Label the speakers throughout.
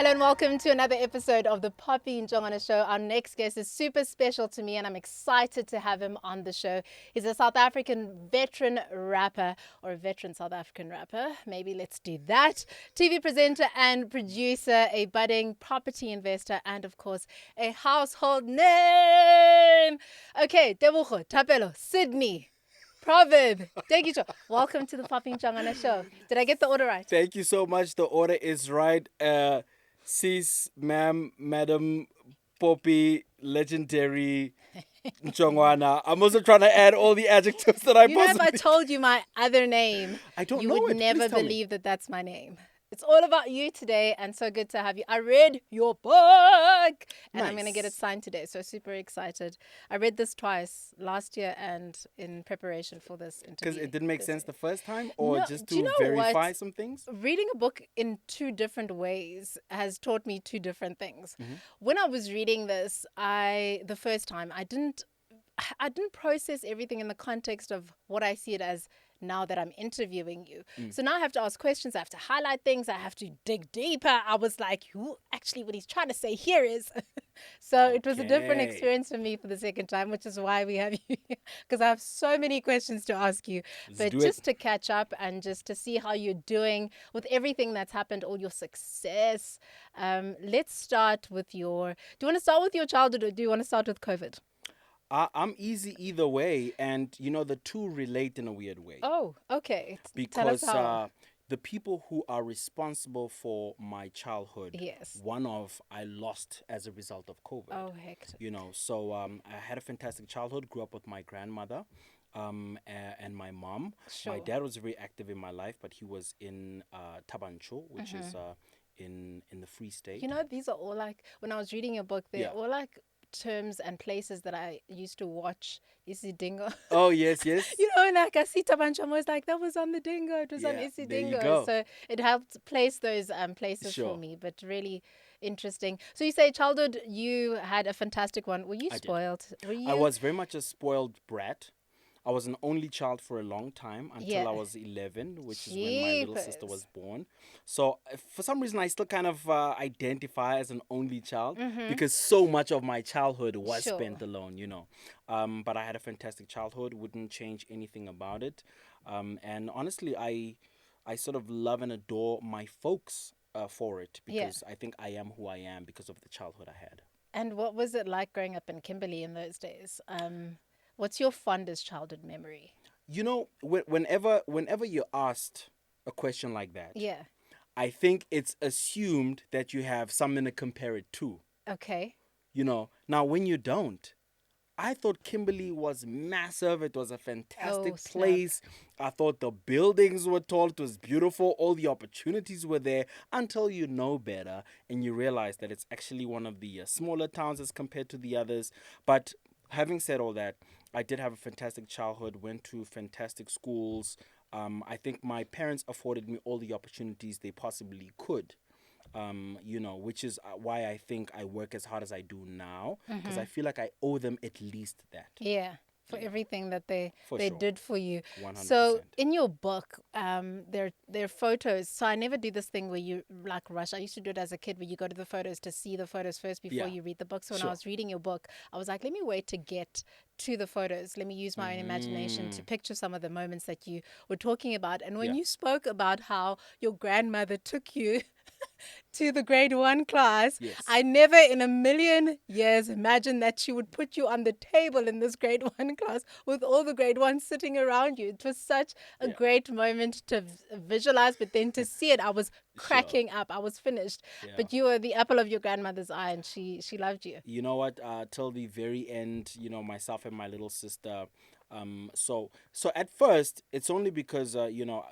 Speaker 1: Hello and welcome to another episode of the Ntshongwana Show. Our next guest is super special to me and I'm excited to have him on the show. He's a South African veteran rapper, or a veteran South African rapper. Maybe let's do that. TV presenter and producer, a budding property investor, and of course, a household name. Okay, Tebogo, Tapelo, Sydney. Proverb, Thekisho. Welcome to the Ntshongwana Show. Did I get the order right?
Speaker 2: Thank you so much. The order is right. Sis, ma'am, madam, Poppy, legendary, Ntshongwana. I'm also trying to add all the adjectives that I
Speaker 1: You know, if
Speaker 2: possibly...
Speaker 1: I told you my other name,
Speaker 2: I don't
Speaker 1: you
Speaker 2: know
Speaker 1: would
Speaker 2: it.
Speaker 1: never
Speaker 2: Please tell me.
Speaker 1: believe that that's my name. It's all about you today, and so good to have you. I read your book, and I'm going to get it
Speaker 2: Nice.
Speaker 1: signed today, so super excited. I read this twice, last year and in preparation for this interview.
Speaker 2: Because it didn't make
Speaker 1: this
Speaker 2: sense
Speaker 1: year.
Speaker 2: the first time, or
Speaker 1: No,
Speaker 2: just
Speaker 1: do you
Speaker 2: to
Speaker 1: know
Speaker 2: verify
Speaker 1: what?
Speaker 2: some things?
Speaker 1: Reading a book in two different ways has taught me two different things.
Speaker 2: Mm-hmm.
Speaker 1: When I was reading this, the first time, I didn't process everything in the context of what I see it as now that I'm interviewing you. So now I have to ask questions, I have to highlight things, I have to dig deeper. I was like, who actually what he's trying to say here is. So it was a different
Speaker 2: Okay.
Speaker 1: experience for me for the second time, which is why we have you here, because I have so many questions to ask you. But
Speaker 2: do
Speaker 1: just
Speaker 2: it.
Speaker 1: to catch up and just to see how you're doing with everything that's happened, all your success. Let's start with your, do you want to start with your childhood or do you want to start with COVID?
Speaker 2: I'm easy either way, and the two relate in a weird way.
Speaker 1: Oh, okay. Tell us
Speaker 2: Because
Speaker 1: how.
Speaker 2: the people who are responsible for my childhood,
Speaker 1: Yes.
Speaker 2: one of I lost as a result of COVID.
Speaker 1: Oh, heck.
Speaker 2: So I had a fantastic childhood. Grew up with my grandmother, and my mom.
Speaker 1: Sure.
Speaker 2: My dad was very active in my life, but he was in Tabancho, which is in the Free State.
Speaker 1: You know, these are all like, when I was reading your book, they're
Speaker 2: Yeah.
Speaker 1: all like terms and places that I used to watch. Isidingo.
Speaker 2: Oh yes, yes.
Speaker 1: You know, and Agassi Tabancham was like, that was on the dingo, it was on
Speaker 2: Yeah, there you
Speaker 1: Isidingo.
Speaker 2: go.
Speaker 1: So it helped place those places for
Speaker 2: Sure.
Speaker 1: me, but really interesting. So you say childhood, you had a fantastic one. Were you
Speaker 2: I did.
Speaker 1: spoiled? Were you?
Speaker 2: I was very much a spoiled brat. I was an only child for a long time until
Speaker 1: Yeah.
Speaker 2: I was 11, which is when my little sister
Speaker 1: Jeepers.
Speaker 2: was born. So for some reason, I still kind of identify as an only child because so much of my childhood was
Speaker 1: Sure.
Speaker 2: spent alone. But I had a fantastic childhood, wouldn't change anything about it. And honestly, I sort of love and adore my folks for it
Speaker 1: Yeah.
Speaker 2: because I think I am who I am because of the childhood I had.
Speaker 1: And what was it like growing up in Kimberley in those days? What's your fondest childhood memory?
Speaker 2: Whenever you're asked a question like that,
Speaker 1: Yeah.
Speaker 2: I think it's assumed that you have something to compare it to.
Speaker 1: Okay.
Speaker 2: Now when you don't, I thought Kimberley was massive. It was a fantastic
Speaker 1: Oh, snap.
Speaker 2: place. I thought the buildings were tall. It was beautiful. All the opportunities were there until you know better and you realize that it's actually one of the smaller towns as compared to the others. But having said all that, I did have a fantastic childhood, went to fantastic schools. I think my parents afforded me all the opportunities they possibly could. Which is why I think I work as hard as I do now because I feel like I owe them at least that.
Speaker 1: Yeah. For everything that they
Speaker 2: For
Speaker 1: they
Speaker 2: sure.
Speaker 1: did for you.
Speaker 2: 100%.
Speaker 1: So in your book, there are photos. So I never do this thing where you like rush. I used to do it as a kid where you go to the photos to see the photos first before
Speaker 2: Yeah.
Speaker 1: you read the book. So when I
Speaker 2: Sure.
Speaker 1: was reading your book, I was like, let me wait to get to the photos. Let me use my own imagination to picture some of the moments that you were talking about. And when
Speaker 2: Yeah.
Speaker 1: you spoke about how your grandmother took you to the grade 1 class,
Speaker 2: Yes.
Speaker 1: I never in a million years imagined that she would put you on the table in this grade 1 class with all the grade 1s sitting around you. It was such a
Speaker 2: Yeah.
Speaker 1: great moment to visualize, but then to see it, I was cracking up. I was finished.
Speaker 2: Yeah.
Speaker 1: But you were the apple of your grandmother's eye, and she loved you.
Speaker 2: You know what? Till the very end, myself and my little sister. So at first, it's only because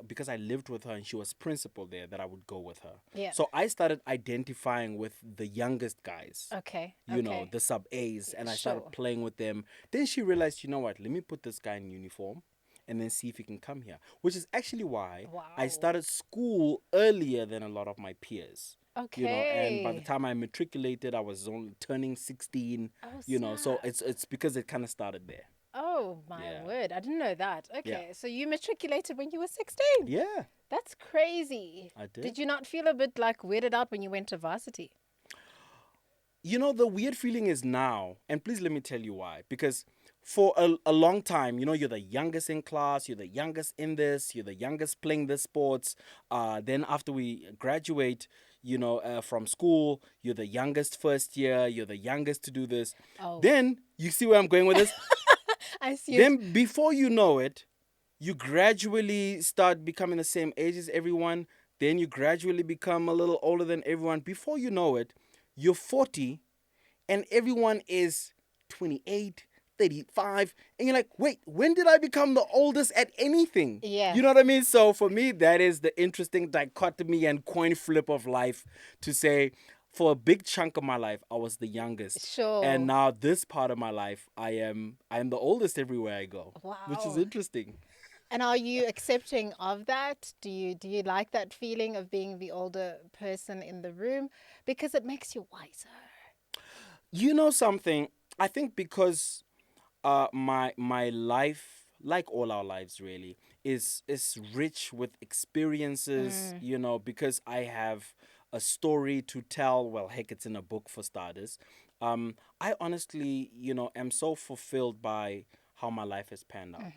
Speaker 2: because I lived with her and she was principal there that I would go with her.
Speaker 1: Yeah.
Speaker 2: So I started identifying with the youngest guys.
Speaker 1: Okay.
Speaker 2: The sub A's, and I
Speaker 1: Sure.
Speaker 2: started playing with them. Then she realized, you know what? Let me put this guy in uniform. And then see if he can come here, which is actually why I
Speaker 1: Wow.
Speaker 2: started school earlier than a lot of my peers. And by the
Speaker 1: Okay.
Speaker 2: time I matriculated, I was only turning 16.
Speaker 1: Oh,
Speaker 2: So
Speaker 1: snap.
Speaker 2: it's because it kind of started there.
Speaker 1: Oh my
Speaker 2: Yeah.
Speaker 1: word, I didn't know that.
Speaker 2: Yeah.
Speaker 1: Okay, so you matriculated when you were 16.
Speaker 2: Yeah,
Speaker 1: That's crazy.
Speaker 2: I did.
Speaker 1: Did you not feel a bit like weirded out when you went to varsity?
Speaker 2: You know, the weird feeling is now, and please let me tell you why. Because for a long time, you know, you're the youngest in class, you're the youngest in this, you're the youngest playing this sports. Then after we graduate, from school, you're the youngest first year, you're the youngest to do this.
Speaker 1: Oh,
Speaker 2: Then, you see where I'm going with this?
Speaker 1: I see it.
Speaker 2: Then, before you know it, you gradually start becoming the same age as everyone. Then you gradually become a little older than everyone. Before you know it, you're 40 and everyone is 28, 35. And you're like, wait, when did I become the oldest at anything?
Speaker 1: Yeah.
Speaker 2: You know what I mean? So for me, that is the interesting dichotomy and coin flip of life to say, for a big chunk of my life, I was the youngest.
Speaker 1: Sure.
Speaker 2: And now this part of my life, I am the oldest everywhere I go. Which is
Speaker 1: Wow.
Speaker 2: interesting.
Speaker 1: And are you accepting of that? Do you like that feeling of being the older person in the room? Because it makes you wiser.
Speaker 2: You know something? I think because my life, like all our lives really, is rich with experiences, because I have a story to tell. Well, heck, it's in a book for starters. I honestly, am so fulfilled by how my life has panned out.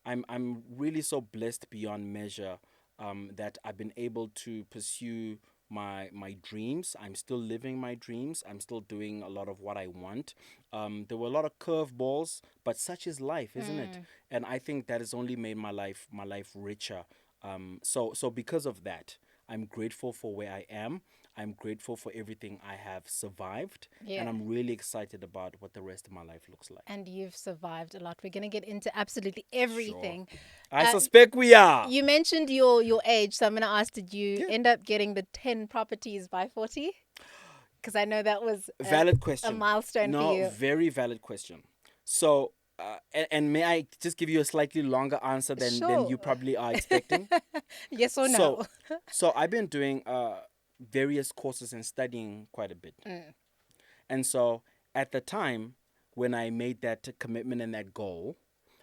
Speaker 2: I'm really so blessed beyond measure, that I've been able to pursue my dreams. I'm still living my dreams. I'm still doing a lot of what I want. There were a lot of curveballs, but such is life, isn't it? And I think that has only made my life richer. So because of that, I'm grateful for where I am. I'm grateful for everything I have survived,
Speaker 1: Yeah.
Speaker 2: and I'm really excited about what the rest of my life looks like.
Speaker 1: And you've survived a lot. We're going to get into absolutely everything.
Speaker 2: I
Speaker 1: Uh,
Speaker 2: suspect we are.
Speaker 1: You mentioned your age, so I'm going to ask, did you
Speaker 2: Yeah.
Speaker 1: end up getting the 10 properties by 40? Because I know that was
Speaker 2: Valid
Speaker 1: a
Speaker 2: question.
Speaker 1: milestone for
Speaker 2: No,
Speaker 1: you.
Speaker 2: very valid question. So, and may I just give you a slightly longer answer than you
Speaker 1: Sure.
Speaker 2: probably are expecting?
Speaker 1: Yes or
Speaker 2: So,
Speaker 1: no?
Speaker 2: so I've been doing various courses and studying quite a bit. And so at the time when I made that commitment and that goal,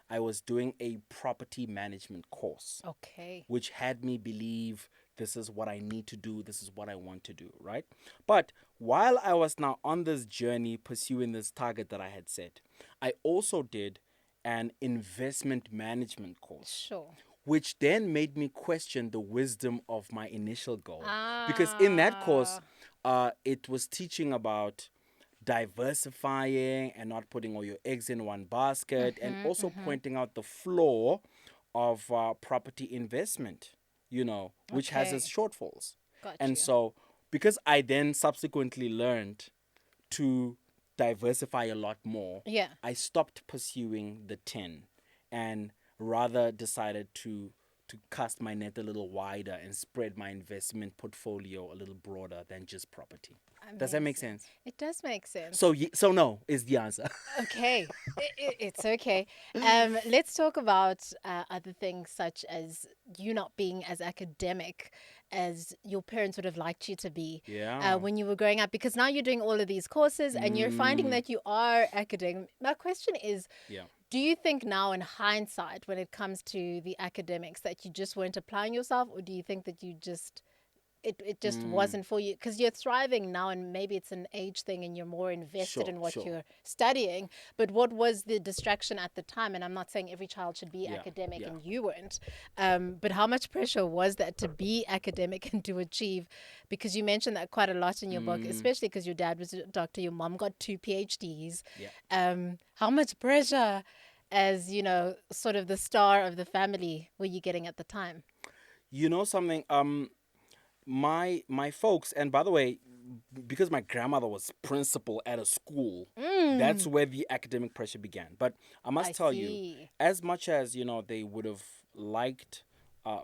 Speaker 2: I was doing a property management course,
Speaker 1: Okay.
Speaker 2: which had me believe this is what I need to do, this is what I want to do, right? But while I was now on this journey pursuing this target that I had set, I also did an investment management course,
Speaker 1: Sure.
Speaker 2: which then made me question the wisdom of my initial goal. Because in that course,
Speaker 1: Ah.
Speaker 2: it was teaching about diversifying and not putting all your eggs in one basket, and also pointing out the flaw of property investment, which has its
Speaker 1: Okay.
Speaker 2: shortfalls.
Speaker 1: Got
Speaker 2: And
Speaker 1: you.
Speaker 2: so, because I then subsequently learned to diversify a lot more,
Speaker 1: Yeah.
Speaker 2: I stopped pursuing the 10 and rather decided to cast my net a little wider and spread my investment portfolio a little broader than just property. Does that make
Speaker 1: Amazing.
Speaker 2: sense?
Speaker 1: It does make sense.
Speaker 2: So no is the answer.
Speaker 1: Okay, it's okay. Let's talk about other things such as you not being as academic as your parents would have liked you to be
Speaker 2: Yeah.
Speaker 1: when you were growing up, because now you're doing all of these courses and you're finding that you are academic. My question is,
Speaker 2: Yeah.
Speaker 1: do you think now in hindsight, when it comes to the academics, that you just weren't applying yourself, or do you think that you just it just wasn't for you because you're thriving now and maybe it's an age thing and you're more invested
Speaker 2: Sure,
Speaker 1: in what
Speaker 2: sure.
Speaker 1: you're studying, but what was the distraction at the time? And I'm not saying every child should be
Speaker 2: Yeah,
Speaker 1: academic
Speaker 2: yeah.
Speaker 1: and you weren't, but how much pressure was that to be academic and to achieve? Because you mentioned that quite a lot in your book, especially because your dad was a doctor, your mom got 2 PhDs.
Speaker 2: Yeah.
Speaker 1: How much pressure as sort of the star of the family were you getting at the time?
Speaker 2: You know something? My folks, and by the way, because my grandmother was principal at a school, that's where the academic pressure began. But I
Speaker 1: I
Speaker 2: must tell you,
Speaker 1: see.
Speaker 2: as much as they would have liked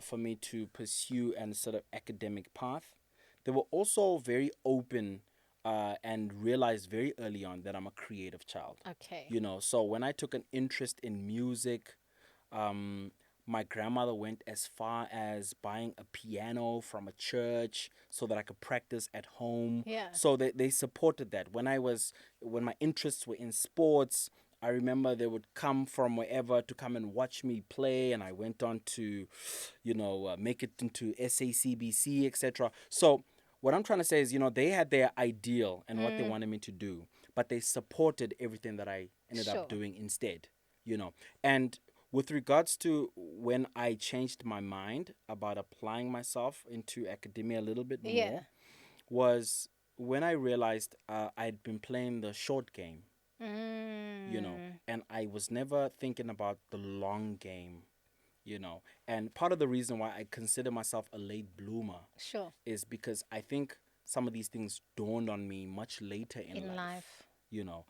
Speaker 2: for me to pursue an sort of academic path, they were also very open and realized very early on that I'm a creative child.
Speaker 1: Okay.
Speaker 2: So when I took an interest in music, um, my grandmother went as far as buying a piano from a church so that I could practice at home.
Speaker 1: Yeah.
Speaker 2: So they supported that. When my interests were in sports, I remember they would come from wherever to come and watch me play, and I went on to, make it into SACBC, etc. So what I'm trying to say is, they had their ideal and what they wanted me to do, but they supported everything that I ended
Speaker 1: Sure.
Speaker 2: up doing instead, And with regards to when I changed my mind about applying myself into academia a little bit
Speaker 1: Yeah.
Speaker 2: more, was when I realized I'd been playing the short game, and I was never thinking about the long game. And part of the reason why I consider myself a late bloomer
Speaker 1: Sure.
Speaker 2: is because I think some of these things dawned on me much later in
Speaker 1: In
Speaker 2: life.
Speaker 1: life.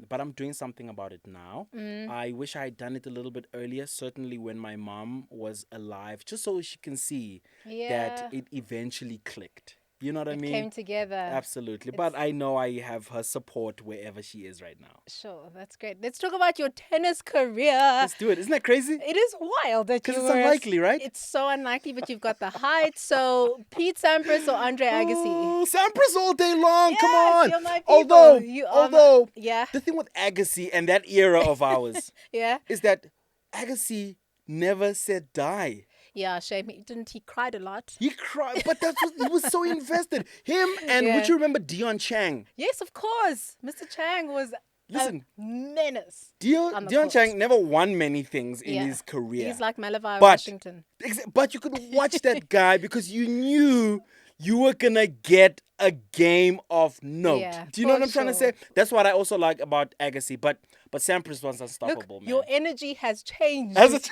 Speaker 2: But I'm doing something about it now. I wish I had done it a little bit earlier, certainly when my mom was alive, just so she can see that
Speaker 1: Yeah.
Speaker 2: it eventually clicked. You know what I
Speaker 1: It
Speaker 2: mean?
Speaker 1: came together.
Speaker 2: Absolutely. But I know I have her support wherever she is right now.
Speaker 1: Sure, that's great. Let's talk about your tennis career.
Speaker 2: Let's do it. Isn't that crazy?
Speaker 1: It is wild that you
Speaker 2: Because
Speaker 1: were...
Speaker 2: it's unlikely, right?
Speaker 1: It's so unlikely, but you've got the height. So, Pete Sampras or Andre Agassi?
Speaker 2: Oh, Sampras all day long. Come
Speaker 1: Yes,
Speaker 2: on.
Speaker 1: you're my people. You are
Speaker 2: Although,
Speaker 1: yeah,
Speaker 2: the thing with Agassi and that era of ours
Speaker 1: yeah.
Speaker 2: is that Agassi never said die.
Speaker 1: Yeah, shame. Didn't he cried a lot?
Speaker 2: He cried, but that's what he was so invested. Him and
Speaker 1: Yeah.
Speaker 2: would you remember Dion Chang?
Speaker 1: Yes, of course. Mr. Chang was
Speaker 2: Listen,
Speaker 1: a menace. on
Speaker 2: Dion
Speaker 1: the court.
Speaker 2: Chang never won many things in
Speaker 1: Yeah.
Speaker 2: his career.
Speaker 1: He's like Malavi
Speaker 2: But-
Speaker 1: Washington.
Speaker 2: But you could watch that guy because you knew you were gonna get a game of note.
Speaker 1: Yeah,
Speaker 2: Do you know
Speaker 1: for
Speaker 2: what I'm trying to
Speaker 1: sure.
Speaker 2: say? That's what I also like about Agassi. But Sampras was
Speaker 1: Look,
Speaker 2: unstoppable, man.
Speaker 1: your energy has changed.
Speaker 2: Has it?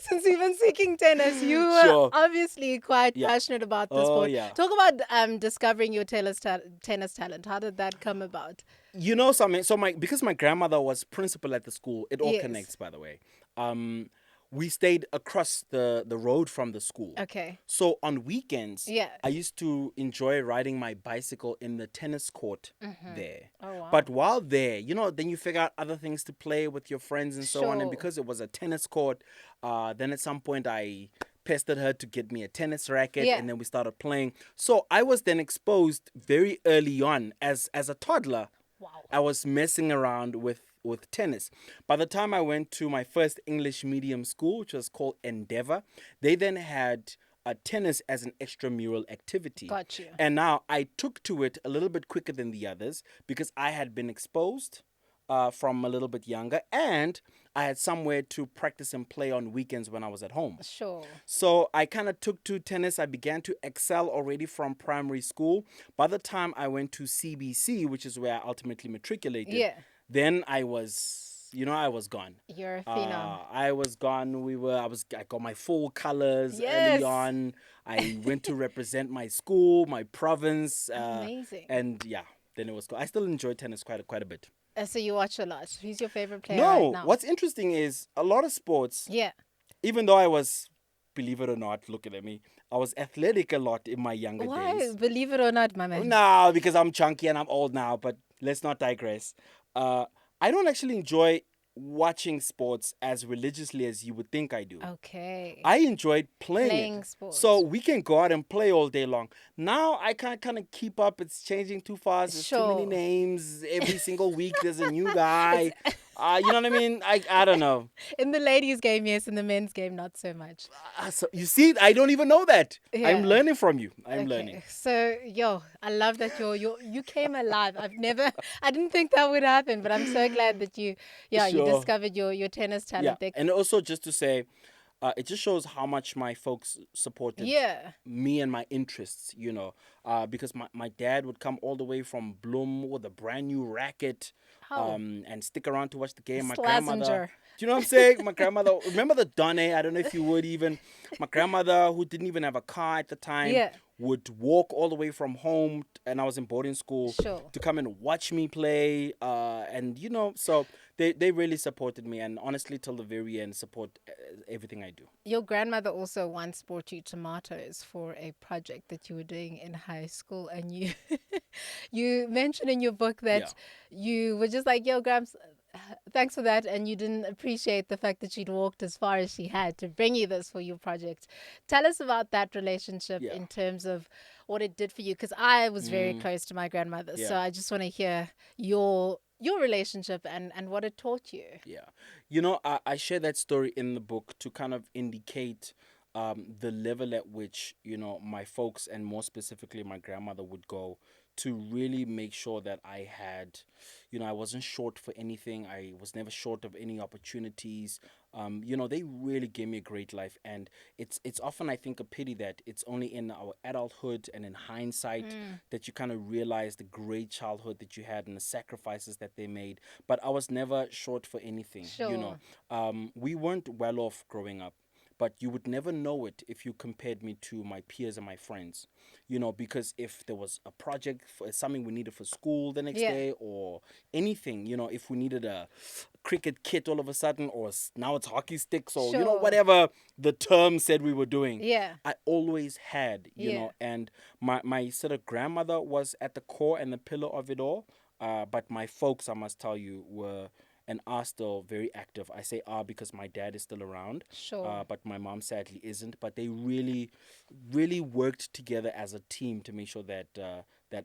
Speaker 1: Since you've been seeking tennis, you were
Speaker 2: Sure.
Speaker 1: obviously quite
Speaker 2: Yeah.
Speaker 1: passionate about this
Speaker 2: Oh,
Speaker 1: sport.
Speaker 2: yeah.
Speaker 1: Talk about discovering your tennis talent. How did that come about?
Speaker 2: You know something? So because my grandmother was principal at the school, it all
Speaker 1: Yes.
Speaker 2: connects, by the way. We stayed across the road from the school.
Speaker 1: Okay.
Speaker 2: So on weekends,
Speaker 1: Yeah.
Speaker 2: I used to enjoy riding my bicycle in the tennis court there.
Speaker 1: Oh, wow.
Speaker 2: But while there, then you figure out other things to play with your friends and so on. And
Speaker 1: Sure.
Speaker 2: because it was a tennis court, then at some point I pestered her to get me a tennis racket,
Speaker 1: Yeah.
Speaker 2: and then we started playing. So I was then exposed very early on as a toddler.
Speaker 1: Wow.
Speaker 2: I was messing around with tennis. By the time I went to my first English medium school, which was called Endeavour, they then had tennis as an extramural activity.
Speaker 1: Got you.
Speaker 2: And now I took to it a little bit quicker than the others because I had been exposed from a little bit younger, and I had somewhere to practice and play on weekends when I was at home.
Speaker 1: Sure.
Speaker 2: So I kind of took to tennis. I began to excel already from primary school. By the time I went to CBC, which is where I ultimately matriculated,
Speaker 1: Yeah.
Speaker 2: then I was gone.
Speaker 1: You're a phenom.
Speaker 2: I was gone. I got my full colors
Speaker 1: Yes.
Speaker 2: early on. I went to represent my school, my province.
Speaker 1: Amazing.
Speaker 2: And yeah, then it was cool. I still enjoy tennis quite a bit.
Speaker 1: So you watch a lot. Who's your favorite player right now?
Speaker 2: What's interesting is a lot of sports,
Speaker 1: Yeah.
Speaker 2: even though I was, believe it or not, look at me, I was athletic a lot in my younger
Speaker 1: Why?
Speaker 2: days.
Speaker 1: Believe it or not, my man.
Speaker 2: No, because I'm chunky and I'm old now, but let's not digress. I don't actually enjoy watching sports as religiously as you would think I do.
Speaker 1: Okay.
Speaker 2: I enjoyed playing it.
Speaker 1: sports.
Speaker 2: So we can go out and play all day long. Now I can't kind of keep up. It's changing too fast. There's too many
Speaker 1: Sure.
Speaker 2: names. Every single week there's a new guy. You know what I mean? I don't know.
Speaker 1: In the ladies' game, yes. In the men's game, not so much.
Speaker 2: So you see, I don't even know that.
Speaker 1: Yeah.
Speaker 2: I'm learning from you. I'm
Speaker 1: Okay.
Speaker 2: learning.
Speaker 1: So, I love that you came alive. I didn't think that would happen, but I'm so glad that you
Speaker 2: Sure.
Speaker 1: discovered your tennis
Speaker 2: Yeah.
Speaker 1: talent. there.
Speaker 2: And also just to say, it just shows how much my folks supported
Speaker 1: Yeah.
Speaker 2: me and my interests, because my dad would come all the way from Bloem with a brand new racket
Speaker 1: Oh.
Speaker 2: and stick around to watch the game. My
Speaker 1: Slazenger.
Speaker 2: grandmother, do you know what I'm saying? My grandmother, remember the Donne? I don't know if you would even. My grandmother, who didn't even have a car at the time,
Speaker 1: Yeah.
Speaker 2: would walk all the way from home, and I was in boarding school,
Speaker 1: Sure.
Speaker 2: to come and watch me play. So they really supported me, and honestly, till the very end, support everything I do.
Speaker 1: Your grandmother also once brought you tomatoes for a project that you were doing in high school, and you you mentioned in your book that you were just like, "Yo, Grams, thanks for that," and you didn't appreciate the fact that she'd walked as far as she had to bring you this for your project. Tell us about that relationship in terms of what it did for you, because I was very close to my grandmother, so
Speaker 2: Yeah.
Speaker 1: I just want to hear your your relationship and what it taught you.
Speaker 2: Yeah. I share that story in the book to kind of indicate the level at which, my folks and more specifically my grandmother would go to really make sure that I had, I wasn't short for anything. I was never short of any opportunities. They really gave me a great life. And it's often, I think, a pity that it's only in our adulthood and in hindsight that you kind of realize the great childhood that you had and the sacrifices that they made. But I was never short for anything.
Speaker 1: Sure.
Speaker 2: We weren't well off growing up, but you would never know it if you compared me to my peers and my friends. Because if there was a project for something we needed for school the next
Speaker 1: Yeah.
Speaker 2: day or anything, if we needed a cricket kit all of a sudden, or now it's hockey sticks, or
Speaker 1: Sure.
Speaker 2: whatever the term said we were doing,
Speaker 1: Yeah.
Speaker 2: I always had,
Speaker 1: Yeah.
Speaker 2: and my sort of grandmother was at the core and the pillar of it all. But my folks, I must tell you, were and are still very active. I say are because my dad is still around,
Speaker 1: Sure.
Speaker 2: but my mom sadly isn't. But they really, really worked together as a team to make sure that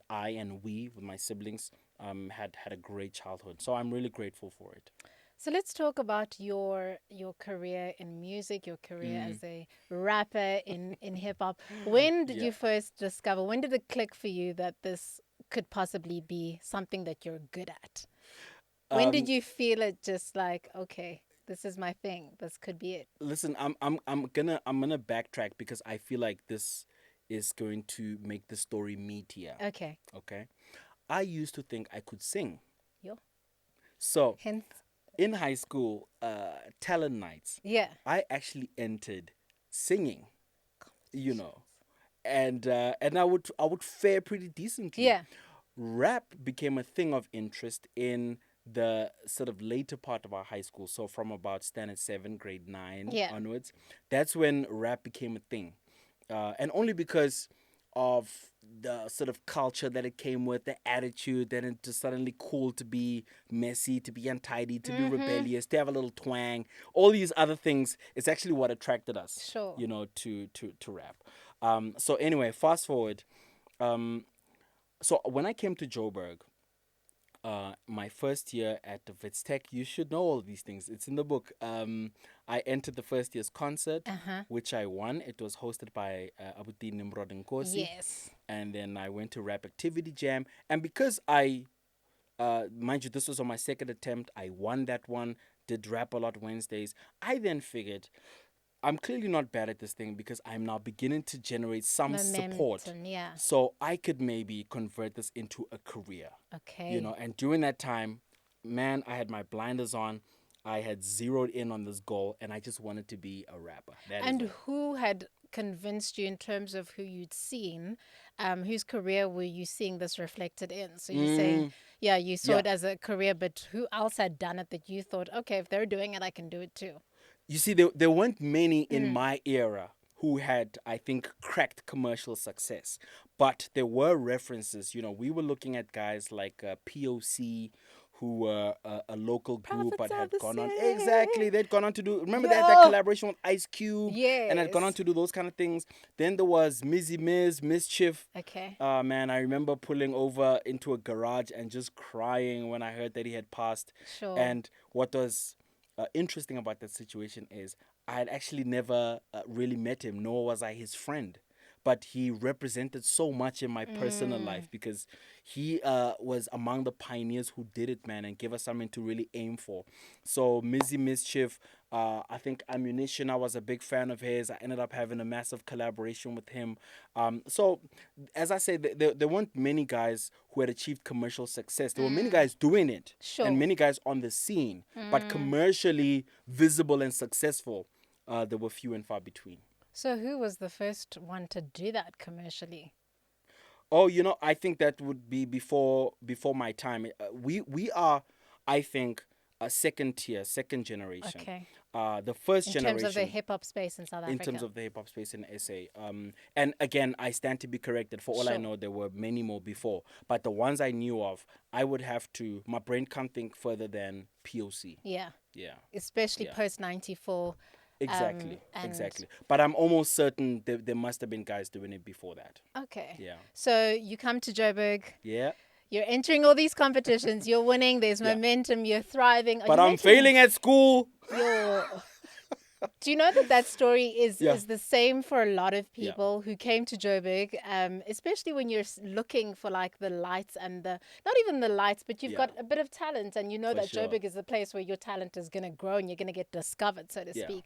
Speaker 2: I and we, with my siblings, had a great childhood. So I'm really grateful for it.
Speaker 1: So let's talk about your career in music, your career as a rapper in hip hop. When did
Speaker 2: Yeah.
Speaker 1: you first discover? When did it click for you that this could possibly be something that you're good at? When did
Speaker 2: Um,
Speaker 1: you feel it just like, okay, this is my thing. This could be it.
Speaker 2: Listen, I'm gonna backtrack because I feel like this is going to make the story meatier.
Speaker 1: Okay.
Speaker 2: Okay, I used to think I could sing.
Speaker 1: Yo.
Speaker 2: So
Speaker 1: Hence,
Speaker 2: in high school, talent nights,
Speaker 1: yeah.
Speaker 2: I actually entered singing. You know, and I would fare pretty decently.
Speaker 1: Yeah.
Speaker 2: Rap became a thing of interest in the sort of later part of our high school. So from about standard 7, grade 9
Speaker 1: Yeah.
Speaker 2: onwards, that's when rap became a thing. And only because of the sort of culture that it came with, the attitude, that it's just suddenly cool to be messy, to be untidy, to be rebellious, to have a little twang, all these other things. It's actually what attracted us,
Speaker 1: Sure.
Speaker 2: to rap. So anyway, fast forward. So when I came to Joburg, my first year at the Wits Tech, you should know all these things. It's in the book. I entered the first year's concert, which I won. It was hosted by Abuti Nimrod Nkosi.
Speaker 1: Yes.
Speaker 2: And then I went to Rap Activity Jam. And because mind you, this was on my second attempt, I won that one, did Rap a Lot Wednesdays. I then figured, I'm clearly not bad at this thing because I'm now beginning to generate some support.
Speaker 1: Momentum, yeah.
Speaker 2: So I could maybe convert this into a career.
Speaker 1: Okay.
Speaker 2: And during that time, man, I had my blinders on. I had zeroed in on this goal and I just wanted to be a rapper. That is
Speaker 1: And
Speaker 2: all.
Speaker 1: who had convinced you in terms of who you'd seen? Whose career were you seeing this reflected in? So you're saying, yeah, you saw
Speaker 2: Yeah.
Speaker 1: it as a career, but who else had done it that you thought, okay, if they're doing it, I can do it too?
Speaker 2: You see, there weren't many in my era who had, I think, cracked commercial success. But there were references. We were looking at guys like POC, who were a local group, but
Speaker 1: Prophets of
Speaker 2: had
Speaker 1: the
Speaker 2: gone on.
Speaker 1: same.
Speaker 2: Exactly. They'd gone on to do, remember that
Speaker 1: Yo.
Speaker 2: collaboration with Ice Cube? And had gone on
Speaker 1: Yes.
Speaker 2: to do those kind of things. Then there was Mischief.
Speaker 1: Okay.
Speaker 2: Man, I remember pulling over into a garage and just crying when I heard that he had passed.
Speaker 1: Sure.
Speaker 2: And what was interesting about that situation is I had actually never really met him, nor was I his friend. But he represented so much in my personal life because he was among the pioneers who did it, man, and gave us something to really aim for. So Mischief, I think Ammunition, I was a big fan of his. I ended up having a massive collaboration with him. So as I said, there weren't many guys who had achieved commercial success. There were many guys doing it
Speaker 1: Sure.
Speaker 2: and many guys on the scene, but commercially visible and successful, there were few and far between.
Speaker 1: So who was the first one to do that commercially?
Speaker 2: Oh, I think that would be before my time. We are, I think, a second tier, second generation.
Speaker 1: Okay.
Speaker 2: The first
Speaker 1: In
Speaker 2: generation.
Speaker 1: terms of the hip hop space in South Africa.
Speaker 2: In terms of the hip hop space in SA. And again, I stand to be corrected. For all I
Speaker 1: Sure.
Speaker 2: know, there were many more before. But the ones I knew of, I would have to, my brain can't think further than POC.
Speaker 1: Yeah.
Speaker 2: Yeah.
Speaker 1: Especially
Speaker 2: Yeah.
Speaker 1: post 94.
Speaker 2: Exactly.
Speaker 1: and-
Speaker 2: Exactly. But I'm almost certain there must have been guys doing it before that.
Speaker 1: Okay.
Speaker 2: Yeah.
Speaker 1: So you come to Joburg.
Speaker 2: Yeah.
Speaker 1: You're entering all these competitions. You're winning. There's momentum. You're thriving. Are
Speaker 2: But
Speaker 1: you
Speaker 2: I'm failing at school.
Speaker 1: Do you know that story is
Speaker 2: Yeah.
Speaker 1: is the same for a lot of
Speaker 2: Yeah.
Speaker 1: people who came to Joburg, especially when you're looking for like the lights and not even the lights, but you've got a bit of talent and you know
Speaker 2: For
Speaker 1: that
Speaker 2: sure.
Speaker 1: Joburg is the place where your talent is going to grow and you're going to get discovered, so to
Speaker 2: Yeah.
Speaker 1: speak.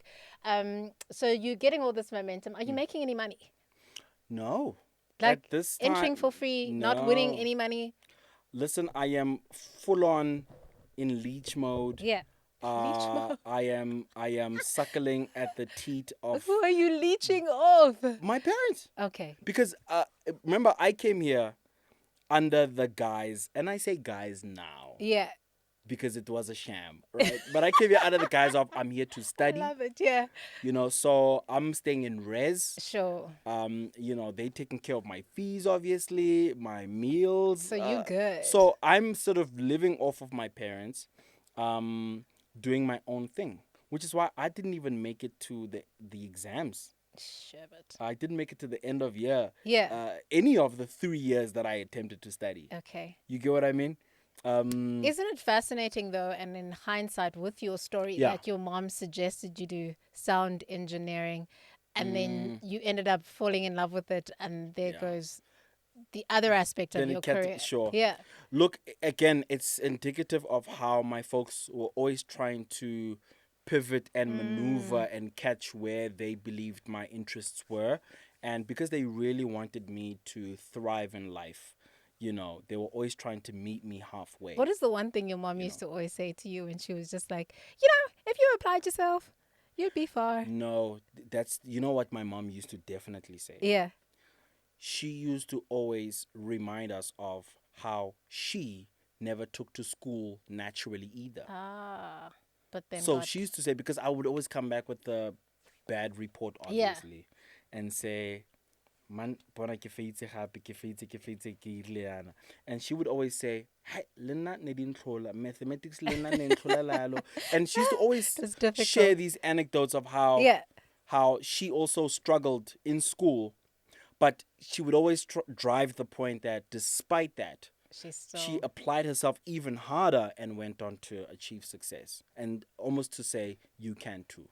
Speaker 1: So you're getting all this momentum. Are you making any money?
Speaker 2: No.
Speaker 1: Like
Speaker 2: At this
Speaker 1: entering
Speaker 2: time,
Speaker 1: for free, not winning
Speaker 2: no.
Speaker 1: any money?
Speaker 2: Listen, I am full on in leech mode.
Speaker 1: Yeah. Leech mode.
Speaker 2: I am suckling at the teat of
Speaker 1: Who are you leeching off?
Speaker 2: my parents.
Speaker 1: Okay.
Speaker 2: Because remember, I came here under the guise, and I say guys now
Speaker 1: Yeah.
Speaker 2: because it was a sham, right? But I came here under the guise of I'm here to
Speaker 1: I
Speaker 2: study,
Speaker 1: love it. Yeah.
Speaker 2: so I'm staying in res.
Speaker 1: Sure.
Speaker 2: They taking care of my fees, obviously, my meals.
Speaker 1: So you good.
Speaker 2: So I'm sort of living off of my parents, doing my own thing, which is why I didn't even make it to the exams.
Speaker 1: Sherbet.
Speaker 2: I didn't make it to the end of year.
Speaker 1: Yeah.
Speaker 2: Any of the 3 years that I attempted to study.
Speaker 1: Okay.
Speaker 2: You get what I mean?
Speaker 1: Isn't it fascinating though, and in hindsight with your story, that your mom suggested you do sound engineering and then you ended up falling in love with it, and there goes the other aspect of
Speaker 2: Then
Speaker 1: your
Speaker 2: it kept
Speaker 1: career.
Speaker 2: sure.
Speaker 1: Yeah.
Speaker 2: Look, again, it's indicative of how my folks were always trying to pivot and maneuver and catch where they believed my interests were. And because they really wanted me to thrive in life, they were always trying to meet me halfway.
Speaker 1: What is the one thing your mom used to always say to you when she was just like, if you applied yourself, you'd be far?
Speaker 2: No, that's, what my mom used to definitely say.
Speaker 1: Yeah.
Speaker 2: She used to always remind us of how she never took to school naturally either.
Speaker 1: Ah. But then
Speaker 2: So she used to say, because I would always come back with the bad report, obviously, and say, man, bona ke feitse gape, ke feitse ke ile yana. And she would always say, hey, lena ne di ntlhola, mathematics lena ne ntlhola lalo. And she used to always share these anecdotes of how she also struggled in school, but she would always drive the point that despite that, she applied herself even harder and went on to achieve success, and almost to say, you can too.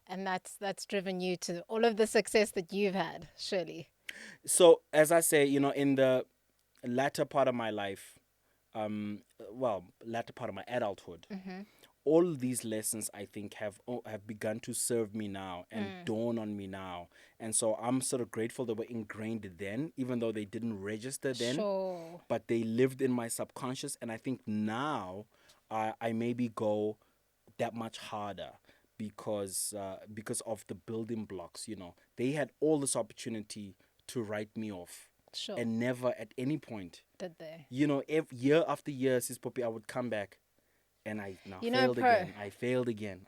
Speaker 1: And that's driven you to all of the success that you've had, surely.
Speaker 2: So, as I say, in the latter part of my life, latter part of my adulthood, all these lessons, I think, have begun to serve me now and dawn on me now. And so I'm sort of grateful they were ingrained then, even though they didn't register then.
Speaker 1: Sure.
Speaker 2: But they lived in my subconscious. And I think now I maybe go that much harder because of the building blocks. They had all this opportunity to write me off.
Speaker 1: Sure.
Speaker 2: And never at any point
Speaker 1: did they.
Speaker 2: Year after year, Sis Poppy, I would come back. And I failed again.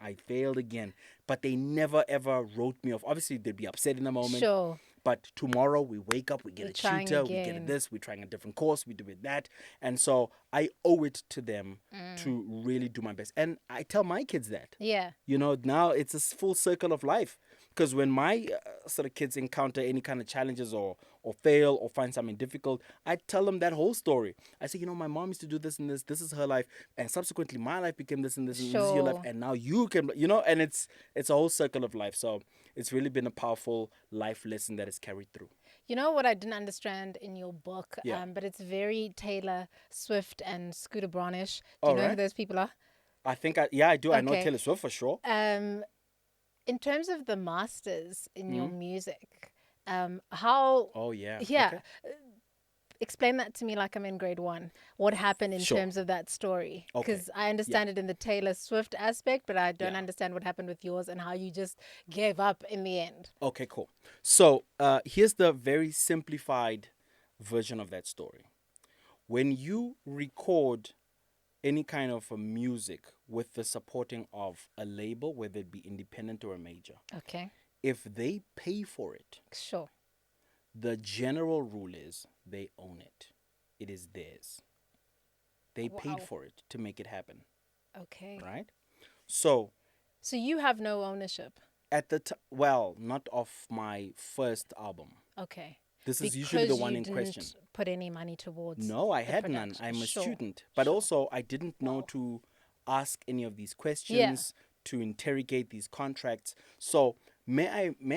Speaker 2: I failed again. But they never, ever wrote me off. Obviously, they'd be upset in a moment.
Speaker 1: Sure.
Speaker 2: But tomorrow, we wake up, we get a tutor, we get this, we're trying a different course, we do it that. And so I owe it to them to really do my best. And I tell my kids that.
Speaker 1: Yeah.
Speaker 2: Now it's a full circle of life. Because when my sort of kids encounter any kind of challenges or fail or find something difficult, I tell them that whole story. I say, my mom used to do this and this. This is her life. And subsequently, my life became this and this. And this is your life. And now you can, and it's a whole circle of life. So it's really been a powerful life lesson that is carried through.
Speaker 1: You know what I didn't understand in your book, but it's very Taylor Swift and Scooter Brownish. Do you know who those people are?
Speaker 2: I think, I do. Okay. I know Taylor Swift for sure.
Speaker 1: In terms of the masters in your music, how...
Speaker 2: Oh, yeah.
Speaker 1: Yeah.
Speaker 2: Okay.
Speaker 1: Explain that to me like I'm in grade 1. What happened in terms of that story? Because I understand it in the Taylor Swift aspect, but I don't understand what happened with yours and how you just gave up in the end.
Speaker 2: Okay, cool. So here's the very simplified version of that story. When you record any kind of a music with the supporting of a label, whether it be independent or a major,
Speaker 1: okay,
Speaker 2: if they pay for it,
Speaker 1: sure,
Speaker 2: the general rule is they own it. It is theirs. They paid for it to make it happen.
Speaker 1: Okay.
Speaker 2: Right? So
Speaker 1: you have no ownership?
Speaker 2: At the not of my first album.
Speaker 1: Okay.
Speaker 2: This is usually the
Speaker 1: Because
Speaker 2: one
Speaker 1: you
Speaker 2: in question.
Speaker 1: didn't put any money towards
Speaker 2: No, I
Speaker 1: the
Speaker 2: had none.
Speaker 1: production.
Speaker 2: I'm a
Speaker 1: Sure,
Speaker 2: student. But
Speaker 1: sure.
Speaker 2: also, I didn't know
Speaker 1: Wow.
Speaker 2: to ask any of these
Speaker 1: Yeah.
Speaker 2: questions, to interrogate these contracts. So, may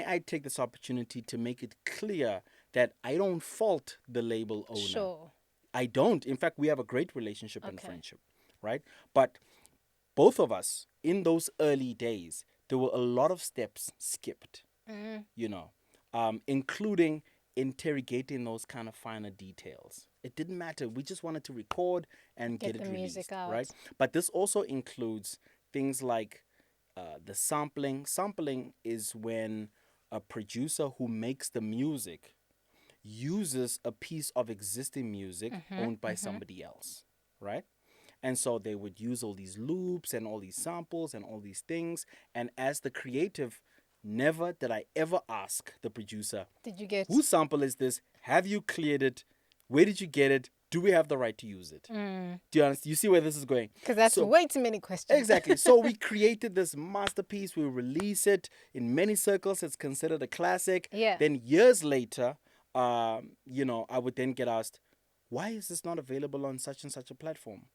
Speaker 2: I take this opportunity to make it clear that I don't fault the label owner.
Speaker 1: Sure.
Speaker 2: I don't. In fact, we have a great relationship and
Speaker 1: Okay.
Speaker 2: friendship, right? But both of us, in those early days, there were a lot of steps skipped, you know, including interrogating those kind of finer details. It didn't matter. We just wanted to record and
Speaker 1: Get
Speaker 2: get
Speaker 1: the
Speaker 2: it
Speaker 1: music
Speaker 2: released,
Speaker 1: out.
Speaker 2: right? But this also includes things like the sampling. Sampling is when a producer who makes the music uses a piece of existing music owned by somebody else, right? And so they would use all these loops and all these samples and all these things. And as the creative, never did I ever ask the producer,
Speaker 1: Did you get?
Speaker 2: whose sample is this? Have you cleared it? Where did you get it? Do we have the right to use it? Do you understand? You see where this is going?
Speaker 1: Because that's
Speaker 2: So-
Speaker 1: way too many questions.
Speaker 2: Exactly. So we created this masterpiece. We release it. In many circles, it's considered a classic.
Speaker 1: Yeah.
Speaker 2: Then years later, I would then get asked, why is this not available on such and such a platform?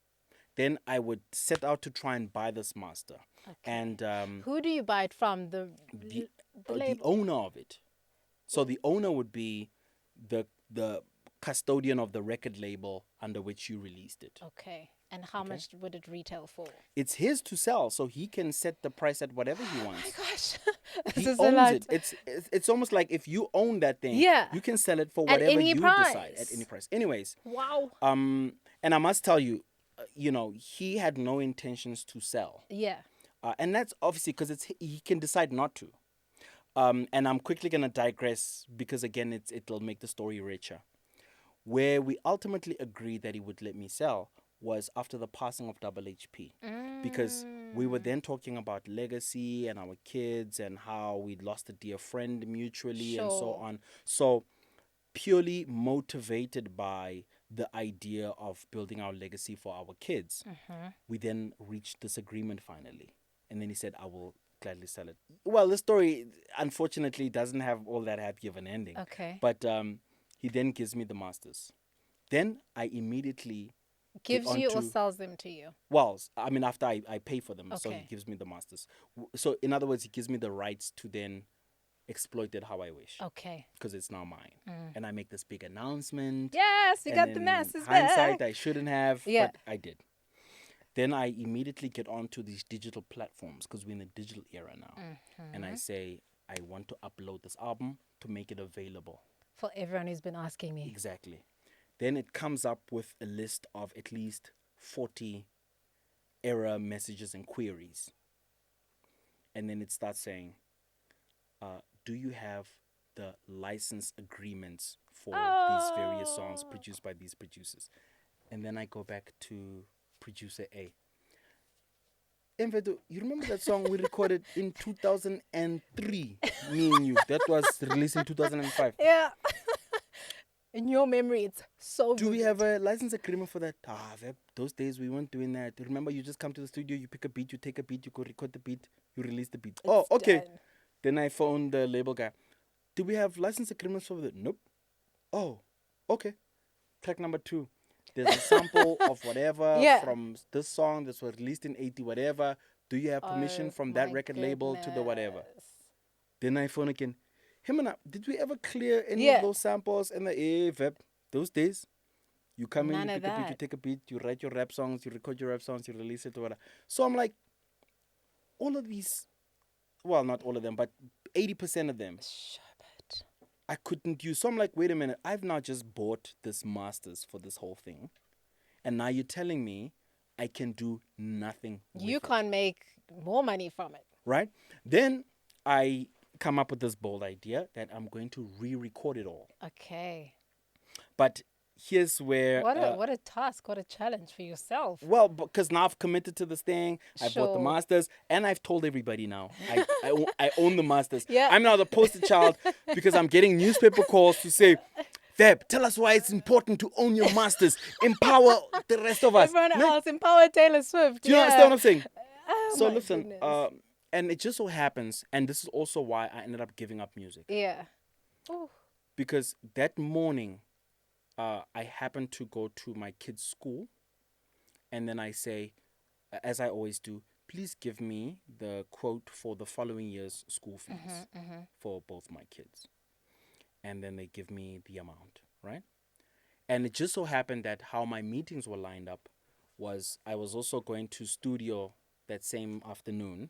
Speaker 2: Then I would set out to try and buy this master. And
Speaker 1: Who do you buy it from? The
Speaker 2: the
Speaker 1: label.
Speaker 2: owner of it. So the owner would be the custodian of the record label under which you released it.
Speaker 1: Okay. And how much would it retail for?
Speaker 2: It's his to sell, so he can set the price at whatever he
Speaker 1: Oh
Speaker 2: wants.
Speaker 1: my gosh.
Speaker 2: He
Speaker 1: This is a
Speaker 2: owns
Speaker 1: lot.
Speaker 2: it. It's almost like if you own that thing,
Speaker 1: Yeah.
Speaker 2: you can sell it for
Speaker 1: At
Speaker 2: whatever
Speaker 1: any
Speaker 2: you decide
Speaker 1: price.
Speaker 2: at any price. Anyways,
Speaker 1: Wow.
Speaker 2: and I must tell you, he had no intentions to sell,
Speaker 1: Yeah.
Speaker 2: and that's obviously because he can decide not to. And I'm quickly gonna digress because again, it'll make the story richer. Where we ultimately agreed that he would let me sell was after the passing of Double HP, because we were then talking about legacy and our kids and how we'd lost a dear friend mutually and so
Speaker 1: Sure.
Speaker 2: on. So purely motivated by the idea of building our legacy for our kids, we then reached this agreement finally. And then he said, I will gladly sell it. Well, the story, unfortunately, doesn't have all that happy of an ending.
Speaker 1: Okay.
Speaker 2: But he then gives me the masters. Then I immediately
Speaker 1: Gives
Speaker 2: on
Speaker 1: you or
Speaker 2: to-
Speaker 1: sells them to you?
Speaker 2: well, I mean, after I pay for them, so he
Speaker 1: Okay.
Speaker 2: gives me the masters. So in other words, he gives me the rights to then exploit it how I wish,
Speaker 1: Okay.
Speaker 2: because it's now mine. And I make this big announcement.
Speaker 1: Yes, you
Speaker 2: and
Speaker 1: got the
Speaker 2: in
Speaker 1: masses
Speaker 2: hindsight,
Speaker 1: back.
Speaker 2: I shouldn't have,
Speaker 1: Yeah.
Speaker 2: but I did. Then I immediately get onto these digital platforms because we're in a digital era now. And I say, I want to upload this album to make it available.
Speaker 1: For everyone who's been asking me.
Speaker 2: Exactly. Then it comes up with a list of at least 40 error messages and queries. And then it starts saying, do you have the license agreements for these various songs produced by these producers? And then I go back to producer A. Mfethu, you remember that song we recorded in 2003, me and you? That was released in 2005.
Speaker 1: Yeah. In your memory, it's so
Speaker 2: Do we
Speaker 1: vivid.
Speaker 2: have a license agreement for that? Those days we weren't doing that. Remember, you just come to the studio, you pick a beat, you take a beat, you go record the beat, you release the beat. Oh,
Speaker 1: It's
Speaker 2: okay.
Speaker 1: done.
Speaker 2: Then I phoned the label guy. Do we have license agreements for that? Nope. Oh, okay. Track number 2. There's a sample of whatever
Speaker 1: Yeah.
Speaker 2: from this song that was released in 80, whatever. Do you have permission
Speaker 1: Oh,
Speaker 2: from that
Speaker 1: my
Speaker 2: record label to the whatever?
Speaker 1: goodness.
Speaker 2: Then I phone again. Himana, did we ever clear any
Speaker 1: Yeah.
Speaker 2: of those samples in the AVEP? Those days, you come in,
Speaker 1: None
Speaker 2: you
Speaker 1: of
Speaker 2: pick a beat, you
Speaker 1: that.
Speaker 2: take a beat, you write your rap songs, you record your rap songs, you release it or whatever. So I'm like, all of these, well, not all of them, but 80% of them,
Speaker 1: Sherbet.
Speaker 2: I couldn't use. So I'm like, wait a minute, I've now just bought this masters for this whole thing. And now you're telling me I can do nothing with
Speaker 1: You
Speaker 2: it,
Speaker 1: can't make more money from it.
Speaker 2: right? Then I come up with this bold idea that I'm going to re-record it all.
Speaker 1: Okay.
Speaker 2: But here's where...
Speaker 1: What a task, what a challenge for yourself.
Speaker 2: well, because now I've committed to this thing. I bought the
Speaker 1: Sure.
Speaker 2: masters, and I've told everybody now. I own the masters.
Speaker 1: Yeah.
Speaker 2: I'm now the poster child because I'm getting newspaper calls to say, Feb, tell us why it's important to own your masters. Empower the rest of us.
Speaker 1: Everyone
Speaker 2: No,
Speaker 1: else, empower Taylor Swift.
Speaker 2: do you
Speaker 1: yeah.
Speaker 2: understand what I'm saying?
Speaker 1: Oh
Speaker 2: So
Speaker 1: my
Speaker 2: listen,
Speaker 1: goodness.
Speaker 2: and it just so happens, and this is also why I ended up giving up music.
Speaker 1: Yeah. Ooh.
Speaker 2: because that morning, I happened to go to my kid's school, and then I say, as I always do, please give me the quote for the following year's school fees for both my kids. And then they give me the amount, right? And it just so happened that how my meetings were lined up was I was also going to studio that same afternoon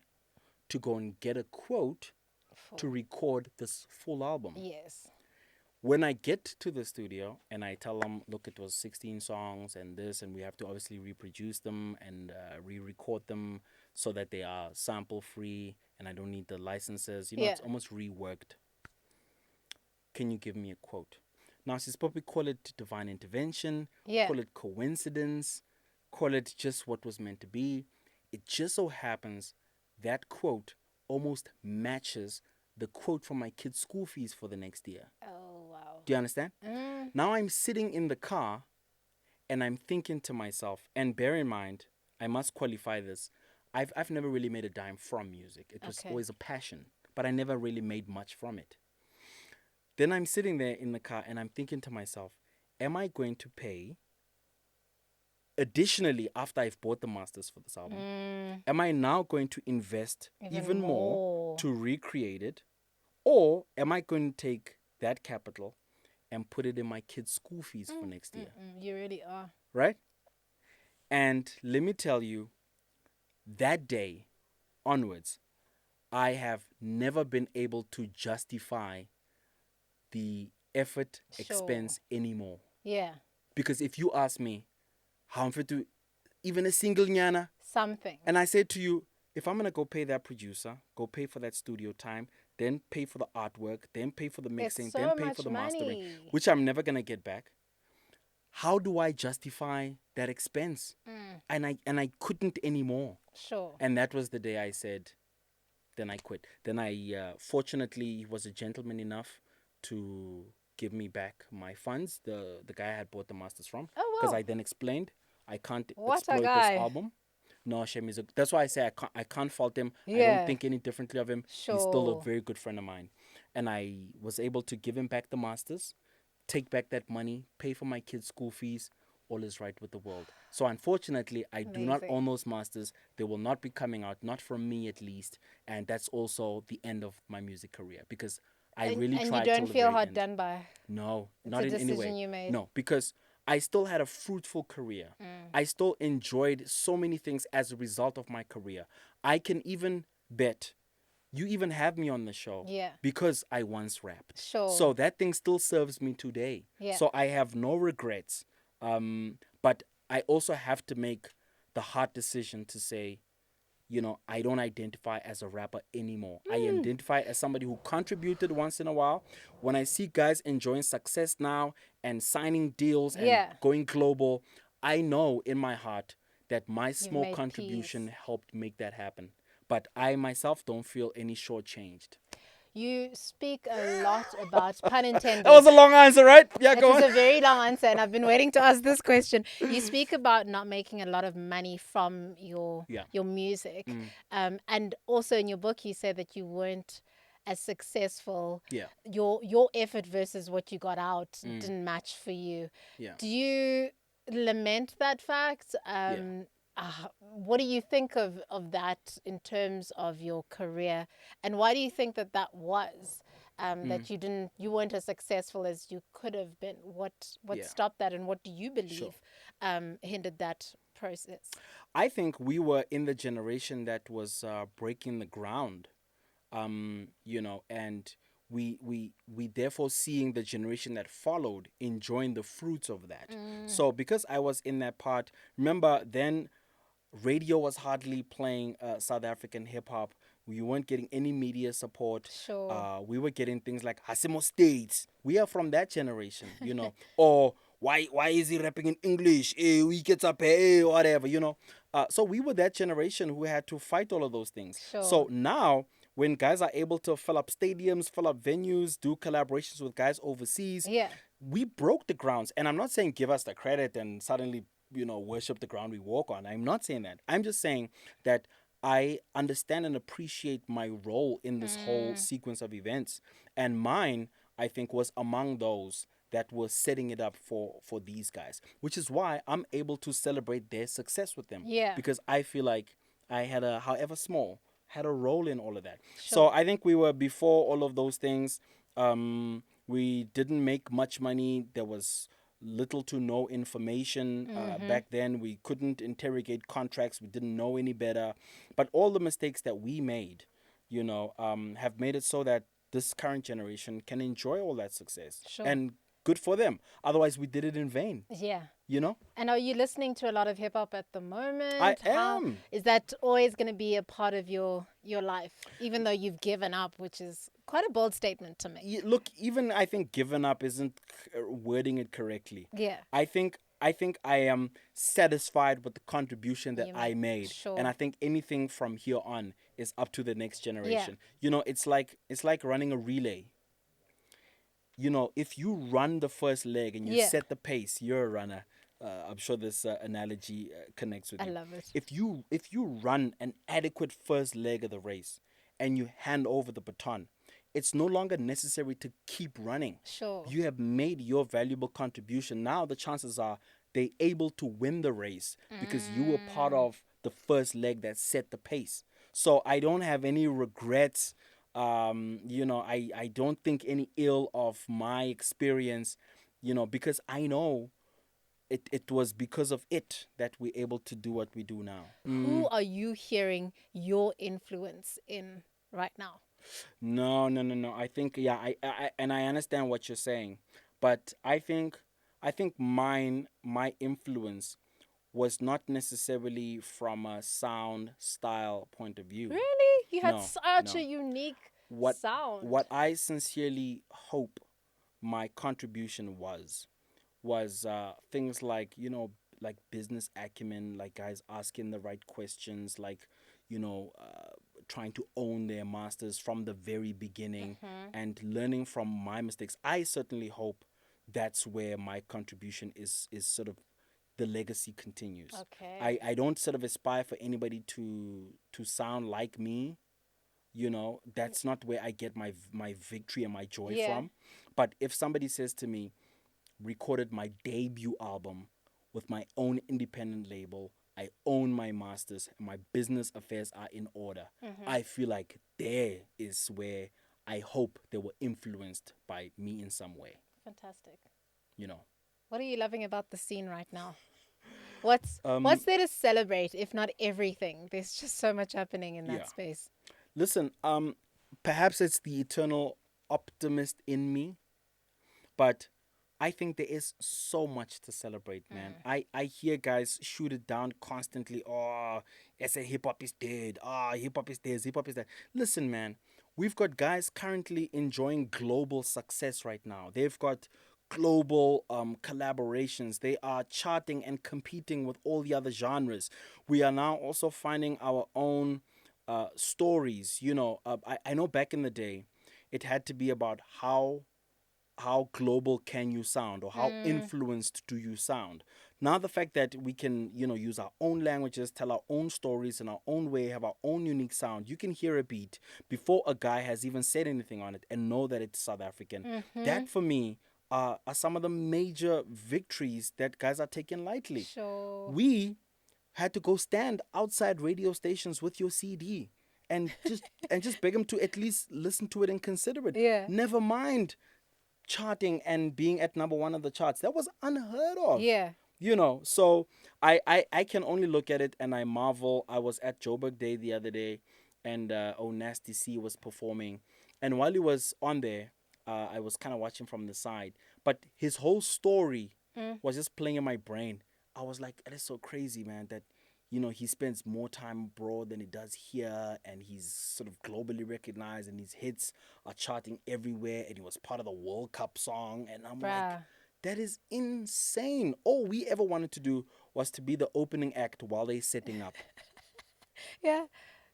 Speaker 2: to go and get a quote to record this full album.
Speaker 1: Yes.
Speaker 2: When I get to the studio and I tell them, look, it was 16 songs and this, and we have to obviously reproduce them and re-record them so that they are sample free and I don't need the licenses.
Speaker 1: Yeah.
Speaker 2: It's almost reworked. Can you give me a quote? Now, she's probably call it divine intervention,
Speaker 1: Yeah.
Speaker 2: call it coincidence, call it just what was meant to be. It just so happens that quote almost matches the quote for my kids' school fees for the next year.
Speaker 1: Oh, wow.
Speaker 2: Do you understand? Now I'm sitting in the car and I'm thinking to myself, and bear in mind, I must qualify this. I've never really made a dime from music. It was
Speaker 1: Okay.
Speaker 2: always a passion, but I never really made much from it. Then I'm sitting there in the car and I'm thinking to myself, am I going to pay additionally after I've bought the masters for this album? Am I now going to invest even more to recreate it? Or am I going to take that capital and put it in my kids' school fees for next year?
Speaker 1: You really are.
Speaker 2: Right? And let me tell you, that day onwards, I have never been able to justify the effort expense anymore.
Speaker 1: Yeah.
Speaker 2: Because if you ask me, how I'm fit to even a single nyana,
Speaker 1: Something.
Speaker 2: and I say to you, if I'm gonna go pay that producer, go pay for that studio time, then pay for the artwork, then pay for the mixing,
Speaker 1: It's so
Speaker 2: then pay
Speaker 1: much
Speaker 2: for the mastering,
Speaker 1: money.
Speaker 2: which I'm never gonna get back. How do I justify that expense? And I couldn't anymore.
Speaker 1: Sure.
Speaker 2: And that was the day I said, then I quit. Then I fortunately he was a gentleman enough to give me back my funds. The guy I had bought the masters from.
Speaker 1: Oh,
Speaker 2: Because
Speaker 1: wow.
Speaker 2: I then explained I can't
Speaker 1: What a
Speaker 2: exploit
Speaker 1: guy.
Speaker 2: this album. No, Shem is that's why I say I can't fault him. I
Speaker 1: Yeah.
Speaker 2: don't think any differently of him. He's still a
Speaker 1: Sure.
Speaker 2: very good friend of mine. And I was able to give him back the masters, take back that money, pay for my kids' school fees. All is right with the world. So unfortunately, I do not
Speaker 1: Amazing.
Speaker 2: own those masters. They will not be coming out, not from me at least. And that's also the end of my music career because I really
Speaker 1: And you
Speaker 2: tried
Speaker 1: don't
Speaker 2: till the
Speaker 1: feel
Speaker 2: very
Speaker 1: hard
Speaker 2: end.
Speaker 1: done by.
Speaker 2: No,
Speaker 1: It's
Speaker 2: not
Speaker 1: a
Speaker 2: in any way.
Speaker 1: decision you made.
Speaker 2: No, because I still had a fruitful career. I still enjoyed so many things as a result of my career. I can even bet you even have me on the show
Speaker 1: Yeah.
Speaker 2: because I once rapped.
Speaker 1: Sure.
Speaker 2: So that thing still serves me today.
Speaker 1: Yeah.
Speaker 2: So I have no regrets. But I also have to make the hard decision to say, I don't identify as a rapper anymore. I identify as somebody who contributed once in a while. When I see guys enjoying success now and signing deals and
Speaker 1: Yeah.
Speaker 2: going global, I know in my heart that my small
Speaker 1: made
Speaker 2: contribution
Speaker 1: peace.
Speaker 2: helped make that happen. But I myself don't feel any shortchanged.
Speaker 1: You speak a lot about, pun intended.
Speaker 2: That was a long answer, right? Yeah,
Speaker 1: It
Speaker 2: go
Speaker 1: was
Speaker 2: on.
Speaker 1: a very long answer, and I've been waiting to ask this question. You speak about not making a lot of money from your music, and also in your book, you said that you weren't as successful.
Speaker 2: Yeah.
Speaker 1: Your effort versus what you got out didn't match for you.
Speaker 2: Yeah.
Speaker 1: Do you lament that fact? What do you think of that in terms of your career, and why do you think that was? That you weren't as successful as you could have been. What
Speaker 2: Yeah.
Speaker 1: stopped that, and what do you believe hindered that process?
Speaker 2: I think we were in the generation that was breaking the ground, and we therefore seeing the generation that followed enjoying the fruits of that. So because I was in that part, remember then radio was hardly playing South African hip hop. We weren't getting any media support.
Speaker 1: Sure.
Speaker 2: We were getting things like Hasimo States. We are from that generation, or why is he rapping in English? We get up, whatever, So we were that generation who had to fight all of those things.
Speaker 1: Sure.
Speaker 2: So now, when guys are able to fill up stadiums, fill up venues, do collaborations with guys overseas, we broke the grounds. And I'm not saying give us the credit and suddenly, worship the ground we walk on. I'm not saying that. I'm just saying that I understand and appreciate my role in this whole sequence of events. And mine, I think, was among those that were setting it up for these guys, which is why I'm able to celebrate their success with them.
Speaker 1: Yeah.
Speaker 2: Because I feel like I had a, however small, had a role in all of that. So
Speaker 1: Sure.
Speaker 2: I think we were before all of those things. We didn't make much money. There was little to no information back then. We couldn't interrogate contracts. We didn't know any better. But all the mistakes that we made, have made it so that this current generation can enjoy all that success.
Speaker 1: Sure.
Speaker 2: And good for them. Otherwise, we did it in vain.
Speaker 1: Yeah.
Speaker 2: You know?
Speaker 1: And are you listening to a lot of hip hop at the moment?
Speaker 2: I
Speaker 1: How
Speaker 2: am.
Speaker 1: is that always going to be a part of your life, even though you've given up, which is quite a bold statement to make.
Speaker 2: Look, even I think given up isn't wording it correctly.
Speaker 1: Yeah.
Speaker 2: I think I am satisfied with the contribution that
Speaker 1: You
Speaker 2: I
Speaker 1: made.
Speaker 2: made,
Speaker 1: Sure.
Speaker 2: and I think anything from here on is up to the next generation. It's like running a relay. If you run the first leg and you
Speaker 1: Yeah.
Speaker 2: set the pace, you're a runner. I'm sure this analogy connects with
Speaker 1: I
Speaker 2: you.
Speaker 1: love it.
Speaker 2: If you run an adequate first leg of the race and you hand over the baton, it's no longer necessary to keep running.
Speaker 1: Sure.
Speaker 2: You have made your valuable contribution. Now the chances are they're able to win the race because you were part of the first leg that set the pace. So I don't have any regrets. I don't think any ill of my experience, because I know it was because of it that we're able to do what we do now.
Speaker 1: Who are you hearing your influence in right now?
Speaker 2: No. I think I understand what you're saying, but I think my influence was not necessarily from a sound style point of view.
Speaker 1: Really? You had
Speaker 2: No,
Speaker 1: such
Speaker 2: no.
Speaker 1: a unique
Speaker 2: What
Speaker 1: sound.
Speaker 2: what I sincerely hope my contribution was things like like business acumen, like guys asking the right questions, like trying to own their masters from the very beginning and learning from my mistakes. I certainly hope that's where my contribution is sort of the legacy continues.
Speaker 1: Okay.
Speaker 2: I don't sort of aspire for anybody to sound like me. That's not where I get my victory and my joy
Speaker 1: Yeah.
Speaker 2: from. But if somebody says to me, recorded my debut album with my own independent label, I own my masters, and my business affairs are in order, I feel like there is where I hope they were influenced by me in some way.
Speaker 1: Fantastic.
Speaker 2: You know.
Speaker 1: What are you loving about the scene right now? What's there to celebrate if not everything? There's just so much happening in that
Speaker 2: Yeah.
Speaker 1: space.
Speaker 2: Listen, perhaps it's the eternal optimist in me, but I think there is so much to celebrate, man. I hear guys shoot it down constantly. Oh, say hip hop is dead. Hip hop is this, hip hop is that. Listen, man, we've got guys currently enjoying global success right now. They've got global collaborations. They are charting and competing with all the other genres. We are now also finding our own stories. I know back in the day, it had to be about how global can you sound, or how influenced do you sound. Now the fact that we can use our own languages, tell our own stories in our own way, have our own unique sound. You can hear a beat before a guy has even said anything on it and know that it's South African. That for me are some of the major victories that guys are taking lightly.
Speaker 1: Sure.
Speaker 2: We had to go stand outside radio stations with your CD and just beg them to at least listen to it and consider it.
Speaker 1: Yeah.
Speaker 2: Never mind charting and being at number one of the charts. That was unheard of.
Speaker 1: Yeah.
Speaker 2: So I can only look at it and I marvel. I was at Joburg Day the other day, and Nasty C was performing, and while he was on there, I was kind of watching from the side, but his whole story was just playing in my brain. I was like, that is so crazy, man, that he spends more time abroad than he does here, and he's sort of globally recognized, and his hits are charting everywhere, and he was part of the World Cup song, and I'm like, that is insane. All we ever wanted to do was to be the opening act while they're setting up.
Speaker 1: Yeah.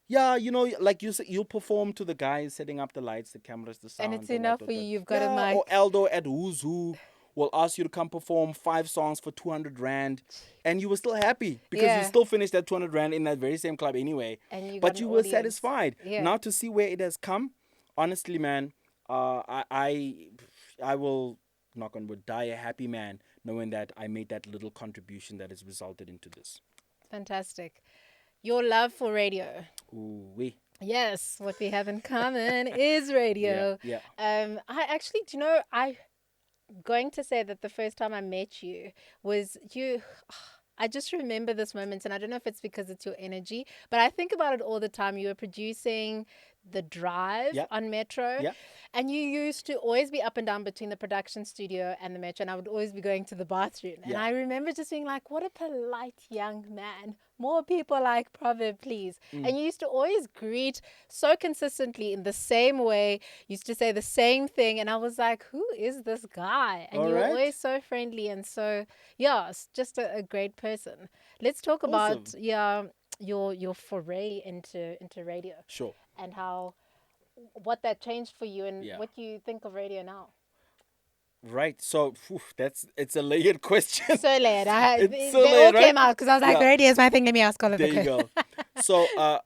Speaker 2: Yeah, like you said, you'll perform to the guys setting up the lights, the cameras, the sound.
Speaker 1: And it's enough for you. You've got a mic.
Speaker 2: Or Aldo at Who's Who will ask you to come perform 5 songs for 200 Rand, and you were still happy because you still finished that 200 Rand in that very same club anyway.
Speaker 1: And
Speaker 2: but you were satisfied.
Speaker 1: Yeah.
Speaker 2: Now to see where it has come, honestly, man, I will, knock on wood, die a happy man knowing that I made that little contribution that has resulted into this.
Speaker 1: Fantastic. Your love for radio.
Speaker 2: Ooh wee.
Speaker 1: Yes, what we have in common is
Speaker 2: Yeah,
Speaker 1: radio.
Speaker 2: yeah.
Speaker 1: I actually, do you know, I going to say that the first time I met you was you. I just remember this moment, and I don't know if it's because it's your energy, but I think about it all the time. You were producing The Drive
Speaker 2: Yeah,
Speaker 1: on Metro,
Speaker 2: yeah.
Speaker 1: and you used to always be up and down between the production studio and the Metro, and I would always be going to the bathroom. And
Speaker 2: Yeah.
Speaker 1: I remember just being like, what a polite young man. More people like Proverb, please. And you used to always greet so consistently in the same way, used to say the same thing. And I was like, who is this guy? And
Speaker 2: All
Speaker 1: you were
Speaker 2: right.
Speaker 1: always so friendly and so, yeah, just a great person. Let's talk about
Speaker 2: Awesome.
Speaker 1: your foray into radio
Speaker 2: Sure.
Speaker 1: and how what that changed for you and
Speaker 2: Yeah.
Speaker 1: what you think of radio now.
Speaker 2: Right. So it's a layered question.
Speaker 1: So layered.
Speaker 2: It's so
Speaker 1: They all
Speaker 2: layered, right?
Speaker 1: came out because I was like,
Speaker 2: Yeah.
Speaker 1: radio is my thing. Let me ask all of
Speaker 2: There
Speaker 1: the
Speaker 2: you
Speaker 1: questions.
Speaker 2: go. So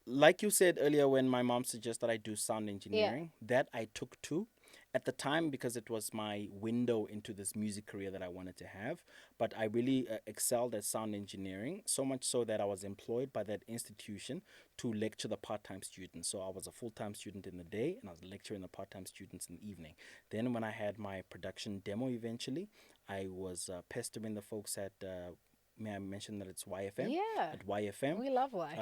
Speaker 2: like you said earlier, when my mom suggested I do sound engineering, that I took to at the time because it was my window into this music career that I wanted to have. But I really excelled at sound engineering, so much so that I was employed by that institution to lecture the part-time students. So I was a full-time student in the day, and I was lecturing the part-time students in the evening. Then when I had my production demo eventually, I was pestering the folks at may I mention that it's YFM?
Speaker 1: Yeah.
Speaker 2: At YFM,
Speaker 1: We love why.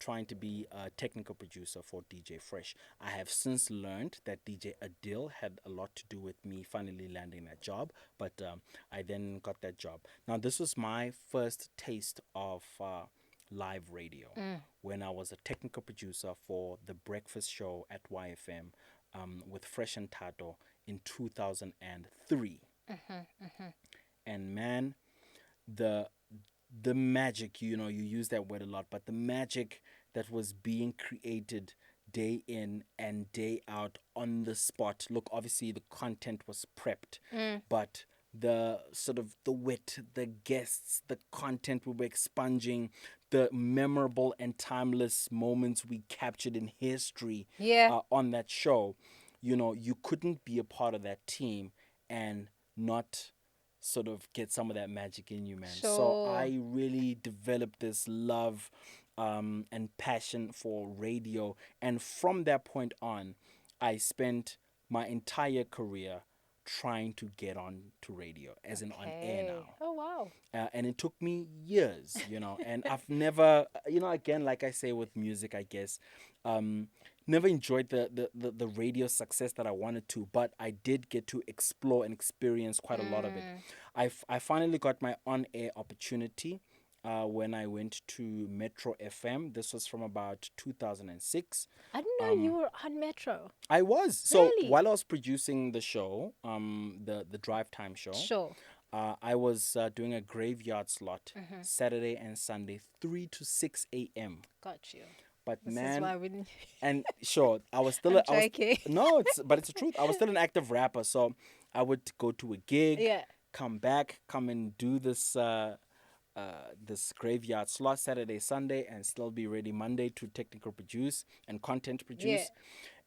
Speaker 2: trying to be a technical producer for DJ Fresh. I have since learned that DJ Adil had a lot to do with me finally landing that job, but I then got that job. Now, this was my first taste of live radio when I was a technical producer for the breakfast show at YFM with Fresh and Tato in 2003. And man, the the magic, you know, you use that word a lot, but the magic that was being created day in and day out on the spot. Look, obviously the content was prepped, but the sort of the wit, the guests, the content we were expunging, the memorable and timeless moments we captured in history
Speaker 1: Yeah.
Speaker 2: on that show, you know, you couldn't be a part of that team and not sort of get some of that magic in you, man. So
Speaker 1: Sure.
Speaker 2: I really developed this love and passion for radio. And from that point on, I spent my entire career trying to get on to radio, as in on air
Speaker 1: Okay.
Speaker 2: now.
Speaker 1: Oh, wow.
Speaker 2: And it took me years, you know, and I've never, you know, again, like I say with music, I guess, um, never enjoyed the radio success that I wanted to, but I did get to explore and experience quite a lot of it. I finally got my on air opportunity when I went to Metro FM. This was from about 2006.
Speaker 1: I didn't know you were on Metro.
Speaker 2: I was. So
Speaker 1: Really?
Speaker 2: while I was producing the show, the drive time show,
Speaker 1: Sure.
Speaker 2: I was doing a graveyard slot Saturday and Sunday, 3 to 6 a.m.
Speaker 1: Got you.
Speaker 2: But
Speaker 1: This is
Speaker 2: man,
Speaker 1: why we didn't.
Speaker 2: and sure, I was still,
Speaker 1: I'm
Speaker 2: I was,
Speaker 1: joking.
Speaker 2: no, but it's the truth. I was still an active rapper. So I would go to a gig,
Speaker 1: Yeah.
Speaker 2: come back, come and do this graveyard slot Saturday, Sunday, and still be ready Monday to technical produce and content produce.
Speaker 1: Yeah.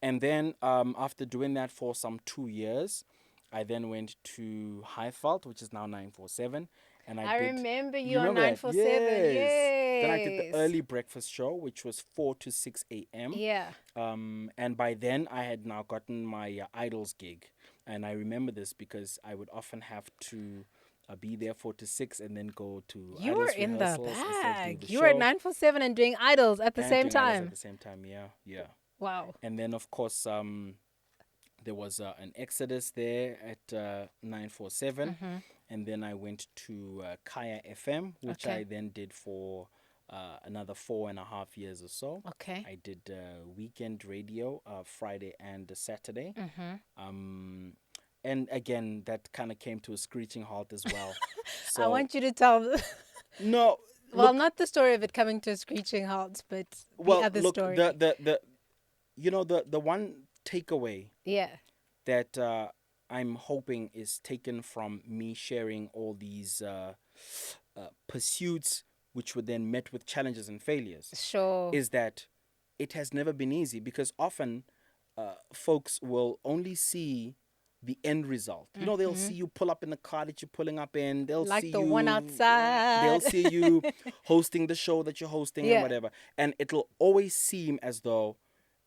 Speaker 2: And then after doing that for some 2 years, I then went to Highveld, which is now 947. And
Speaker 1: I
Speaker 2: did,
Speaker 1: remember you on
Speaker 2: remember that?
Speaker 1: 947.
Speaker 2: Yes. Then I did the
Speaker 1: Yes.
Speaker 2: early breakfast show, which was 4 to 6 a.m.
Speaker 1: Yeah.
Speaker 2: And by then, I had now gotten my Idols gig. And I remember this because I would often have to be there 4 to 6 and then go to
Speaker 1: You were
Speaker 2: Idols
Speaker 1: in the
Speaker 2: rehearsals and still do
Speaker 1: bag.
Speaker 2: the
Speaker 1: You were at
Speaker 2: show
Speaker 1: 947 and doing idols at the
Speaker 2: and
Speaker 1: same
Speaker 2: doing Idols
Speaker 1: time.
Speaker 2: at the same time. Yeah, yeah.
Speaker 1: Wow.
Speaker 2: And then, of course, there was an exodus there at 947. And then I went to Kaya FM, which
Speaker 1: Okay.
Speaker 2: I then did for another 4.5 years or so.
Speaker 1: Okay.
Speaker 2: I did weekend radio Friday and Saturday. And again, that kind of came to a screeching halt as well. So,
Speaker 1: I want you to tell.
Speaker 2: no,
Speaker 1: Well,
Speaker 2: look,
Speaker 1: not the story of it coming to a screeching halt, but the
Speaker 2: well,
Speaker 1: other
Speaker 2: look,
Speaker 1: story.
Speaker 2: the you know, the one takeaway
Speaker 1: Yeah.
Speaker 2: that I'm hoping is taken from me sharing all these pursuits, which were then met with challenges and failures,
Speaker 1: Sure.
Speaker 2: is that it has never been easy because often folks will only see the end result. You know, they'll see you pull up in the car that you're pulling up in. They'll
Speaker 1: Like
Speaker 2: see
Speaker 1: the one
Speaker 2: you. They'll
Speaker 1: outside.
Speaker 2: see you hosting the show that you're hosting and
Speaker 1: Yeah.
Speaker 2: whatever. And it'll always seem as though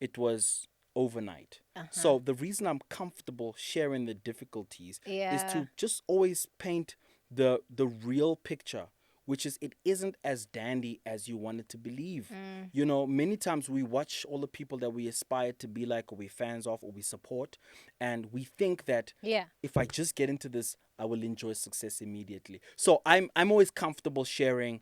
Speaker 2: it was overnight.
Speaker 1: Uh-huh.
Speaker 2: So the reason I'm comfortable sharing the difficulties is
Speaker 1: Yeah.
Speaker 2: to just always paint the real picture, which is it isn't as dandy as you wanted to believe. You know, many times we watch all the people that we aspire to be like, or we're fans of, or we support, and we think that
Speaker 1: Yeah.
Speaker 2: if I just get into this, I will enjoy success immediately. So I'm always comfortable sharing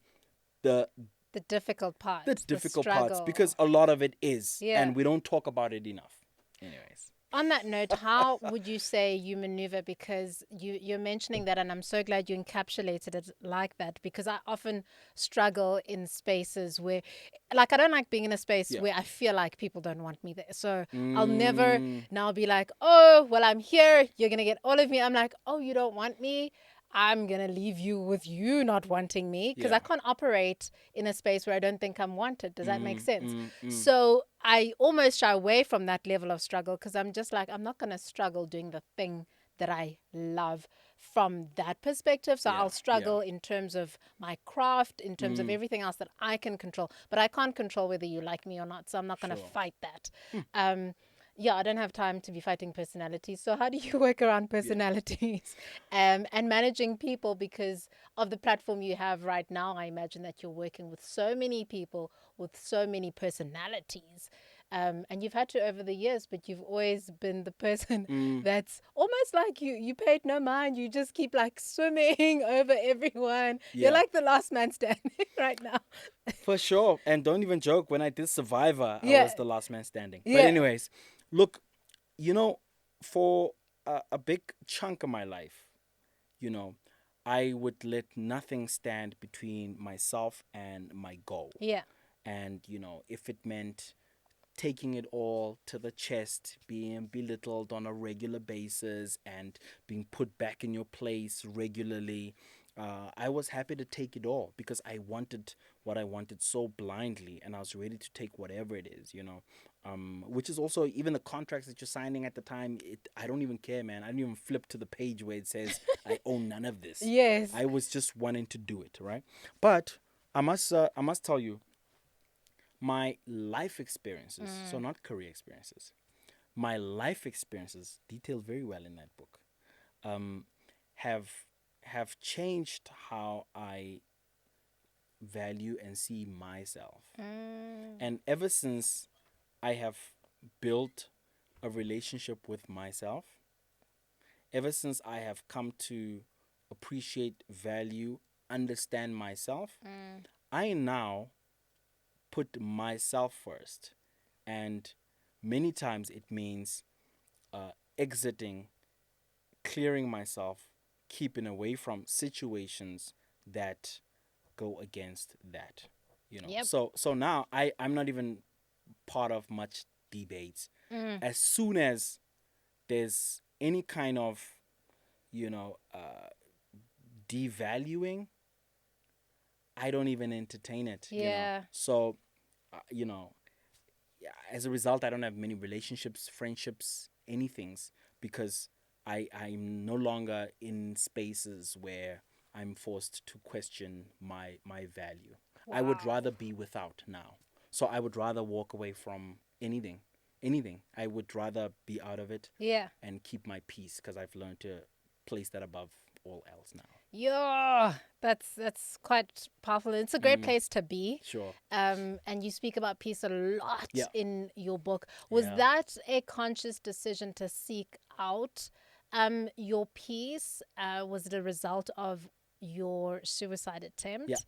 Speaker 2: the
Speaker 1: The difficult
Speaker 2: the
Speaker 1: parts, the
Speaker 2: difficult parts
Speaker 1: struggle.
Speaker 2: because a lot of it is,
Speaker 1: Yeah.
Speaker 2: and we don't talk about it enough. Anyways.
Speaker 1: On that note, how would you say you maneuver? Because you're mentioning that, and I'm so glad you encapsulated it like that, because I often struggle in spaces where, like, I don't like being in a space
Speaker 2: Yeah.
Speaker 1: where I feel like people don't want me there. So I'll never
Speaker 2: Mm,
Speaker 1: now be like, oh, well, I'm here. You're going to get all of me. I'm like, oh, you don't want me? I'm going to leave you with you not wanting me, because I
Speaker 2: yeah.
Speaker 1: can't operate in a space where I don't think I'm wanted. Does that make sense?
Speaker 2: Mm.
Speaker 1: So I almost shy away from that level of struggle, because I'm just like, I'm not going to struggle doing the thing that I love from that perspective. So
Speaker 2: Yeah.
Speaker 1: I'll struggle in terms of my craft, in terms of everything else that I can control. But I can't control whether you like me or not. So I'm not going to
Speaker 2: Sure.
Speaker 1: fight that. Yeah, I don't have time to be fighting personalities. So how do you work around personalities and managing people? Because of the platform you have right now, I imagine that you're working with so many people with so many personalities. And you've had to over the years, but you've always been the person that's almost like you paid no mind. You just keep like swimming over everyone. You're
Speaker 2: Yeah.
Speaker 1: like the last man standing right now.
Speaker 2: For sure. And don't even joke, when I did Survivor, I
Speaker 1: Yeah.
Speaker 2: was the last man standing. But
Speaker 1: Yeah.
Speaker 2: anyways, look, you know, for a big chunk of my life, you know, I would let nothing stand between myself and my goal.
Speaker 1: Yeah.
Speaker 2: And, you know, if it meant taking it all to the chest, being belittled on a regular basis, and being put back in your place regularly, I was happy to take it all because I wanted what I wanted so blindly, and I was ready to take whatever it is, you know. Which is also even the contracts that you're signing at the time. I don't even care, man. I didn't even flip to the page where it says I own none of this.
Speaker 1: Yes.
Speaker 2: I was just wanting to do it, right? But I must tell you, my life experiences, so not career experiences, my life experiences, detailed very well in that book, um, have have changed how I value and see myself. And ever since I have built a relationship with myself, ever since I have come to appreciate, value, understand myself, I now put myself first. And many times it means exiting, clearing myself, keeping away from situations that go against that. You know.
Speaker 1: Yep.
Speaker 2: So now I'm not even part of much debates. As soon as there's any kind of, you know, devaluing, I don't even entertain it. You know.
Speaker 1: Yeah.
Speaker 2: So, you know, yeah, as a result, I don't have many relationships, friendships, anythings because I'm no longer in spaces where I'm forced to question my value. I would
Speaker 1: Wow.
Speaker 2: rather be without now. So I would rather walk away from anything. Anything. I would rather be out of it
Speaker 1: Yeah.
Speaker 2: and keep my peace because I've learned to place that above all else now.
Speaker 1: Yeah, that's quite powerful. It's a great place to be.
Speaker 2: Sure.
Speaker 1: And you speak about peace a lot
Speaker 2: Yeah.
Speaker 1: in your book. Was
Speaker 2: Yeah.
Speaker 1: that a conscious decision to seek out your peace? Was it a result of your suicide attempt?
Speaker 2: Yeah.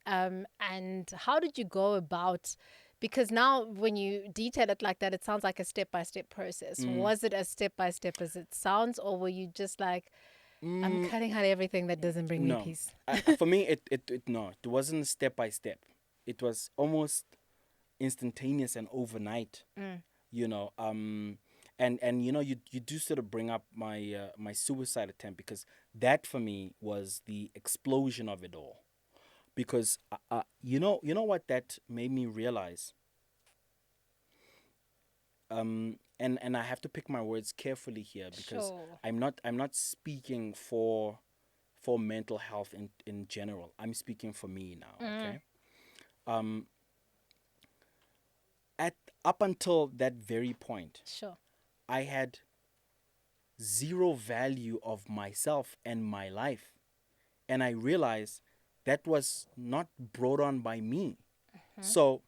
Speaker 1: And how did you go about? Because now, when you detail it like that, it sounds like a step by step process. Was it as step by step as it sounds, or were you just like, I'm cutting out everything that doesn't bring me
Speaker 2: No,
Speaker 1: peace?
Speaker 2: for me, it no, it wasn't step by step. It was almost instantaneous and overnight. You know, and you know, you do sort of bring up my my suicide attempt because that for me was the explosion of it all. Because you know what that made me realize. and I have to pick my words carefully here because
Speaker 1: Sure.
Speaker 2: I'm not speaking for mental health in general. I'm speaking for me now, okay? Um, at Up until that very point,
Speaker 1: Sure.
Speaker 2: I had zero value of myself and my life. And I realized that was not brought on by me. So,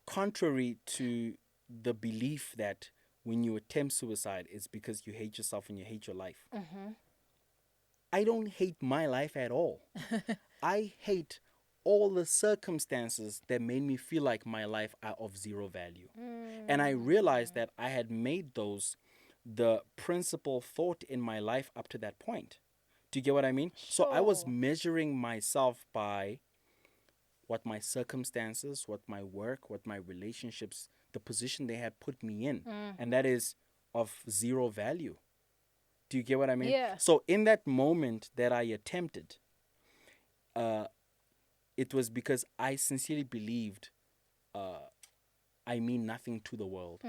Speaker 2: contrary to the belief that when you attempt suicide, it's because you hate yourself and you hate your life, I don't hate my life at all. I hate all the circumstances that made me feel like my life are of zero value. And I realized that I had made those the principal thought in my life up to that point. Do you get what I mean? So I was
Speaker 1: Sure.
Speaker 2: measuring myself by what my circumstances, what my work, what my relationships, the position they had put me in. And that is of zero value. Do you get what I mean?
Speaker 1: Yeah.
Speaker 2: So in that moment that I attempted, uh, it was because I sincerely believed I mean nothing to the world.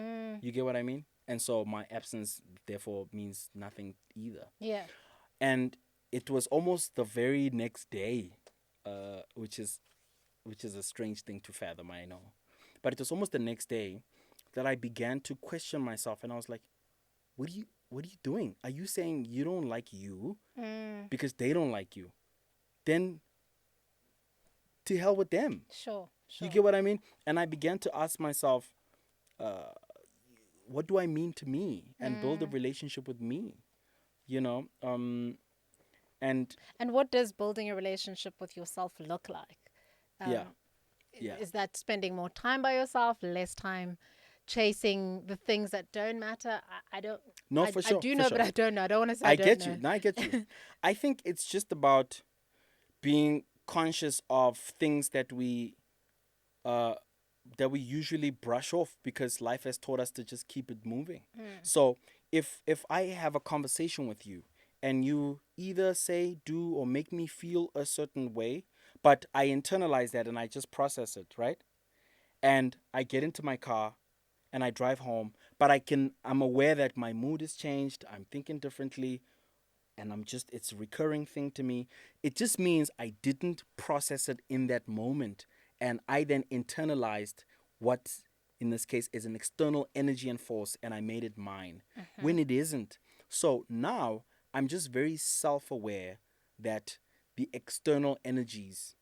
Speaker 2: You get what I mean? And so my absence therefore means nothing either.
Speaker 1: Yeah.
Speaker 2: And it was almost the very next day, which is a strange thing to fathom, I know. But it was almost the next day that I began to question myself, and I was like, what are you doing? Are you saying you don't like you because they don't like you? Then to hell with them.
Speaker 1: Sure.
Speaker 2: You
Speaker 1: Sure.
Speaker 2: get what I mean? And I began to ask myself, what do I mean to me, and build a relationship with me, you know? And
Speaker 1: And what does building a relationship with yourself look like?
Speaker 2: yeah,
Speaker 1: Um,
Speaker 2: yeah.
Speaker 1: is that spending more time by yourself, less time chasing the things that don't matter? I don't.
Speaker 2: No,
Speaker 1: I
Speaker 2: for sure,
Speaker 1: do
Speaker 2: for
Speaker 1: know, but
Speaker 2: sure.
Speaker 1: I don't know. I don't want to say I
Speaker 2: I
Speaker 1: don't
Speaker 2: get you.
Speaker 1: know.
Speaker 2: No, I get you. I think it's just about being conscious of things uh that we usually brush off because life has taught us to just keep it moving. So if I have a conversation with you and you either say, do, or make me feel a certain way, but I internalize that and I just process it, right? And I get into my car and I drive home, but I'm aware that my mood has changed, I'm thinking differently, and it's a recurring thing to me. It just means I didn't process it in that moment, and I then internalized what in this case is an external energy and force, and I made it mine when it isn't. So now I'm just very self-aware that the external energies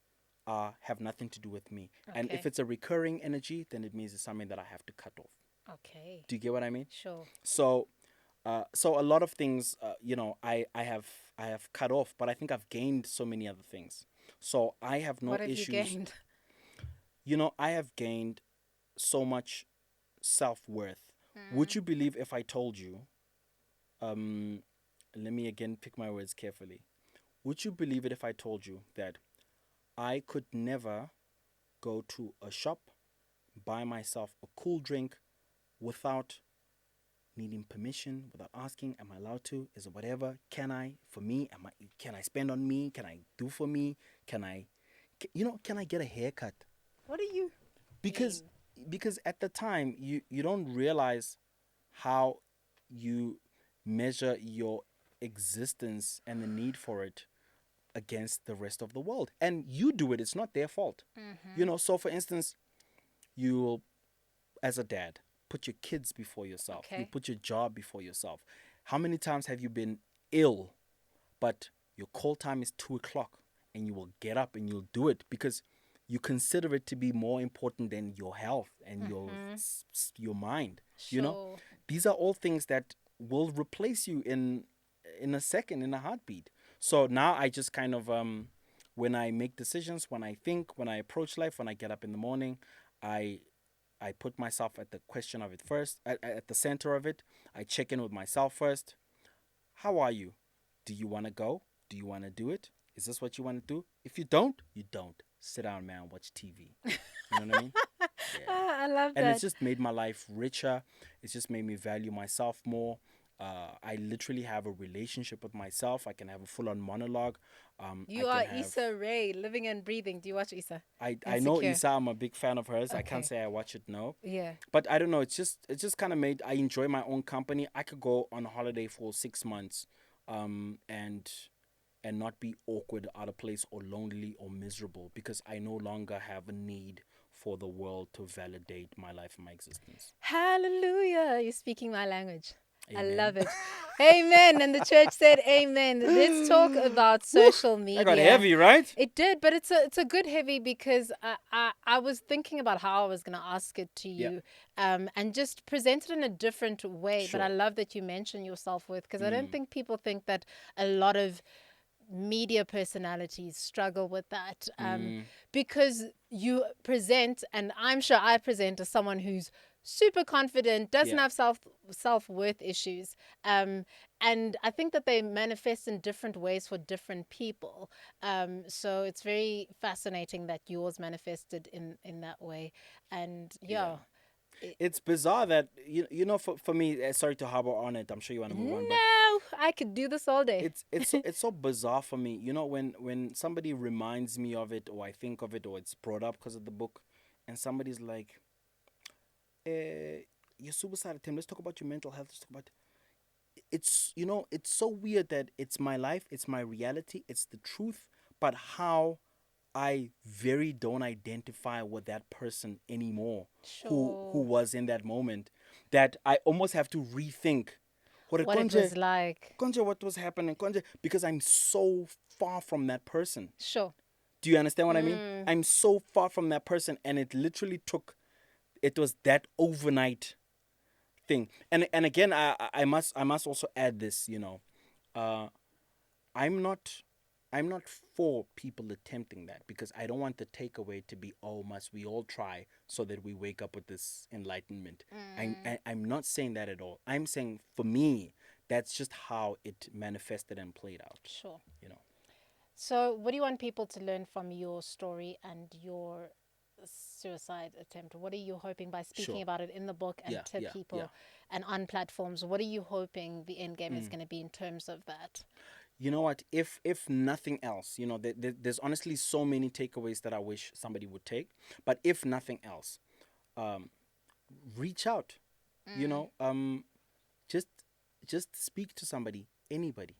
Speaker 2: have nothing to do with me. And if
Speaker 1: Okay.
Speaker 2: it's a recurring energy, then it means it's something that I have to cut off.
Speaker 1: Okay.
Speaker 2: Do you get what I mean?
Speaker 1: Sure.
Speaker 2: So, so a lot of things, I have cut off, but I think I've gained so many other things. So I have no
Speaker 1: What have you
Speaker 2: issues.
Speaker 1: gained?
Speaker 2: I have gained so much self-worth. Would you believe if I told you, um, let me again pick my words carefully. Would you believe it if I told you that I could never go to a shop, buy myself a cool drink without needing permission, without asking, am I allowed to? Is it whatever? Can I? For me, can I spend on me? Can I do for me? Can I get a haircut?
Speaker 1: What do you
Speaker 2: Because
Speaker 1: mean?
Speaker 2: because at the time you don't realize how you measure your existence and the need for it against the rest of the world. And you do it, it's not their fault. So for instance, you will, as a dad, put your kids before yourself. You
Speaker 1: Okay.
Speaker 2: put your job before yourself. How many times have you been ill, but your call time is 2 o'clock, and you will get up and you'll do it because you consider it to be more important than your health and your mind. You know,
Speaker 1: Sure.
Speaker 2: these are all things that will replace you in a second, in a heartbeat. So now I just kind of when I make decisions, when I think, when I approach life, when I get up in the morning, I I put myself at the question of it first, at the center of it. I check in with myself first. How are you? Do you want to go? Do you want to do it? Is this what you want to do? If you don't, you don't. Sit down, man, watch TV. You know what I mean? Yeah.
Speaker 1: I love
Speaker 2: And it's
Speaker 1: that.
Speaker 2: just made my life richer. It's just made me value myself more. I literally have a relationship with myself. I can have a full-on monologue. I
Speaker 1: You
Speaker 2: can
Speaker 1: are
Speaker 2: have.
Speaker 1: Issa Rae, living and breathing. Do you watch Issa?
Speaker 2: I know
Speaker 1: Insecure.
Speaker 2: Isa. I'm a big fan of hers. I can't
Speaker 1: Okay.
Speaker 2: say I watch it, no.
Speaker 1: Yeah.
Speaker 2: But I don't know. It's just kind of made. I enjoy my own company. I could go on holiday for 6 months, and not be awkward, out of place, or lonely or miserable because I no longer have a need for the world to validate my life and my existence.
Speaker 1: Hallelujah. You're speaking my language. I
Speaker 2: Amen.
Speaker 1: love it. Amen. And the church said amen. Let's talk about
Speaker 2: Whew,
Speaker 1: social
Speaker 2: that got
Speaker 1: media.
Speaker 2: heavy, right?
Speaker 1: It did, but it's a good heavy because I was thinking about how I was going to ask it to
Speaker 2: Yeah.
Speaker 1: you, and just present it in a different way. But I
Speaker 2: Sure.
Speaker 1: love that you mention your self-worth because I don't
Speaker 2: Mm,
Speaker 1: think people think that a lot of media personalities struggle with that,
Speaker 2: mm,
Speaker 1: because you present, and I'm sure I present as someone who's super confident, doesn't
Speaker 2: yeah.
Speaker 1: have self-worth issues, and I think that they manifest in different ways for different people, so it's very fascinating that yours manifested in that way, and
Speaker 2: Yeah.
Speaker 1: yeah.
Speaker 2: It's bizarre that for me. Sorry to harbor on it. I'm sure you want to move on, but
Speaker 1: No, I could do this all day.
Speaker 2: it's so bizarre for me. When somebody reminds me of it, or I think of it, or it's brought up because of the book, and somebody's like, "Your suicide attempt. Let's talk about your mental health. Let's talk about." It's so weird that it's my life, it's my reality, it's the truth, but how I very don't identify with that person anymore, who
Speaker 1: Sure.
Speaker 2: was in that moment, that I almost have to rethink what
Speaker 1: What it was like.
Speaker 2: what was happening, because I'm so far from that person.
Speaker 1: Sure.
Speaker 2: Do you understand what I mean?
Speaker 1: Mm.
Speaker 2: I'm so far from that person, and it was that overnight thing. And again, I must also add this. Uh, I'm not I'm not for people attempting that, because I don't want the takeaway to be, oh, must we all try so that we wake up with this enlightenment. I'm not saying that at all. I'm saying, for me, that's just how it manifested and played out.
Speaker 1: Sure.
Speaker 2: You know.
Speaker 1: So, what do you want people to learn from your story and your suicide attempt? What are you hoping by speaking
Speaker 2: Sure.
Speaker 1: about it in the book and
Speaker 2: Yeah.
Speaker 1: to
Speaker 2: Yeah. Yeah.
Speaker 1: people and on platforms? What are you hoping the end game is
Speaker 2: Mm.
Speaker 1: going to be in terms of that?
Speaker 2: You know what? If nothing else, there's honestly so many takeaways that I wish somebody would take. But if nothing else, um, reach out. You
Speaker 1: Mm.
Speaker 2: know, just just speak to somebody, anybody.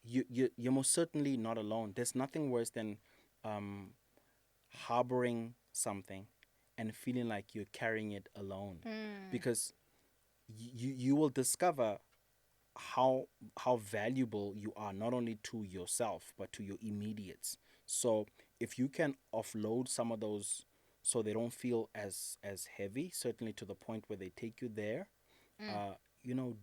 Speaker 2: You're most certainly not alone. There's nothing worse than um, harboring something and feeling like you're carrying it alone,
Speaker 1: Mm.
Speaker 2: because you will discover how valuable you are, not only to yourself but to your immediates. So if you can offload some of those so they don't feel as heavy, certainly to the point where they take you there,
Speaker 1: Mm.
Speaker 2: uh,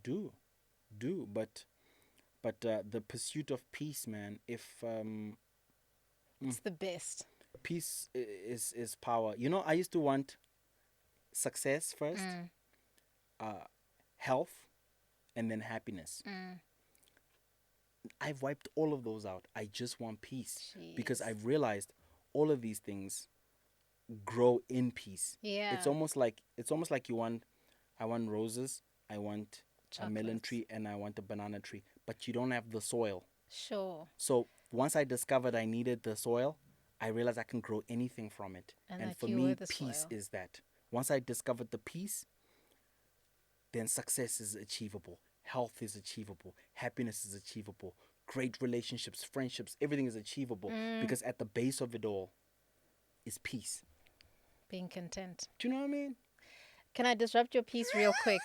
Speaker 2: do. But the pursuit of peace, man. If
Speaker 1: It's the best.
Speaker 2: peace is power. I used to want success first,
Speaker 1: Mm.
Speaker 2: uh, health, and then happiness.
Speaker 1: Mm.
Speaker 2: I've wiped all of those out. I just want peace, because
Speaker 1: Jeez.
Speaker 2: I've realized all of these things grow in peace. It's
Speaker 1: Yeah.
Speaker 2: almost like I want roses, I want a melon
Speaker 1: Chocolates.
Speaker 2: tree, and I want a banana tree, but you don't have the soil.
Speaker 1: Sure.
Speaker 2: So once I discovered I needed the soil, I realized I can grow anything from it.
Speaker 1: And
Speaker 2: And
Speaker 1: that
Speaker 2: for
Speaker 1: you were
Speaker 2: me,
Speaker 1: the
Speaker 2: peace
Speaker 1: soil.
Speaker 2: is that. Once I discovered the peace, then success is achievable. Health is achievable. Happiness is achievable. Great relationships, friendships, everything is achievable,
Speaker 1: Mm.
Speaker 2: because at the base of it all is peace.
Speaker 1: Being content.
Speaker 2: Do you know what I mean?
Speaker 1: Can I disrupt your piece real quick?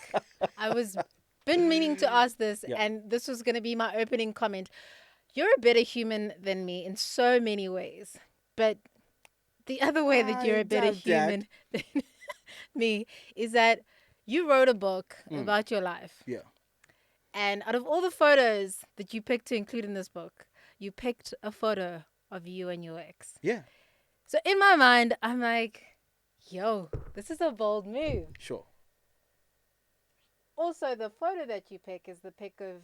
Speaker 1: I was been meaning to ask this,
Speaker 2: Yeah.
Speaker 1: and this was going to be my opening comment. You're a better human than me in so many ways, but the other way that you're
Speaker 2: I
Speaker 1: a better
Speaker 2: doubt that.
Speaker 1: human than me is that you wrote a book
Speaker 2: Mm.
Speaker 1: about your life,
Speaker 2: Yeah.
Speaker 1: and out of all the photos that you picked to include in this book, you picked a photo of you and your ex.
Speaker 2: Yeah.
Speaker 1: So in my mind, I'm like, yo, this is a bold move.
Speaker 2: Sure.
Speaker 1: Also, the photo that you pick is the pic of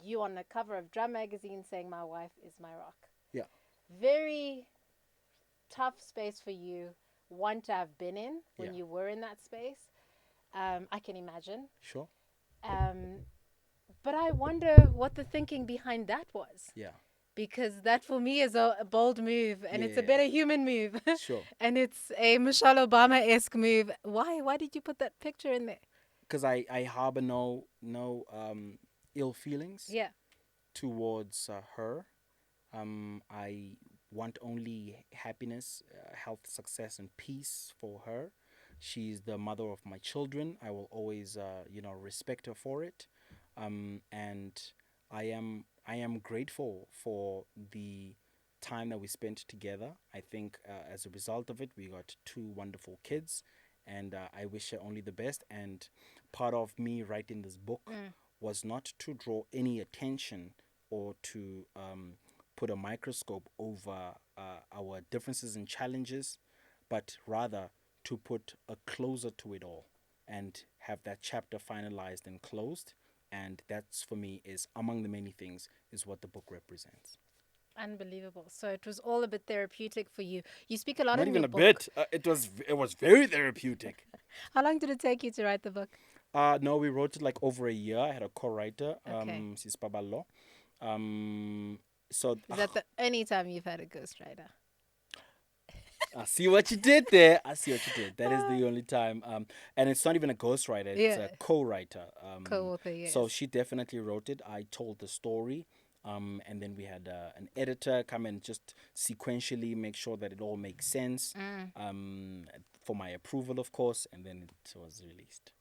Speaker 1: you on the cover of Drum magazine saying, "My wife is my rock."
Speaker 2: Yeah.
Speaker 1: Very tough space for you, one to have been in when
Speaker 2: Yeah.
Speaker 1: you were in that space. I can imagine.
Speaker 2: Sure.
Speaker 1: Um, But I wonder what the thinking behind that was.
Speaker 2: Yeah.
Speaker 1: Because that for me is a bold move, and it's a
Speaker 2: Yeah.
Speaker 1: better human move.
Speaker 2: Sure.
Speaker 1: And it's a Michelle Obama-esque move. Why? Why did you put that picture in there?
Speaker 2: Because I harbor no ill feelings
Speaker 1: Yeah.
Speaker 2: towards her. I want only happiness, health, success, and peace for her. She's the mother of my children. I will always, respect her for it. And I am grateful for the time that we spent together. I think as a result of it, we got two wonderful kids, and I wish her only the best. And part of me writing this book was not to draw any attention or to put a microscope over our differences and challenges, but rather to put a closer to it all and have that chapter finalized and closed. And that's for me is among the many things is what the book represents.
Speaker 1: Unbelievable. So it was all a bit therapeutic for you. You speak a lot
Speaker 2: Not
Speaker 1: in your
Speaker 2: even a
Speaker 1: book.
Speaker 2: bit. It was very therapeutic.
Speaker 1: How long did it take you to write the book?
Speaker 2: No, we wrote it like over a year. I had a co-writer,
Speaker 1: Okay.
Speaker 2: Sis Pabalo. Um, so
Speaker 1: Is that the only time you've had a ghostwriter?
Speaker 2: I see what you did there. I see what you did. That is the only time. And it's not even a ghostwriter; it's
Speaker 1: Yeah.
Speaker 2: a co-writer.
Speaker 1: Co-author,
Speaker 2: So
Speaker 1: yes.
Speaker 2: she definitely wrote it. I told the story, and then we had an editor come and just sequentially make sure that it all makes sense, for my approval, of course. And then it was released.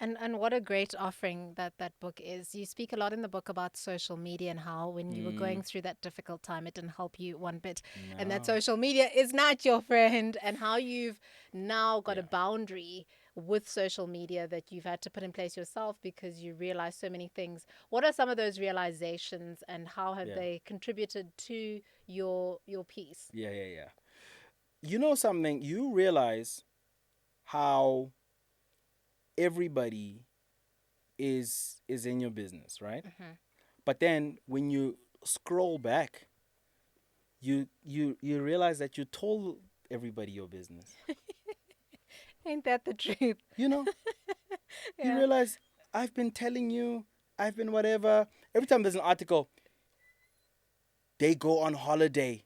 Speaker 1: And what a great offering that book is. You speak a lot in the book about social media and how when you were going through that difficult time, it didn't help you one bit. And that
Speaker 2: No.
Speaker 1: social media is not your friend, and how you've now got a
Speaker 2: Yeah.
Speaker 1: boundary with social media that you've had to put in place yourself because you realize so many things. What are some of those realizations, and how have
Speaker 2: Yeah.
Speaker 1: they contributed to your piece?
Speaker 2: Yeah. Yeah. Yeah. You know something? You realize how everybody is in your business, right? But then when you scroll back, you realize that you told everybody your business.
Speaker 1: Ain't that the truth?
Speaker 2: You know, you
Speaker 1: Yeah.
Speaker 2: realize I've been telling you, I've been whatever. Every time there's an article, they go on holiday,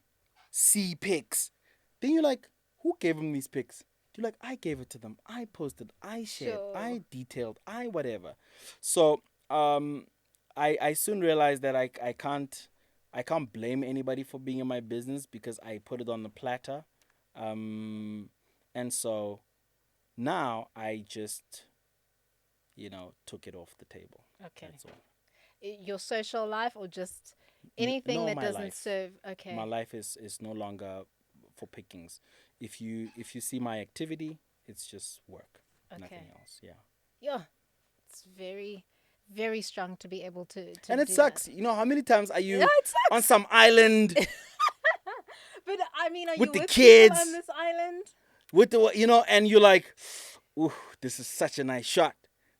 Speaker 2: see pics. Then you're like, who gave them these pics? You're like, I gave it to them. I posted. I shared.
Speaker 1: Sure.
Speaker 2: I detailed. I whatever. So I soon realized that I can't blame anybody for being in my business because I put it on the platter, and so now I just took it off the table.
Speaker 1: Okay.
Speaker 2: That's all.
Speaker 1: Your social life, or just anything
Speaker 2: No,
Speaker 1: that
Speaker 2: my
Speaker 1: doesn't
Speaker 2: life.
Speaker 1: serve?
Speaker 2: My
Speaker 1: Okay.
Speaker 2: life is no longer for pickings. If you see my activity, it's just work, nothing
Speaker 1: Okay.
Speaker 2: else. Yeah.
Speaker 1: Yeah. It's very, very strong to be able to
Speaker 2: And it
Speaker 1: do that.
Speaker 2: sucks. You know how many times are
Speaker 1: Yeah,
Speaker 2: you
Speaker 1: it
Speaker 2: on
Speaker 1: sucks.
Speaker 2: some island
Speaker 1: But I mean, are
Speaker 2: with
Speaker 1: you
Speaker 2: the
Speaker 1: with people on
Speaker 2: kids
Speaker 1: this island?
Speaker 2: with and you're like, ooh, this is such a nice shot.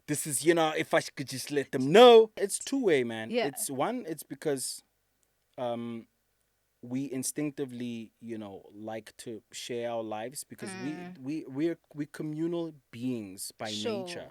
Speaker 2: This is, if I could just let them know. It's two-way, man.
Speaker 1: Yeah.
Speaker 2: It's one, it's because um we instinctively, like to share our lives because we're communal beings by nature,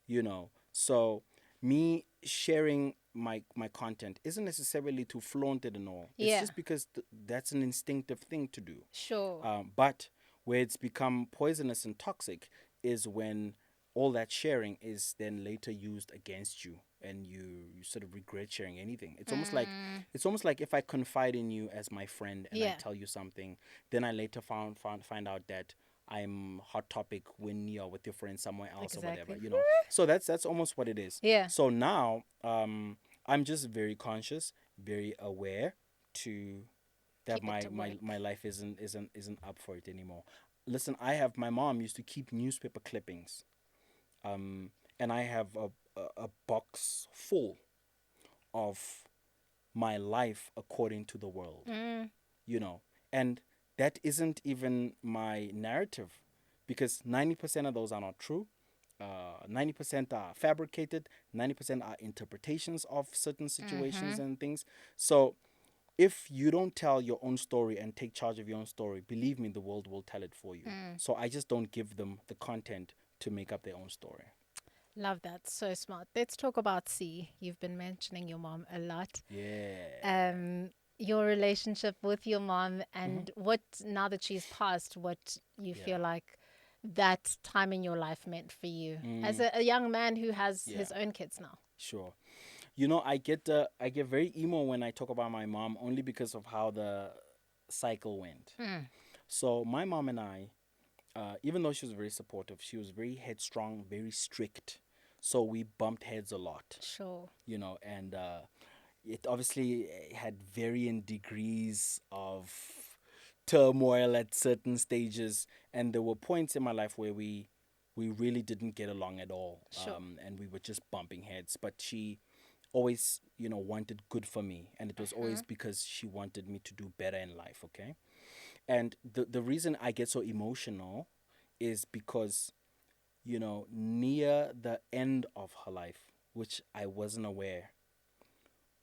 Speaker 1: Sure.
Speaker 2: So me sharing my content isn't necessarily to flaunt it and all. It's
Speaker 1: Yeah.
Speaker 2: just because that's an instinctive thing to do.
Speaker 1: Sure.
Speaker 2: But where it's become poisonous and toxic is when all that sharing is then later used against you, and you sort of regret sharing anything. It's almost like if I confide in you as my friend and I
Speaker 1: Yeah.
Speaker 2: tell you something, then I later find out that I'm hot topic when you're with your friend somewhere else or whatever.
Speaker 1: Exactly.
Speaker 2: So that's almost what it is.
Speaker 1: Yeah.
Speaker 2: So now I'm just very conscious, very aware to that
Speaker 1: Keep it
Speaker 2: my
Speaker 1: to
Speaker 2: my
Speaker 1: work.
Speaker 2: my life isn't up for it anymore. Listen, I have my mom used to keep newspaper clippings, um, and I have a box full of my life according to the world,
Speaker 1: Mm.
Speaker 2: you know, and that isn't even my narrative, because 90% of those are not true. 90% are fabricated. 90% are interpretations of certain situations and things. So if you don't tell your own story and take charge of your own story, believe me, the world will tell it for you. So I just don't give them the content to make up their own story.
Speaker 1: Love that. So smart. Let's talk about C. You've been mentioning your mom a lot.
Speaker 2: Yeah.
Speaker 1: Um, your relationship with your mom
Speaker 2: Hmm.
Speaker 1: and what, now that she's passed, what you
Speaker 2: Yeah.
Speaker 1: feel like that time in your life meant for you as
Speaker 2: Mm,
Speaker 1: a young man who has
Speaker 2: yeah.
Speaker 1: his own kids now.
Speaker 2: Sure. I get very emo when I talk about my mom only because of how the cycle went.
Speaker 1: Mm,
Speaker 2: So my mom and I, even though she was very supportive, she was very headstrong, very strict. So we bumped heads a lot,
Speaker 1: sure.
Speaker 2: and it obviously had varying degrees of turmoil at certain stages, and there were points in my life where we really didn't get along at all,
Speaker 1: Sure.
Speaker 2: and we were just bumping heads. But she always, wanted good for me, and it was always
Speaker 1: Hmm.
Speaker 2: because she wanted me to do better in life. Okay, and the reason I get so emotional is because near the end of her life, which I wasn't aware,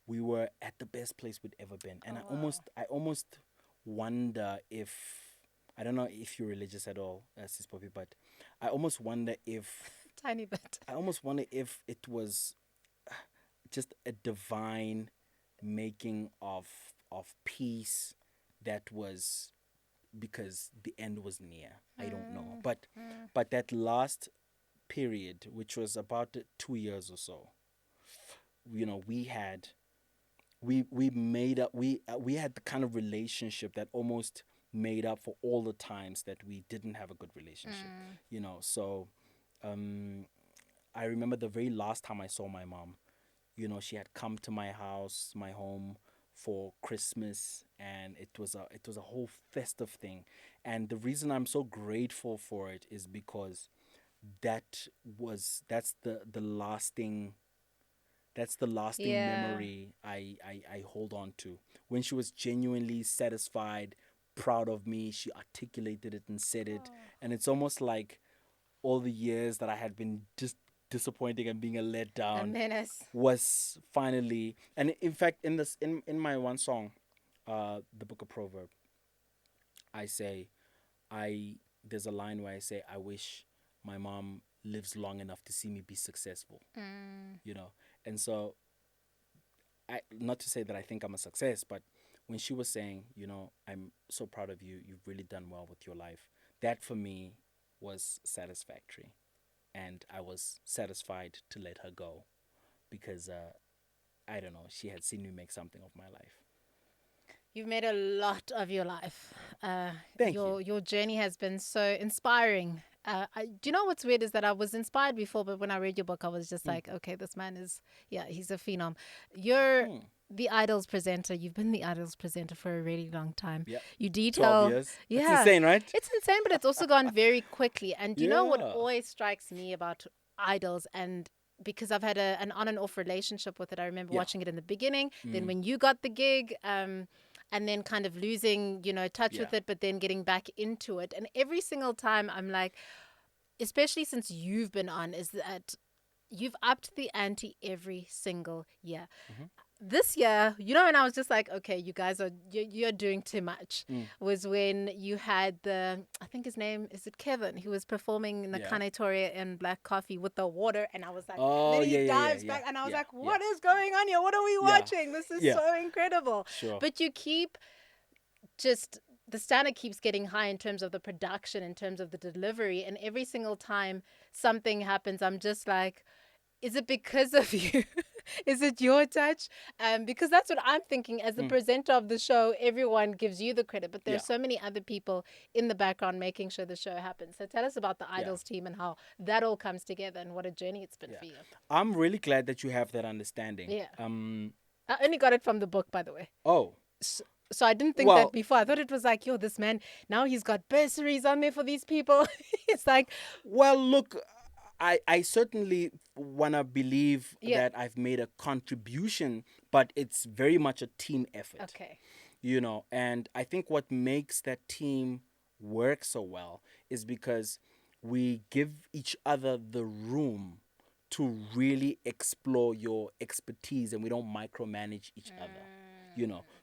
Speaker 2: we were at the best place we'd ever been. And
Speaker 1: Oh,
Speaker 2: I
Speaker 1: wow.
Speaker 2: almost I almost wonder if, I don't know if you're religious at all, Sis Poppy, but I almost wonder if
Speaker 1: Tiny bit.
Speaker 2: I almost wonder if it was just a divine making of peace that was because the end was near. I don't know.
Speaker 1: Mm,
Speaker 2: But
Speaker 1: mm.
Speaker 2: that last period, which was about 2 years or so, we had we made up we had the kind of relationship that almost made up for all the times that we didn't have a good relationship.
Speaker 1: Mm.
Speaker 2: So um I remember the very last time I saw my mom. She had come to my house, my home, for Christmas, and it was a whole festive thing. And the reason I'm so grateful for it is because that's the lasting
Speaker 1: Yeah.
Speaker 2: memory I hold on to. When she was genuinely satisfied, proud of me, she articulated it and said it.
Speaker 1: Oh.
Speaker 2: And it's almost like all the years that I had been just disappointing and being a
Speaker 1: A
Speaker 2: letdown
Speaker 1: menace.
Speaker 2: was finally. And in fact, in my one song, the book of Proverb, I say, I there's a line where I say, I wish my mom lives long enough to see me be successful.
Speaker 1: Mm.
Speaker 2: you know and so, I, not to say that I think I'm a success, but when she was saying, I'm so proud of you, you've really done well with your life, that for me was satisfactory. And I was satisfied to let her go because, I don't know, she had seen me make something of my life.
Speaker 1: You've made a lot of your life.
Speaker 2: Thank you.
Speaker 1: Your journey has been so inspiring. Do you know what's weird is that I was inspired before, but when I read your book, I was just
Speaker 2: Mm.
Speaker 1: like, okay, this man is, yeah, he's a phenom. You're
Speaker 2: Mm.
Speaker 1: the Idols presenter. You've been the Idols presenter for a really long time.
Speaker 2: Yeah.
Speaker 1: You
Speaker 2: 12
Speaker 1: detail,
Speaker 2: years. That's
Speaker 1: yeah,
Speaker 2: insane, right?
Speaker 1: it's insane, but it's also gone very quickly. And do you know what
Speaker 2: Yeah.
Speaker 1: always strikes me about Idols and because I've had an on and off relationship with it. I remember
Speaker 2: Yeah.
Speaker 1: watching it in the beginning. Then
Speaker 2: Mm.
Speaker 1: when you got the gig, and then kind of losing, touch
Speaker 2: Yeah.
Speaker 1: with it, but then getting back into it. And every single time I'm like, especially since you've been on, is that you've upped the ante every single year.
Speaker 2: Hmm.
Speaker 1: This year, and I was just like, okay, you guys you're doing too much.
Speaker 2: Mm.
Speaker 1: Was when you had I think his name is it Kevin, who was performing in the
Speaker 2: Yeah.
Speaker 1: Kanetoria in Black Coffee with the water, and I was like, and
Speaker 2: Oh,
Speaker 1: then he
Speaker 2: yeah, yeah, yeah,
Speaker 1: dives
Speaker 2: yeah,
Speaker 1: back, and I was
Speaker 2: yeah,
Speaker 1: like,
Speaker 2: yeah,
Speaker 1: what is going on here? What are we
Speaker 2: yeah,
Speaker 1: watching? This is
Speaker 2: yeah.
Speaker 1: so incredible.
Speaker 2: Sure.
Speaker 1: But you keep just the standard keeps getting high in terms of the production, in terms of the delivery, and every single time something happens, I'm just like, is it because of you? Is it your touch? Because that's what I'm thinking. As the
Speaker 2: Mm.
Speaker 1: presenter of the show, everyone gives you the credit, but
Speaker 2: Yeah.
Speaker 1: there's so many other people in the background making sure the show happens. So tell us about the
Speaker 2: Yeah.
Speaker 1: Idols team and how that all comes together and what a journey it's been
Speaker 2: Yeah.
Speaker 1: for you.
Speaker 2: I'm really glad that you have that understanding.
Speaker 1: Yeah. I only got it from the book, by the way.
Speaker 2: Oh,
Speaker 1: So I didn't think that
Speaker 2: well,
Speaker 1: before. I thought it was like, yo, this man, now he's got bursaries on there for these people. It's like,
Speaker 2: look, I certainly want to believe
Speaker 1: yeah,
Speaker 2: that I've made a contribution, but it's very much a team effort,
Speaker 1: okay.
Speaker 2: and I think what makes that team work so well is because we give each other the room to really explore your expertise, and we don't micromanage each other.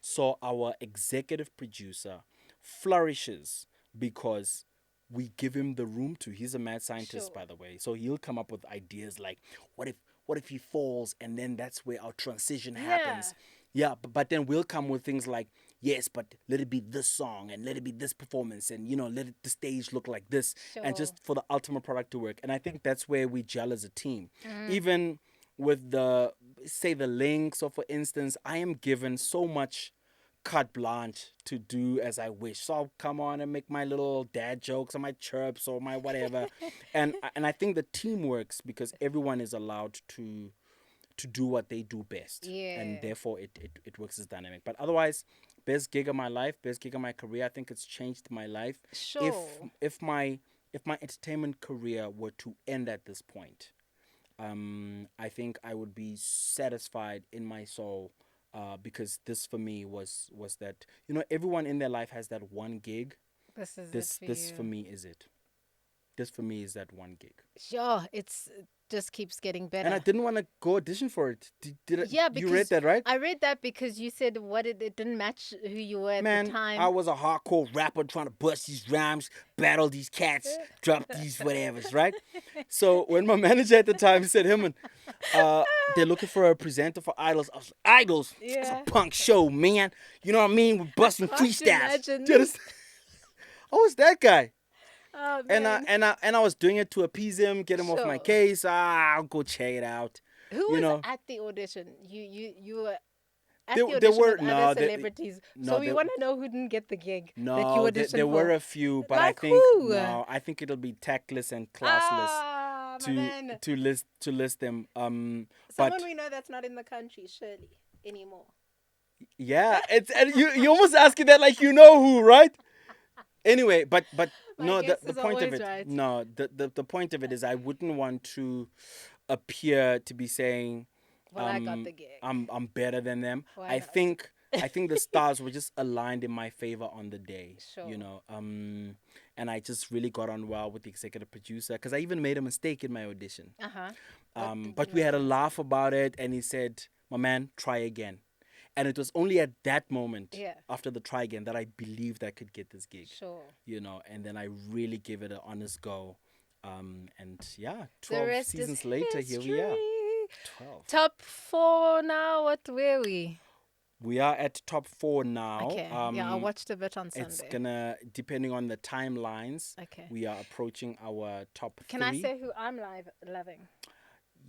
Speaker 2: So our executive producer flourishes because we give him the room to. He's a mad scientist,
Speaker 1: Sure.
Speaker 2: by the way. So he'll come up with ideas like, what if he falls and then that's where our transition happens. Yeah, but then we'll come with things like, yes, but let it be this song and let it be this performance and, let the stage look like this and
Speaker 1: Sure.
Speaker 2: just for the ultimate product to work. And I think that's where we gel as a team.
Speaker 1: Mm.
Speaker 2: Even with the links, or for instance, I am given so much carte blanche to do as I wish. So I'll come on and make my little dad jokes or my chirps or my whatever. and I think the team works because everyone is allowed to do what they do best.
Speaker 1: Yeah.
Speaker 2: And therefore it works as dynamic. But otherwise, best gig of my life, best gig of my career, I think it's changed my life.
Speaker 1: Sure.
Speaker 2: If my entertainment career were to end at this point, I think I would be satisfied in my soul, because this for me was that, everyone in their life has that one gig.
Speaker 1: This is
Speaker 2: This
Speaker 1: it for
Speaker 2: this
Speaker 1: you.
Speaker 2: for me is it. This for me is that one gig.
Speaker 1: Sure, it just keeps getting better.
Speaker 2: And I didn't want to go audition for it.
Speaker 1: Yeah,
Speaker 2: You read
Speaker 1: because
Speaker 2: that, right?
Speaker 1: I read that because you said it didn't match who you were at the
Speaker 2: Man,
Speaker 1: time.
Speaker 2: I was a hardcore rapper trying to bust these rhymes, battle these cats, drop these whatevers, right? So when my manager at the time said, Himman, they're looking for a presenter for Idols. I was like, Idols? It's
Speaker 1: Yeah.
Speaker 2: a punk show, man. You know what I mean? We're busting
Speaker 1: can't
Speaker 2: freestyles.
Speaker 1: imagine.
Speaker 2: Do you understand? I was that guy.
Speaker 1: Oh
Speaker 2: And I,
Speaker 1: man.
Speaker 2: and I was doing it to appease him, get him off my
Speaker 1: Sure.
Speaker 2: case. I'll go check it out.
Speaker 1: Who
Speaker 2: You
Speaker 1: was
Speaker 2: know,
Speaker 1: at the audition? You were at
Speaker 2: There-
Speaker 1: the
Speaker 2: there
Speaker 1: audition
Speaker 2: were-
Speaker 1: with
Speaker 2: no,
Speaker 1: other
Speaker 2: there-
Speaker 1: celebrities.
Speaker 2: no,
Speaker 1: So we
Speaker 2: there-
Speaker 1: want to know who didn't get the gig that you
Speaker 2: no,
Speaker 1: auditioned
Speaker 2: there
Speaker 1: for.
Speaker 2: were a few, but
Speaker 1: Like
Speaker 2: I think
Speaker 1: who?
Speaker 2: no, I think it'll be tactless and classless
Speaker 1: Ah, my man.
Speaker 2: to list them.
Speaker 1: Someone
Speaker 2: But
Speaker 1: we know that's not in the country, surely, anymore.
Speaker 2: yeah, it's and you almost asking that like you know who, right? Anyway, but
Speaker 1: My
Speaker 2: no,
Speaker 1: guess
Speaker 2: the
Speaker 1: is
Speaker 2: point of
Speaker 1: always
Speaker 2: it,
Speaker 1: right.
Speaker 2: no, the point of it is I wouldn't want to appear to be saying
Speaker 1: Well, I got the gig.
Speaker 2: I'm better than them.
Speaker 1: Why
Speaker 2: I
Speaker 1: not?
Speaker 2: think the stars were just aligned in my favor on the day.
Speaker 1: Sure.
Speaker 2: And I just really got on well with the executive producer because I even made a mistake in my audition.
Speaker 1: Uh-huh.
Speaker 2: But we had a laugh about it, and he said, "My man, try again." And it was only at that moment,
Speaker 1: Yeah.
Speaker 2: after the try again, that I believed I could get this gig.
Speaker 1: Sure.
Speaker 2: And then I really gave it an honest go. And yeah,
Speaker 1: The
Speaker 2: 12
Speaker 1: rest
Speaker 2: seasons
Speaker 1: is
Speaker 2: later, here we are.
Speaker 1: history.
Speaker 2: 12.
Speaker 1: Top 4 now. What were we?
Speaker 2: We are at top 4 now.
Speaker 1: Okay. Yeah, I watched a bit on Sunday.
Speaker 2: It's gonna, depending on the timelines,
Speaker 1: Okay.
Speaker 2: we are approaching our top 3.
Speaker 1: Can I say who I'm loving?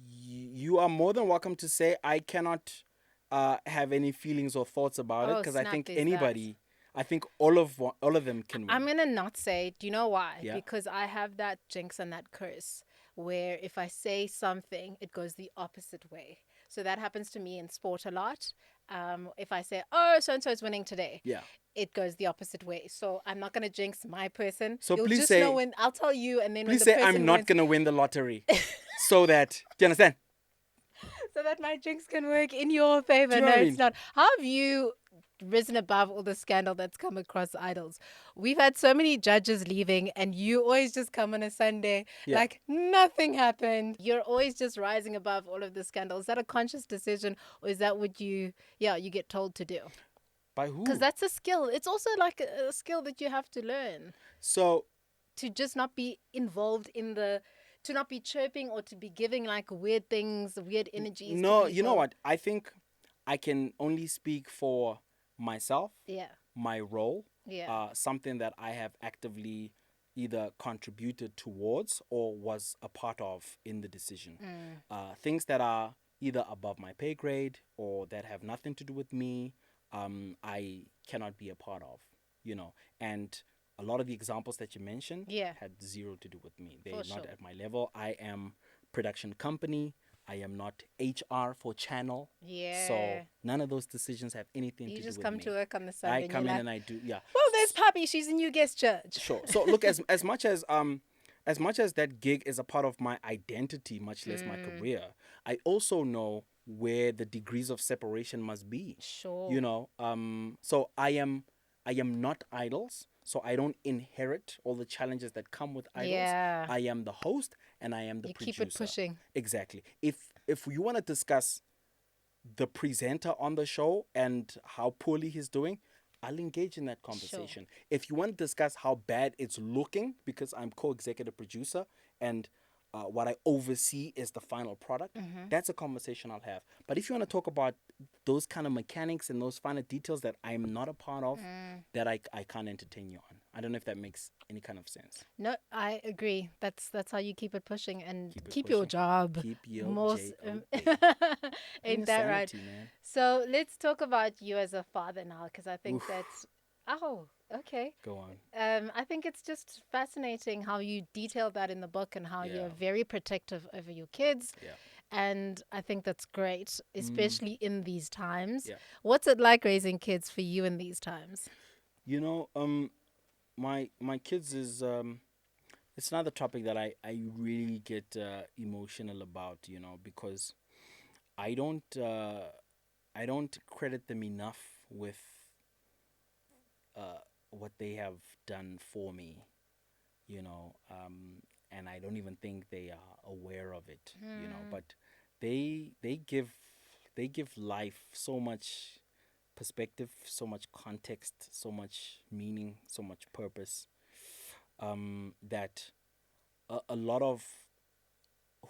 Speaker 2: You are more than welcome to say. I cannot have any feelings or thoughts about it
Speaker 1: Oh,
Speaker 2: because I
Speaker 1: snap,
Speaker 2: think
Speaker 1: there's
Speaker 2: anybody, I think all of them can win.
Speaker 1: I'm going to not say. Do you know why?
Speaker 2: Yeah.
Speaker 1: Because I have that jinx and that curse where if I say something, it goes the opposite way. So that happens to me in sport a lot. If I say, oh, so-and-so is winning today,
Speaker 2: Yeah.
Speaker 1: it goes the opposite way. So I'm not going to jinx my person.
Speaker 2: So
Speaker 1: You'll
Speaker 2: please
Speaker 1: just
Speaker 2: say-
Speaker 1: know when I'll tell you, and then when
Speaker 2: Please
Speaker 1: the
Speaker 2: say
Speaker 1: person
Speaker 2: I'm not
Speaker 1: wins,
Speaker 2: gonna win the lottery, so that, do you understand?
Speaker 1: so that my jinx can work in your favor.
Speaker 2: Do you know
Speaker 1: No,
Speaker 2: what I
Speaker 1: it's
Speaker 2: mean?
Speaker 1: not. How have you risen above all the scandal that's come across Idols? We've had so many judges leaving, and you always just come on a Sunday
Speaker 2: Yeah.
Speaker 1: like nothing happened. You're always just rising above all of the scandal. Is that a conscious decision, or is that what you get told to do?
Speaker 2: By who?
Speaker 1: Because that's a skill. It's also like a skill that you have to learn.
Speaker 2: So
Speaker 1: To just not be involved in to not be chirping or to be giving like weird things, weird energies. to
Speaker 2: no, you know
Speaker 1: people.
Speaker 2: what? I think I can only speak for myself,
Speaker 1: Yeah.
Speaker 2: my role,
Speaker 1: Yeah.
Speaker 2: something that I have actively either contributed towards or was a part of in the decision. Things that are either above my pay grade or that have nothing to do with me, I cannot be a part of, and a lot of the examples that you mentioned
Speaker 1: Yeah.
Speaker 2: had zero to do with me. They're
Speaker 1: For
Speaker 2: not
Speaker 1: sure.
Speaker 2: at my level. I am production company. I am not HR for channel.
Speaker 1: Yeah.
Speaker 2: So none of those decisions have anything
Speaker 1: You
Speaker 2: to
Speaker 1: just
Speaker 2: do with
Speaker 1: come
Speaker 2: me.
Speaker 1: to work on the Sunday.
Speaker 2: I
Speaker 1: and
Speaker 2: come
Speaker 1: you're
Speaker 2: in
Speaker 1: like,
Speaker 2: and I do, yeah.
Speaker 1: well, there's Poppy. She's a new guest judge.
Speaker 2: Sure. So look, as much as that gig is a part of my identity, much less my career, I also know where the degrees of separation must be.
Speaker 1: Sure.
Speaker 2: So I am not Idols, so I don't inherit all the challenges that come with Idols.
Speaker 1: Yeah.
Speaker 2: I am the host and I am the
Speaker 1: You
Speaker 2: producer.
Speaker 1: keep it pushing.
Speaker 2: Exactly. If you want to discuss the presenter on the show and how poorly he's doing, I'll engage in that
Speaker 1: Sure.
Speaker 2: conversation. If you want to discuss how bad it's looking, because I'm co-executive producer and what I oversee is the final product, that's a conversation I'll have. But if you want to talk about those kind of mechanics and those final details that I'm not a part of, that I can't entertain you on. I don't know if that makes any kind of sense.
Speaker 1: No, I agree. That's how you keep it pushing and
Speaker 2: Keep it
Speaker 1: keep your
Speaker 2: pushing.
Speaker 1: job.
Speaker 2: Keep your
Speaker 1: Most
Speaker 2: J-O-B. And
Speaker 1: ain't
Speaker 2: your
Speaker 1: that right?
Speaker 2: sanity, man.
Speaker 1: So let's talk about you as a father now, because I think
Speaker 2: Oof.
Speaker 1: that's oh, okay.
Speaker 2: Go on.
Speaker 1: I think it's just fascinating how you detail that in the book and how
Speaker 2: Yeah.
Speaker 1: you're very protective over your kids.
Speaker 2: Yeah.
Speaker 1: And I think that's great, especially in these times.
Speaker 2: Yeah.
Speaker 1: What's it like raising kids for you in these times?
Speaker 2: You know, my kids is it's another topic that I really get emotional about, because I don't uh, I don't credit them enough with what they have done for me, and I don't even think they are aware of it, but they give life so much perspective, so much context, so much meaning, so much purpose, that a lot of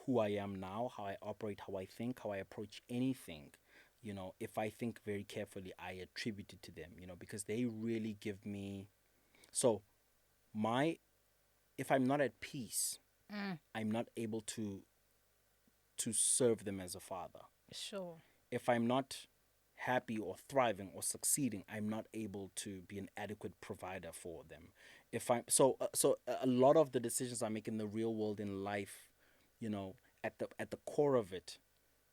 Speaker 2: who I am now, how I operate, how I think, how I approach anything, if I think very carefully, I attribute it to them, because they really give me. So, my if I'm not at peace, I'm not able to serve them as a father.
Speaker 1: Sure.
Speaker 2: If I'm not happy or thriving or succeeding, I'm not able to be an adequate provider for them. If I'm so a lot of the decisions I make in the real world in life, at the core of it,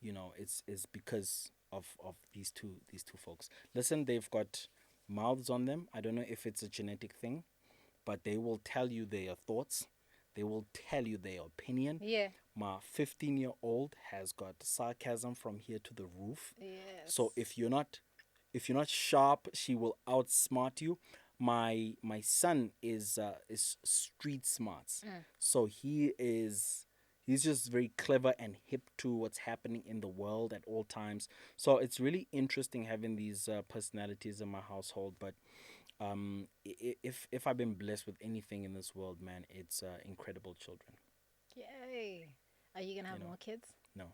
Speaker 2: it's is because of these two folks. Listen, they've got mouths on them. I don't know if it's a genetic thing, but they will tell you their thoughts. They will tell you their opinion.
Speaker 1: Yeah.
Speaker 2: My 15-year-old has got sarcasm from here to the roof.
Speaker 1: Yes.
Speaker 2: So if you're not sharp, she will outsmart you. My son is street smarts. So he's just very clever and hip to what's happening in the world at all times. So it's really interesting having these personalities in my household. But if I've been blessed with anything in this world, man, it's incredible children.
Speaker 1: Yay. Are you going to have
Speaker 2: You know,
Speaker 1: more kids?
Speaker 2: no,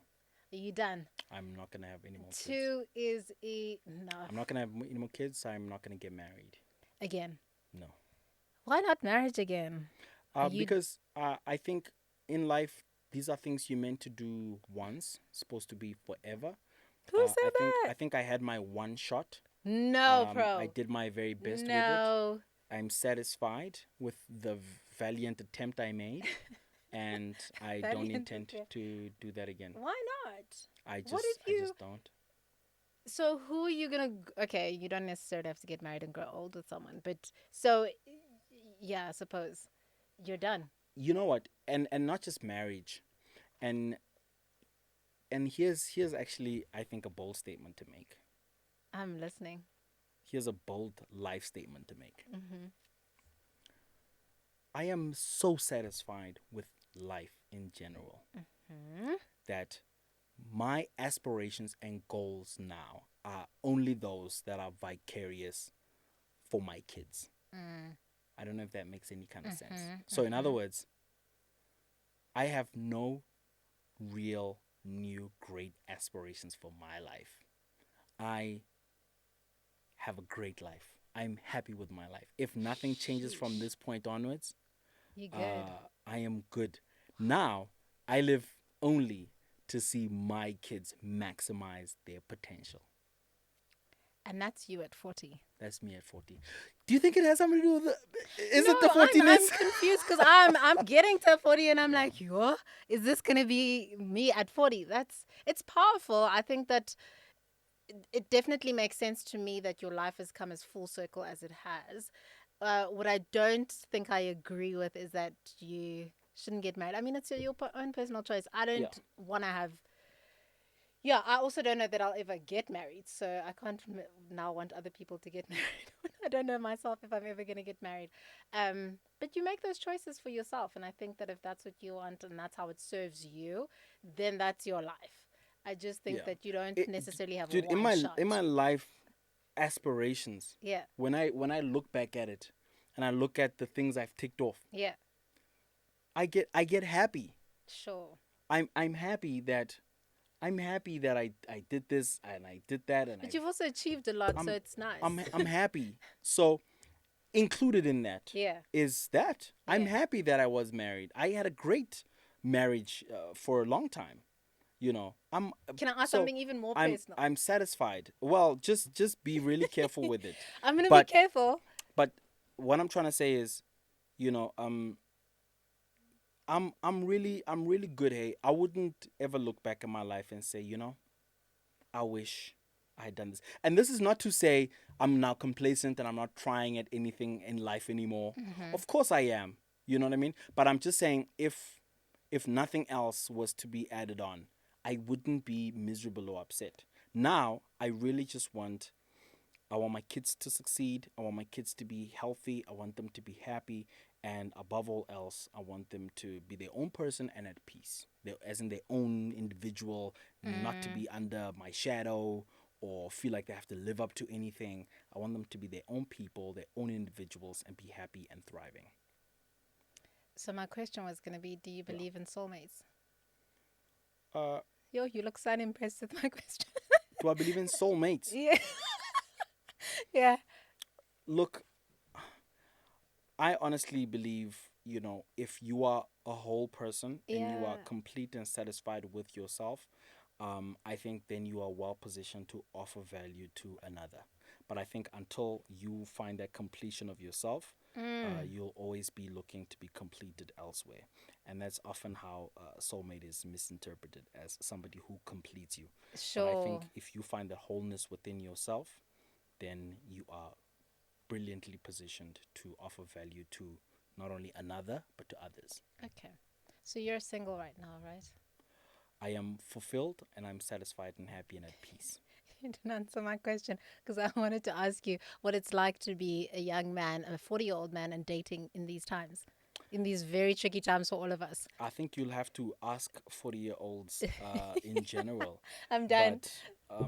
Speaker 1: Are you done?
Speaker 2: I'm not gonna have any more kids.
Speaker 1: Two is enough.
Speaker 2: I'm not gonna have any more kids. I'm not gonna get married.
Speaker 1: Again.
Speaker 2: No,
Speaker 1: Why not marriage again? Are you
Speaker 2: because I think in life these are things you're meant to do once, supposed to be forever.
Speaker 1: Who said
Speaker 2: I
Speaker 1: that?
Speaker 2: think I had my one shot.
Speaker 1: No,
Speaker 2: I
Speaker 1: pro.
Speaker 2: did my very best with it.
Speaker 1: No.
Speaker 2: I'm satisfied with the valiant attempt I made, and I don't
Speaker 1: Valiant
Speaker 2: intend
Speaker 1: attempt.
Speaker 2: to do that again.
Speaker 1: Why not?
Speaker 2: I
Speaker 1: What
Speaker 2: just
Speaker 1: if
Speaker 2: I
Speaker 1: you?
Speaker 2: just don't.
Speaker 1: So who are you gonna? Okay, you don't necessarily have to get married and grow old with someone, but so yeah, I suppose you're done.
Speaker 2: You know what? And not just marriage, and here's actually I think a bold statement to make.
Speaker 1: I'm listening.
Speaker 2: Here's a bold life statement to make.
Speaker 1: Mm-hmm.
Speaker 2: I am so satisfied with life in general
Speaker 1: Hmm.
Speaker 2: that my aspirations and goals now are only those that are vicarious for my kids.
Speaker 1: Mm.
Speaker 2: I don't know if that makes any kind of sense.
Speaker 1: Mm-hmm.
Speaker 2: So, in other
Speaker 1: Mm-hmm.
Speaker 2: words, I have no real new great aspirations for my life. I have a great life. I'm happy with my life. If nothing changes from
Speaker 1: Sheesh.
Speaker 2: this point onwards,
Speaker 1: You good?
Speaker 2: I am good. Now, I live only to see my kids maximize their potential.
Speaker 1: And that's you at 40.
Speaker 2: That's me at 40. Do you think it has something to do with is
Speaker 1: No,
Speaker 2: it the
Speaker 1: I'm
Speaker 2: 40ness?
Speaker 1: confused because I'm getting to 40 and I'm like, yo, is this gonna be me at 40? It's powerful. I think that it definitely makes sense to me that your life has come as full circle as it has. What I don't think I agree with is that you shouldn't get married. I mean, it's your own personal choice. I
Speaker 2: Yeah.
Speaker 1: don't want to have. Yeah, I also don't know that I'll ever get married, so I can't now want other people to get married. I don't know myself if I'm ever going to get married. But you make those choices for yourself, and I think that if that's what you want and that's how it serves you, then that's your life. I just think
Speaker 2: Yeah.
Speaker 1: that you don't
Speaker 2: It,
Speaker 1: necessarily have
Speaker 2: dude,
Speaker 1: one shot.
Speaker 2: in my life, aspirations,
Speaker 1: Yeah.
Speaker 2: when I look back at it and I look at the things I've ticked off,
Speaker 1: Yeah.
Speaker 2: I get happy.
Speaker 1: Sure.
Speaker 2: I'm happy that I did this and I did that and
Speaker 1: But you've also achieved a lot, so
Speaker 2: I'm
Speaker 1: it's nice.
Speaker 2: I'm happy. So included in that
Speaker 1: Yeah.
Speaker 2: is that I'm
Speaker 1: Yeah.
Speaker 2: happy that I was married. I had a great marriage for a long time. I'm
Speaker 1: Can I ask
Speaker 2: so
Speaker 1: something even more
Speaker 2: I'm
Speaker 1: personal?
Speaker 2: I'm satisfied. Well, just be really careful with it.
Speaker 1: I'm gonna be
Speaker 2: But
Speaker 1: careful.
Speaker 2: but what I'm trying to say is, you know, um, I'm really good. Hey, I wouldn't ever look back at my life and say, I wish I had done this. And this is not to say I'm now complacent and I'm not trying at anything in life anymore. Of course I am. You know what I mean? But I'm just saying if nothing else was to be added on, I wouldn't be miserable or upset. Now, I want my kids to succeed. I want my kids to be healthy. I want them to be happy. And above all else, I want them to be their own person and at peace. As in their own individual, not to be under my shadow or feel like they have to live up to anything. I want them to be their own people, their own individuals, and be happy and thriving.
Speaker 1: So my question was gonna be, do you
Speaker 2: Yeah.
Speaker 1: believe in soulmates?
Speaker 2: Uh,
Speaker 1: Yo, you look so unimpressed with my question.
Speaker 2: do I believe in soulmates?
Speaker 1: Yeah. Yeah.
Speaker 2: Look, I honestly believe, if you are a whole person and you are
Speaker 1: Yeah.
Speaker 2: complete and satisfied with yourself, I think then you are well positioned to offer value to another. But I think until you find that completion of yourself, you'll always be looking to be completed elsewhere. And that's often how soulmate is misinterpreted as somebody who completes you. But I
Speaker 1: Sure.
Speaker 2: think if you find the wholeness within yourself, then you are brilliantly positioned to offer value to not only another but to others.
Speaker 1: Okay. So you're single right now, right?
Speaker 2: I am fulfilled and I'm satisfied and happy and at peace.
Speaker 1: You didn't answer my question because I wanted to ask you what it's like to be a young man, a 40-year-old man, and dating in these times, in these very tricky times for all of us.
Speaker 2: I think you'll have to ask 40-year-olds in general.
Speaker 1: I'm done.
Speaker 2: But,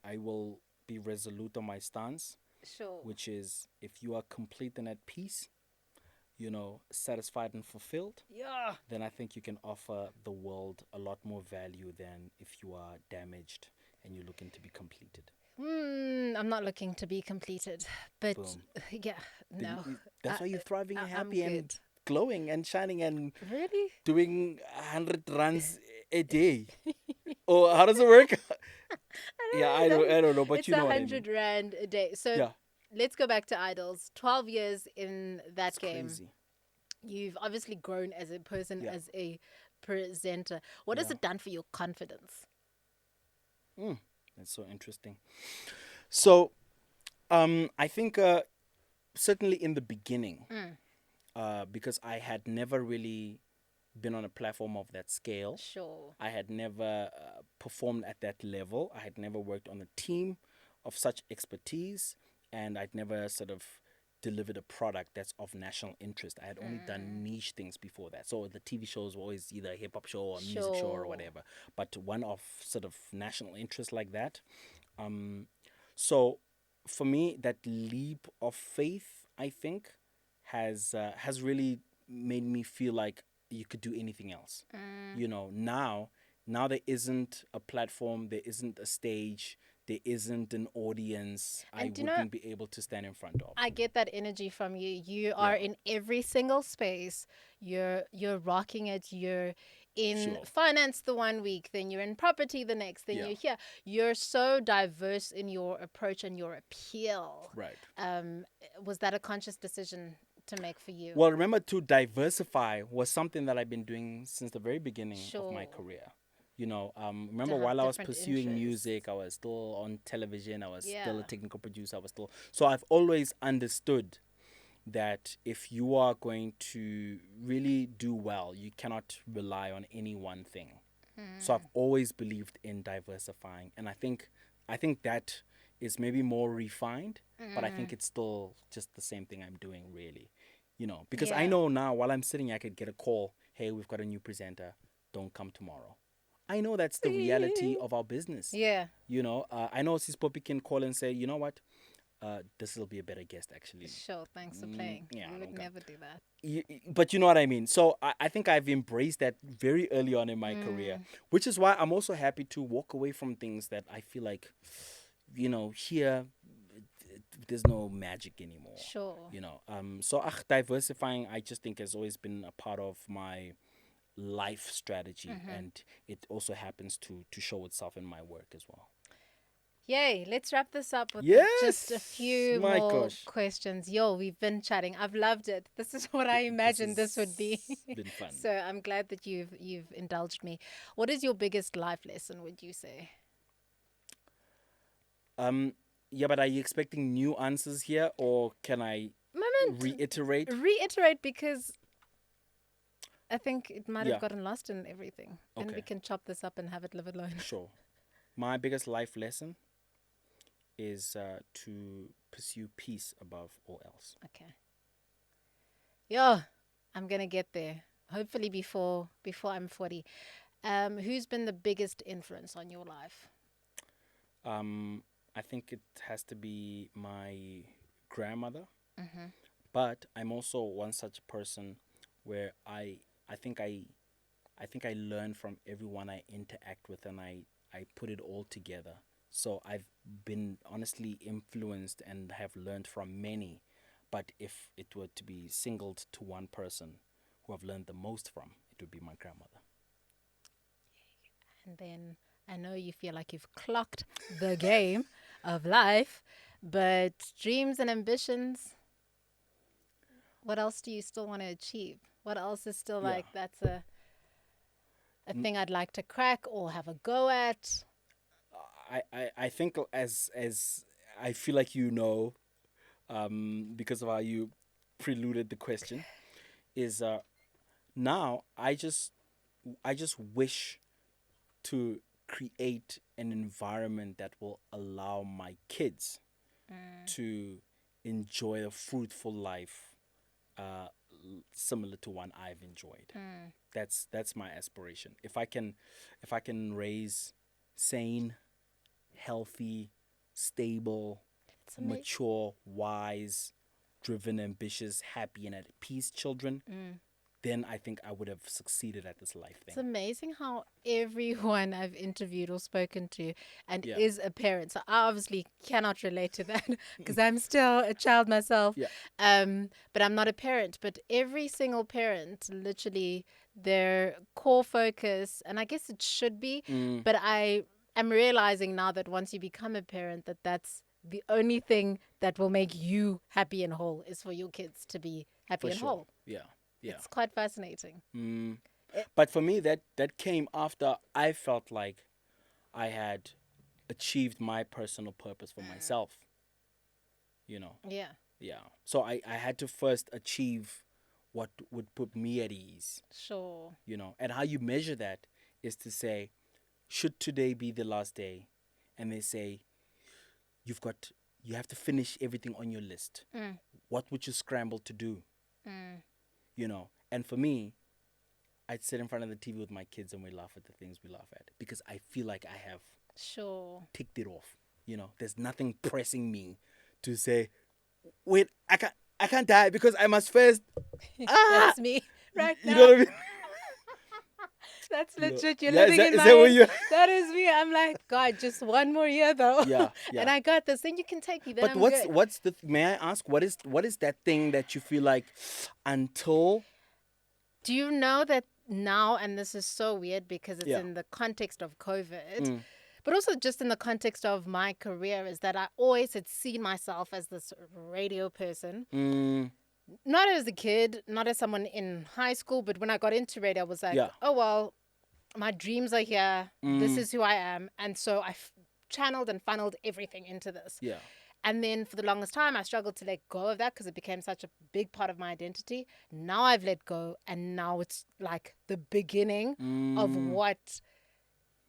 Speaker 2: I will be resolute on my stance,
Speaker 1: Sure.
Speaker 2: which is if you are complete and at peace, satisfied and fulfilled,
Speaker 1: Yeah.
Speaker 2: then I think you can offer the world a lot more value than if you are damaged and you're looking to be completed.
Speaker 1: I'm not looking to be completed, but
Speaker 2: Boom.
Speaker 1: yeah, no.
Speaker 2: That's why you're thriving and
Speaker 1: I'm
Speaker 2: happy and
Speaker 1: good.
Speaker 2: glowing and shining and
Speaker 1: Really?
Speaker 2: doing 100 runs a day. Or how does it work? Yeah,
Speaker 1: I don't know.
Speaker 2: I don't know, but
Speaker 1: It's
Speaker 2: you know
Speaker 1: a
Speaker 2: what I mean.
Speaker 1: hundred rand a day. So
Speaker 2: Yeah,
Speaker 1: let's go back to idols. 12 years in that
Speaker 2: it's
Speaker 1: game.
Speaker 2: crazy.
Speaker 1: You've obviously grown as a person,
Speaker 2: Yeah,
Speaker 1: as a presenter. What has
Speaker 2: yeah.
Speaker 1: it done for your confidence?
Speaker 2: Mm, that's so interesting. So, I think certainly in the beginning, because I had never really been on a platform of that scale.
Speaker 1: Sure.
Speaker 2: I had never performed at that level. I had never worked on a team of such expertise, and I'd never sort of delivered a product that's of national interest. I had only done niche things before that. So the TV shows were always either a hip hop show or a music show or
Speaker 1: Sure.
Speaker 2: whatever. But one of sort of national interest like that. Um, so for me, that leap of faith, I think, has really made me feel like you could do anything else. Now there isn't a platform, there isn't a stage, there isn't an audience I
Speaker 1: And
Speaker 2: wouldn't be able to stand in front of.
Speaker 1: I get that energy from you. You are
Speaker 2: Yeah,
Speaker 1: in every single space. You're rocking it. You're in
Speaker 2: sure.
Speaker 1: finance the one week, then you're in property the next, then
Speaker 2: Yeah,
Speaker 1: you're here. You're so diverse in your approach and your appeal.
Speaker 2: right.
Speaker 1: Was that a conscious decision to make for you?
Speaker 2: Well, remember to diversify was something that I've been doing since the very beginning of my
Speaker 1: Sure.
Speaker 2: career.
Speaker 1: To
Speaker 2: Remember
Speaker 1: have
Speaker 2: while I was
Speaker 1: different
Speaker 2: pursuing
Speaker 1: interests.
Speaker 2: music, I was still on television, I was still a
Speaker 1: Yeah.
Speaker 2: technical producer, so I've always understood that if you are going to really do well, you cannot rely on any one thing. So I've always believed in diversifying, and I think that is maybe more refined, but I think it's still just the same thing I'm doing really. Because I
Speaker 1: Yeah.
Speaker 2: know now while I'm sitting here, I could get a call, hey, we've got a new presenter, don't come tomorrow. I know that's the reality of our business.
Speaker 1: Yeah.
Speaker 2: You know, I know Sis Poppy can call and say, you know what, this will be a better guest actually.
Speaker 1: Sure. Thanks for playing.
Speaker 2: Yeah,
Speaker 1: We would
Speaker 2: okay.
Speaker 1: never do that.
Speaker 2: But you know what I mean. So I think I've embraced that very early on in my career, which is why I'm also happy to walk away from things that I feel like, you know, here there's no magic anymore.
Speaker 1: Sure.
Speaker 2: You know, so diversifying, I just think has always been a part of my life strategy, and it also happens to show itself in my work as well.
Speaker 1: Yay, let's wrap this up with just a
Speaker 2: Yes,
Speaker 1: few
Speaker 2: my
Speaker 1: more
Speaker 2: gosh.
Speaker 1: questions. Yo, we've been chatting. I've loved it. This is what I imagined this would be.
Speaker 2: Been fun.
Speaker 1: So I'm glad that you've indulged me. What is your biggest life lesson, would you say?
Speaker 2: Yeah, but are you expecting new answers here, or can I
Speaker 1: Moment.
Speaker 2: reiterate?
Speaker 1: Reiterate, because I think it might
Speaker 2: Yeah.
Speaker 1: have gotten lost in everything. And we
Speaker 2: Okay.
Speaker 1: can chop this up and have it live alone.
Speaker 2: Sure. My biggest life lesson is to pursue peace above all else.
Speaker 1: Okay. Yo, I'm gonna get there. Hopefully before I'm 40. Who's been the biggest influence on your life?
Speaker 2: I think it has to be my grandmother, but I'm also one such person where I think I learn from everyone I interact with, and I put it all together. So I've been honestly influenced and have learned from many, but if it were to be singled to one person who I've learned the most from, it would be my grandmother.
Speaker 1: And then I know you feel like you've clocked the game of life, but dreams and ambitions, what else do you still want to achieve? What else is still
Speaker 2: Yeah.
Speaker 1: like that's a thing I'd like to crack or have a go at?
Speaker 2: I think as I feel like you know, because of how you preluded the question, is now I just wish to create an environment that will allow my kids to enjoy a fruitful life, similar to one I've enjoyed. That's my aspiration. If I can raise sane, healthy, stable,
Speaker 1: It's amazing.
Speaker 2: mature, wise, driven, ambitious, happy, and at peace children, then I think I would have succeeded at this life
Speaker 1: It's
Speaker 2: thing.
Speaker 1: amazing how everyone I've interviewed or spoken to and
Speaker 2: Yeah.
Speaker 1: is a parent. So I obviously cannot relate to that because I'm still a child myself.
Speaker 2: Yeah.
Speaker 1: But I'm not a parent. But every single parent, literally, their core focus, and I guess it should be, but I am realizing now that once you become a parent, that's the only thing that will make you happy and whole is for your kids to be happy
Speaker 2: For
Speaker 1: and
Speaker 2: sure.
Speaker 1: whole.
Speaker 2: Yeah. Yeah.
Speaker 1: It's quite fascinating.
Speaker 2: But for me, that came after I felt like I had achieved my personal purpose for myself. You know,
Speaker 1: Yeah,
Speaker 2: yeah. So I had to first achieve what would put me at ease.
Speaker 1: sure.
Speaker 2: You know, and how you measure that is to say, should today be the last day, and they say you have to finish everything on your list. What would you scramble to do? You know, and for me, I'd sit in front of the TV with my kids and we laugh at the things we laugh at because I feel like I have
Speaker 1: Sure.
Speaker 2: ticked it off. You know, there's nothing pressing me to say, wait, I can't die because I must first.
Speaker 1: That's me right
Speaker 2: You
Speaker 1: now.
Speaker 2: know what I mean?
Speaker 1: That's
Speaker 2: You know,
Speaker 1: legit. You're
Speaker 2: yeah,
Speaker 1: living
Speaker 2: is that-
Speaker 1: in
Speaker 2: is
Speaker 1: my
Speaker 2: that what
Speaker 1: head.
Speaker 2: you-
Speaker 1: That is me. I'm like, God, just one more year though.
Speaker 2: Yeah, yeah.
Speaker 1: And I got this. Then you can take me. Then
Speaker 2: But
Speaker 1: I'm
Speaker 2: what's
Speaker 1: good.
Speaker 2: what's the may I ask what is that thing that you feel like until
Speaker 1: Do you know that now, and this is so weird because it's
Speaker 2: Yeah.
Speaker 1: in the context of COVID, but also just in the context of my career, is that I always had seen myself as this radio person. Not as a kid, not as someone in high school, but when I got into radio, I was like,
Speaker 2: Yeah.
Speaker 1: oh, well, my dreams are here. This is who I am. And so I channeled and funneled everything into this.
Speaker 2: Yeah.
Speaker 1: And then for the longest time, I struggled to let go of that because it became such a big part of my identity. Now I've let go, and now it's like the beginning of what.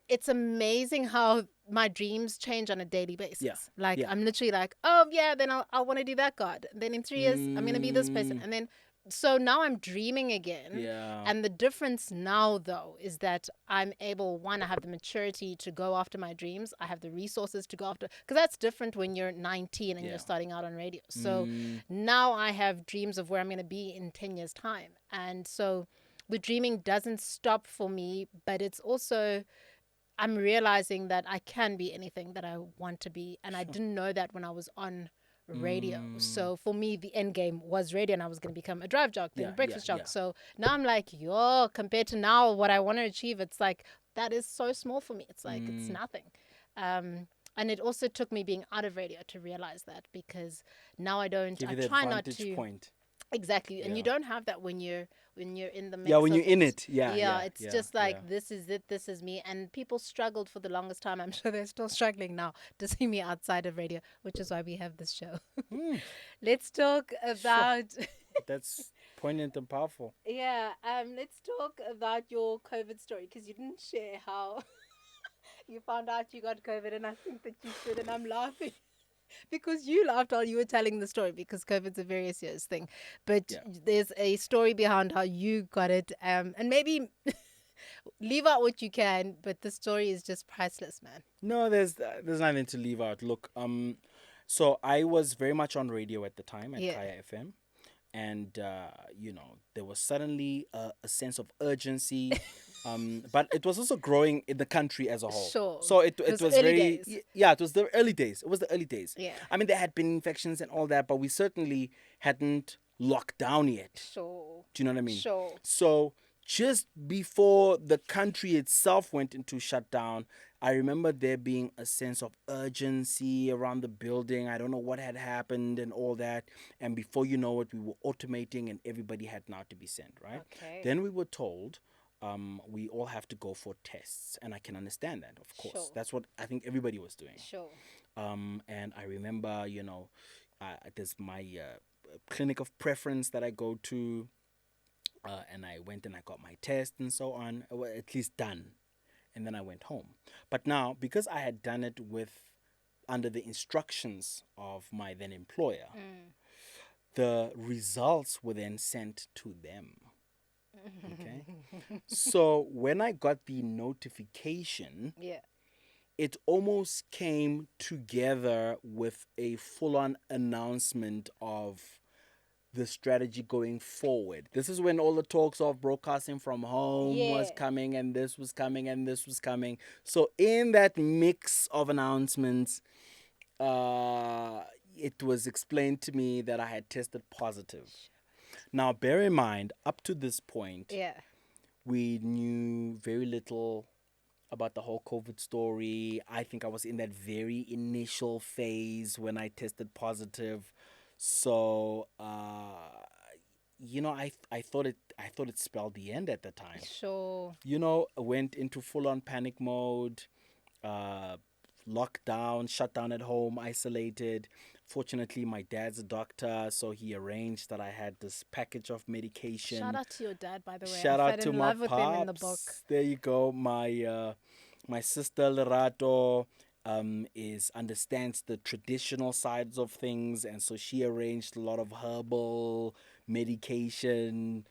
Speaker 1: It's amazing how my dreams change on a daily basis.
Speaker 2: Yeah.
Speaker 1: Like
Speaker 2: Yeah.
Speaker 1: I'm literally like, oh yeah, then I'll want to do that, God. Then in 3 years, I'm going to be this person. And then so now I'm dreaming again.
Speaker 2: Yeah.
Speaker 1: And the difference now, though, is that I'm able, one, I have the maturity to go after my dreams. I have the resources to go after, because that's different when you're 19 and
Speaker 2: Yeah.
Speaker 1: you're starting out on radio. So
Speaker 2: Mm,
Speaker 1: now I have dreams of where I'm going to be in 10 years' time. And so the dreaming doesn't stop for me, but it's also, I'm realizing that I can be anything that I want to be. And I
Speaker 2: sure.
Speaker 1: didn't know that when I was on radio.
Speaker 2: Mm,
Speaker 1: So for me, the end game was radio, and I was going to become a drive jock, then
Speaker 2: yeah,
Speaker 1: a
Speaker 2: yeah,
Speaker 1: breakfast
Speaker 2: yeah.
Speaker 1: jock. So now I'm like, yo, compared to now, what I want to achieve, it's like, that is so small for me. It's like, it's
Speaker 2: Mm,
Speaker 1: nothing. And it also took me being out of radio to realize that, because now
Speaker 2: give
Speaker 1: I
Speaker 2: you the
Speaker 1: try not
Speaker 2: advantage
Speaker 1: to.
Speaker 2: point.
Speaker 1: Exactly. And you
Speaker 2: Yeah.
Speaker 1: don't have that when you're in the
Speaker 2: Yeah,
Speaker 1: mix
Speaker 2: when you're
Speaker 1: of
Speaker 2: in
Speaker 1: it.
Speaker 2: it. Yeah,
Speaker 1: Yeah,
Speaker 2: yeah,
Speaker 1: it's
Speaker 2: yeah,
Speaker 1: just like,
Speaker 2: yeah.
Speaker 1: this is it, this is me. And people struggled for the longest time. I'm sure they're still struggling now to see me outside of radio, which is why we have this show.
Speaker 2: Mm,
Speaker 1: Let's talk
Speaker 2: sure.
Speaker 1: about
Speaker 2: That's poignant and powerful.
Speaker 1: yeah, let's talk about your COVID story, because you didn't share how you found out you got COVID, and I think that you should, and I'm laughing. Because you laughed while you were telling the story, because COVID's a very serious thing. But
Speaker 2: Yeah.
Speaker 1: there's a story behind how you got it. And maybe leave out what you can, but the story is just priceless, man.
Speaker 2: No, there's nothing to leave out. Look, so I was very much on radio at the time at
Speaker 1: Yeah.
Speaker 2: Kaya FM, and there was suddenly a sense of urgency, but it was also growing in the country as a whole.
Speaker 1: Sure.
Speaker 2: So it
Speaker 1: It was
Speaker 2: was
Speaker 1: early
Speaker 2: very
Speaker 1: days.
Speaker 2: yeah, it was the early days. It was the early days.
Speaker 1: Yeah.
Speaker 2: I mean, there had been infections and all that, but we certainly hadn't locked down yet.
Speaker 1: Sure.
Speaker 2: Do you know what I mean?
Speaker 1: Sure.
Speaker 2: So just before the country itself went into shutdown, I remember there being a sense of urgency around the building. I don't know what had happened and all that. And before you know it, we were automating and everybody had now to be sent, right?
Speaker 1: Okay.
Speaker 2: Then we were told we all have to go for tests. And I can understand that, of course.
Speaker 1: Sure.
Speaker 2: That's what I think everybody was doing.
Speaker 1: Sure.
Speaker 2: And I remember, there's my clinic of preference that I go to. And I went and I got my test and so on, well, at least done. And then I went home. But now, because I had done it under the instructions of my then employer, the results were then sent to them. Okay. So when I got the notification,
Speaker 1: Yeah.
Speaker 2: it almost came together with a full on announcement of the strategy going forward. This is when all the talks of broadcasting from home was
Speaker 1: Yeah.
Speaker 2: coming, and this was coming, and this was coming. So in that mix of announcements, it was explained to me that I had tested positive. Now, bear in mind, up to this point,
Speaker 1: Yeah.
Speaker 2: we knew very little about the whole COVID story. I think I was in that very initial phase when I tested positive. So, I thought it spelled the end at the time.
Speaker 1: Sure.
Speaker 2: Went into full on panic mode, lockdown, shut down at home, isolated. Fortunately, my dad's a doctor, so he arranged that I had this package of medication.
Speaker 1: Shout out to your dad, by the way.
Speaker 2: Shout
Speaker 1: I
Speaker 2: out
Speaker 1: fell
Speaker 2: to
Speaker 1: in
Speaker 2: my
Speaker 1: love with him in the book.
Speaker 2: pops. There you go. My sister Lerato understands the traditional sides of things, and so she arranged a lot of herbal medication.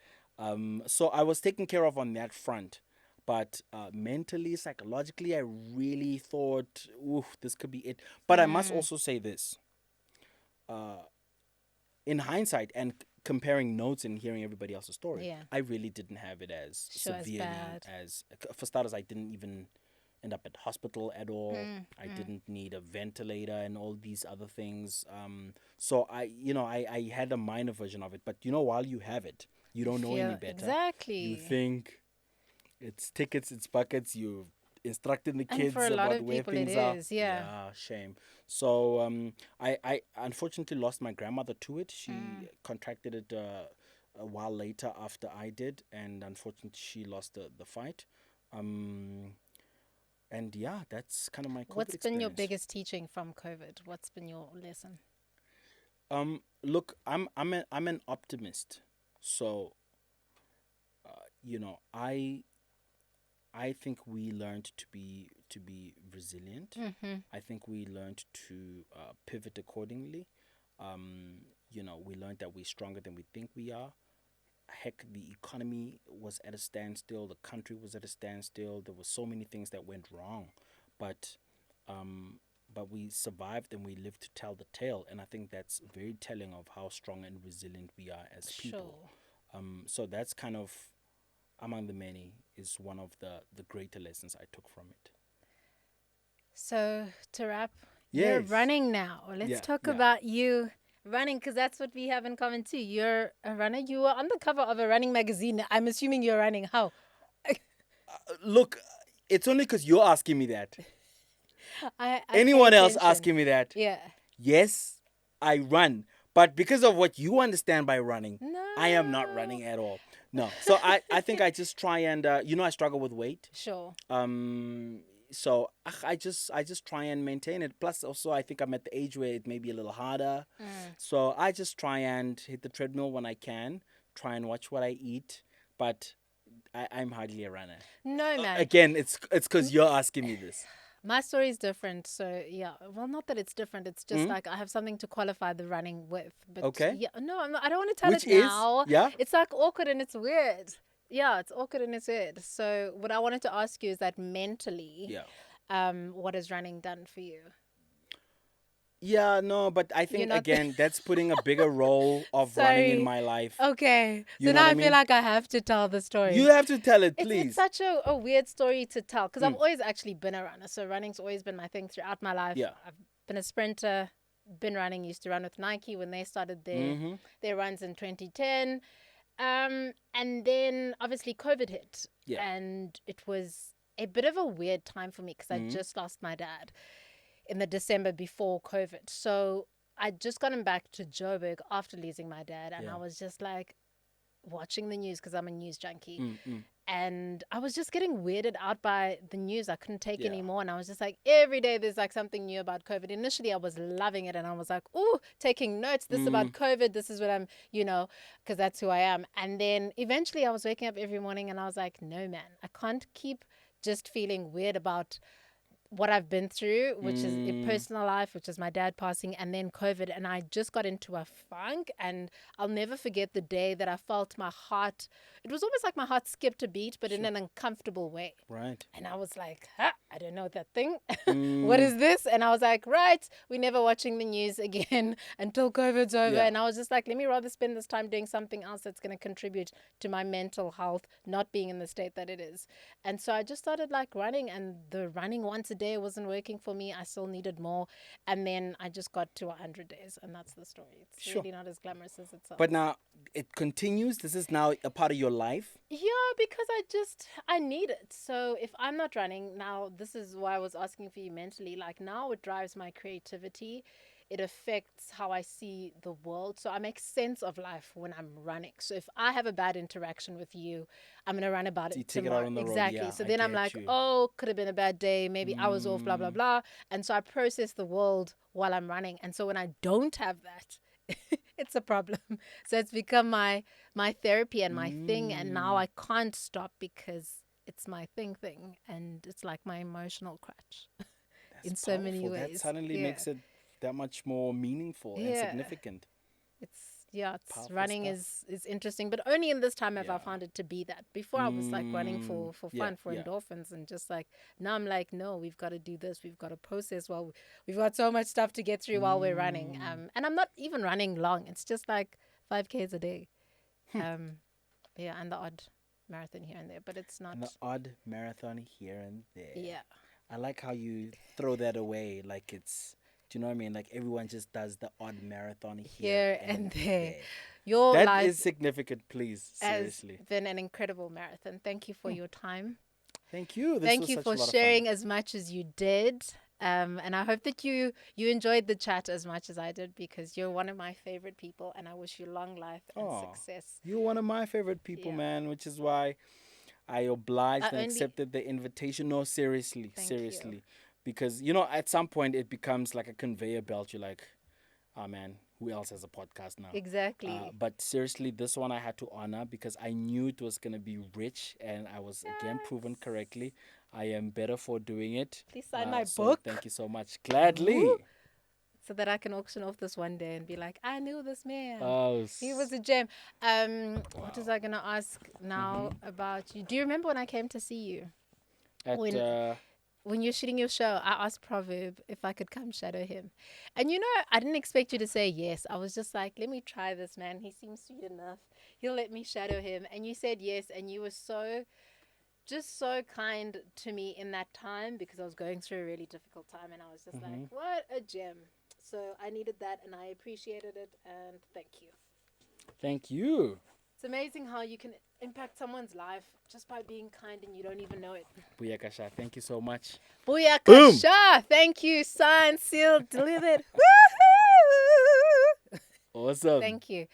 Speaker 2: So I was taken care of on that front. But mentally, psychologically, I really thought, ooh, this could be it. But I must also say this. In hindsight and comparing notes and hearing everybody else's story,
Speaker 1: Yeah.
Speaker 2: I really didn't have it as
Speaker 1: Sure, as
Speaker 2: severely
Speaker 1: bad.
Speaker 2: as, for starters, I didn't even end up at hospital at all. I didn't need a ventilator and all these other things. So I had a minor version of it. But while you have it, you don't know any better.
Speaker 1: Exactly.
Speaker 2: You think it's tickets, it's buckets. You instructing the
Speaker 1: And
Speaker 2: kids
Speaker 1: for a lot
Speaker 2: about
Speaker 1: of
Speaker 2: where
Speaker 1: people
Speaker 2: things
Speaker 1: it
Speaker 2: are.
Speaker 1: is, yeah.
Speaker 2: Shame. So I unfortunately lost my grandmother to it. She contracted it a while later after I did, and unfortunately she lost the fight. And yeah, that's kind of my COVID
Speaker 1: What's been your
Speaker 2: experience.
Speaker 1: biggest teaching from COVID? What's been your lesson?
Speaker 2: Look, I'm an optimist, so I think we learned to be resilient. I think we learned to pivot accordingly. We learned that we're stronger than we think we are. heck, the economy was at a standstill, the country was at a standstill. There were so many things that went wrong, but um, we survived and we lived to tell the tale. And I think that's very telling of how strong and resilient we are as people.
Speaker 1: Sure.
Speaker 2: So that's kind of among the many is one of the greater lessons I took from it.
Speaker 1: So to wrap, you're
Speaker 2: Yes.
Speaker 1: running now. Let's
Speaker 2: Yeah,
Speaker 1: talk
Speaker 2: yeah.
Speaker 1: about you running because that's what we have in common too. You're a runner. You were on the cover of a running magazine. I'm assuming you're running. How?
Speaker 2: Look, it's only because you're asking me that.
Speaker 1: I
Speaker 2: Anyone
Speaker 1: pay
Speaker 2: else
Speaker 1: attention.
Speaker 2: asking me that?
Speaker 1: Yeah.
Speaker 2: Yes, I run. But because of what you understand by running,
Speaker 1: No.
Speaker 2: I am not running at all. No. So I think I just try and I struggle with weight.
Speaker 1: Sure.
Speaker 2: So I just try and maintain it. Plus also I think I'm at the age where it may be a little harder. So I just try and hit the treadmill when I can, try and watch what I eat, but I'm hardly a runner.
Speaker 1: No, man.
Speaker 2: Again, it's because you're asking me this.
Speaker 1: My story is different. So, yeah. Well, not that it's different. It's just like I have something to qualify the running with. But
Speaker 2: Okay.
Speaker 1: yeah, no, I don't want to tell
Speaker 2: Which
Speaker 1: it
Speaker 2: is
Speaker 1: now.
Speaker 2: yeah.
Speaker 1: It's like awkward and it's weird. Yeah, it's awkward and it's weird. So, what I wanted to ask you is that mentally,
Speaker 2: Yeah.
Speaker 1: what has running done for you?
Speaker 2: Yeah, no, but I think
Speaker 1: not-
Speaker 2: again that's putting a bigger role of running in
Speaker 1: Sorry.
Speaker 2: my life.
Speaker 1: Okay.
Speaker 2: You
Speaker 1: So
Speaker 2: know
Speaker 1: now
Speaker 2: what I
Speaker 1: I feel
Speaker 2: mean?
Speaker 1: like I have to tell the story.
Speaker 2: You have to tell it,
Speaker 1: It's
Speaker 2: please.
Speaker 1: such a weird story to tell because I've always actually been a runner. So running's always been my thing throughout my life.
Speaker 2: Yeah.
Speaker 1: I've been a sprinter, been running, used to run with Nike when they started their runs in 2010. And then obviously COVID hit.
Speaker 2: Yeah.
Speaker 1: And it was a bit of a weird time for me because I just lost my dad in the December before COVID. So I'd just gotten back to Joburg after losing my dad. And
Speaker 2: Yeah.
Speaker 1: I was just like watching the news because I'm a news junkie. And I was just getting weirded out by the news. I couldn't take
Speaker 2: Yeah.
Speaker 1: anymore. And I was just like, every day there's like something new about COVID. Initially, I was loving it. And I was like, ooh, taking notes. This about COVID. This is what I'm, because that's who I am. And then eventually I was waking up every morning and I was like, no, man, I can't keep just feeling weird about what I've been through, which is a personal life, which is my dad passing, and then COVID. And I just got into a funk. And I'll never forget the day that I felt my heart. It was almost like my heart skipped a beat, but in an uncomfortable way.
Speaker 2: Right.
Speaker 1: And I was like, I don't know that thing. What is this? And I was like, right, we're never watching the news again until COVID's over.
Speaker 2: Yeah.
Speaker 1: And I was just like, let me rather spend this time doing something else that's going to contribute to my mental health, not being in the state that it is. And so I just started like running, and the running once a day wasn't working for me. I still needed more. And then I just got to 100 days, and that's the story. It's
Speaker 2: Sure.
Speaker 1: really not as glamorous as it sounds.
Speaker 2: But now it continues. This is now a part of your life.
Speaker 1: Yeah, because I need it. So if I'm not running now, this is why I was asking for you mentally. Like now it drives my creativity. It affects how I see the world. So I make sense of life when I'm running. So if I have a bad interaction with you, I'm going to run about
Speaker 2: You
Speaker 1: it
Speaker 2: take it
Speaker 1: tomorrow.
Speaker 2: out on the road,
Speaker 1: Exactly.
Speaker 2: yeah,
Speaker 1: So
Speaker 2: I
Speaker 1: then I'm
Speaker 2: get
Speaker 1: like,
Speaker 2: you.
Speaker 1: oh, could have been a bad day. Maybe I was off, blah, blah, blah. And so I process the world while I'm running. And so when I don't have that, it's a problem. So it's become my therapy and my thing. And now I can't stop because it's my thing. And it's like my emotional crutch in so many
Speaker 2: Powerful.
Speaker 1: ways.
Speaker 2: That suddenly
Speaker 1: Yeah.
Speaker 2: makes it that much more meaningful and
Speaker 1: Yeah.
Speaker 2: significant.
Speaker 1: It's
Speaker 2: Powerful
Speaker 1: running
Speaker 2: stuff.
Speaker 1: is interesting, but only in this time have I
Speaker 2: Yeah.
Speaker 1: found it to be that. Before I was like running for
Speaker 2: Yeah,
Speaker 1: fun, for
Speaker 2: yeah.
Speaker 1: endorphins, and just like now I'm like, no, we've got to do this, we've got to process while we've got so much stuff to get through while we're running. And I'm not even running long. It's just like 5Ks a day. Yeah, and the odd marathon here and there, but it's not.
Speaker 2: And the odd marathon here and there.
Speaker 1: Yeah.
Speaker 2: I like how you throw that away like it's, do you know what I mean? Like everyone just does the odd marathon
Speaker 1: Here and there. Your
Speaker 2: That
Speaker 1: life
Speaker 2: is significant, please.
Speaker 1: has
Speaker 2: Seriously.
Speaker 1: been an incredible marathon. Thank you for your time.
Speaker 2: Thank you. This
Speaker 1: Thank
Speaker 2: was
Speaker 1: you
Speaker 2: such
Speaker 1: for
Speaker 2: a lot of
Speaker 1: sharing
Speaker 2: fun.
Speaker 1: as much as you did. And I hope that you enjoyed the chat as much as I did, because you're one of my favorite people, and I wish you long life and
Speaker 2: Aw.
Speaker 1: success.
Speaker 2: You're one of my favorite people,
Speaker 1: Yeah.
Speaker 2: man, which is why I obliged
Speaker 1: I
Speaker 2: and
Speaker 1: only-
Speaker 2: accepted the invitation. No, seriously,
Speaker 1: Thank
Speaker 2: seriously.
Speaker 1: you.
Speaker 2: Because, at some point it becomes like a conveyor belt. You're like, oh man, who else has a podcast now?
Speaker 1: Exactly.
Speaker 2: But seriously, this one I had to honor because I knew it was going to be rich, and I was again proven correctly. I am better for doing it.
Speaker 1: Please sign my
Speaker 2: So
Speaker 1: book.
Speaker 2: thank you so much. Gladly.
Speaker 1: Woo. so that I can auction off this one day and be like, I knew this man.
Speaker 2: Oh,
Speaker 1: He was a gem. What was I gonna ask now about you? Do you remember when I came to see you?
Speaker 2: at
Speaker 1: When you're shooting your show, I asked Proverb if I could come shadow him. And I didn't expect you to say yes. I was just like, let me try this man. He seems sweet enough. He'll let me shadow him. And you said yes. And you were just so kind to me in that time because I was going through a really difficult time. And I was just like, what a gem. So I needed that and I appreciated it. And thank you.
Speaker 2: Thank you.
Speaker 1: It's amazing how you can impact someone's life just by being kind and you don't even know it.
Speaker 2: Booyakasha, thank you so much.
Speaker 1: Booyakasha! Thank you. Signed, sealed, delivered. Woohoo!
Speaker 2: Awesome.
Speaker 1: Thank you.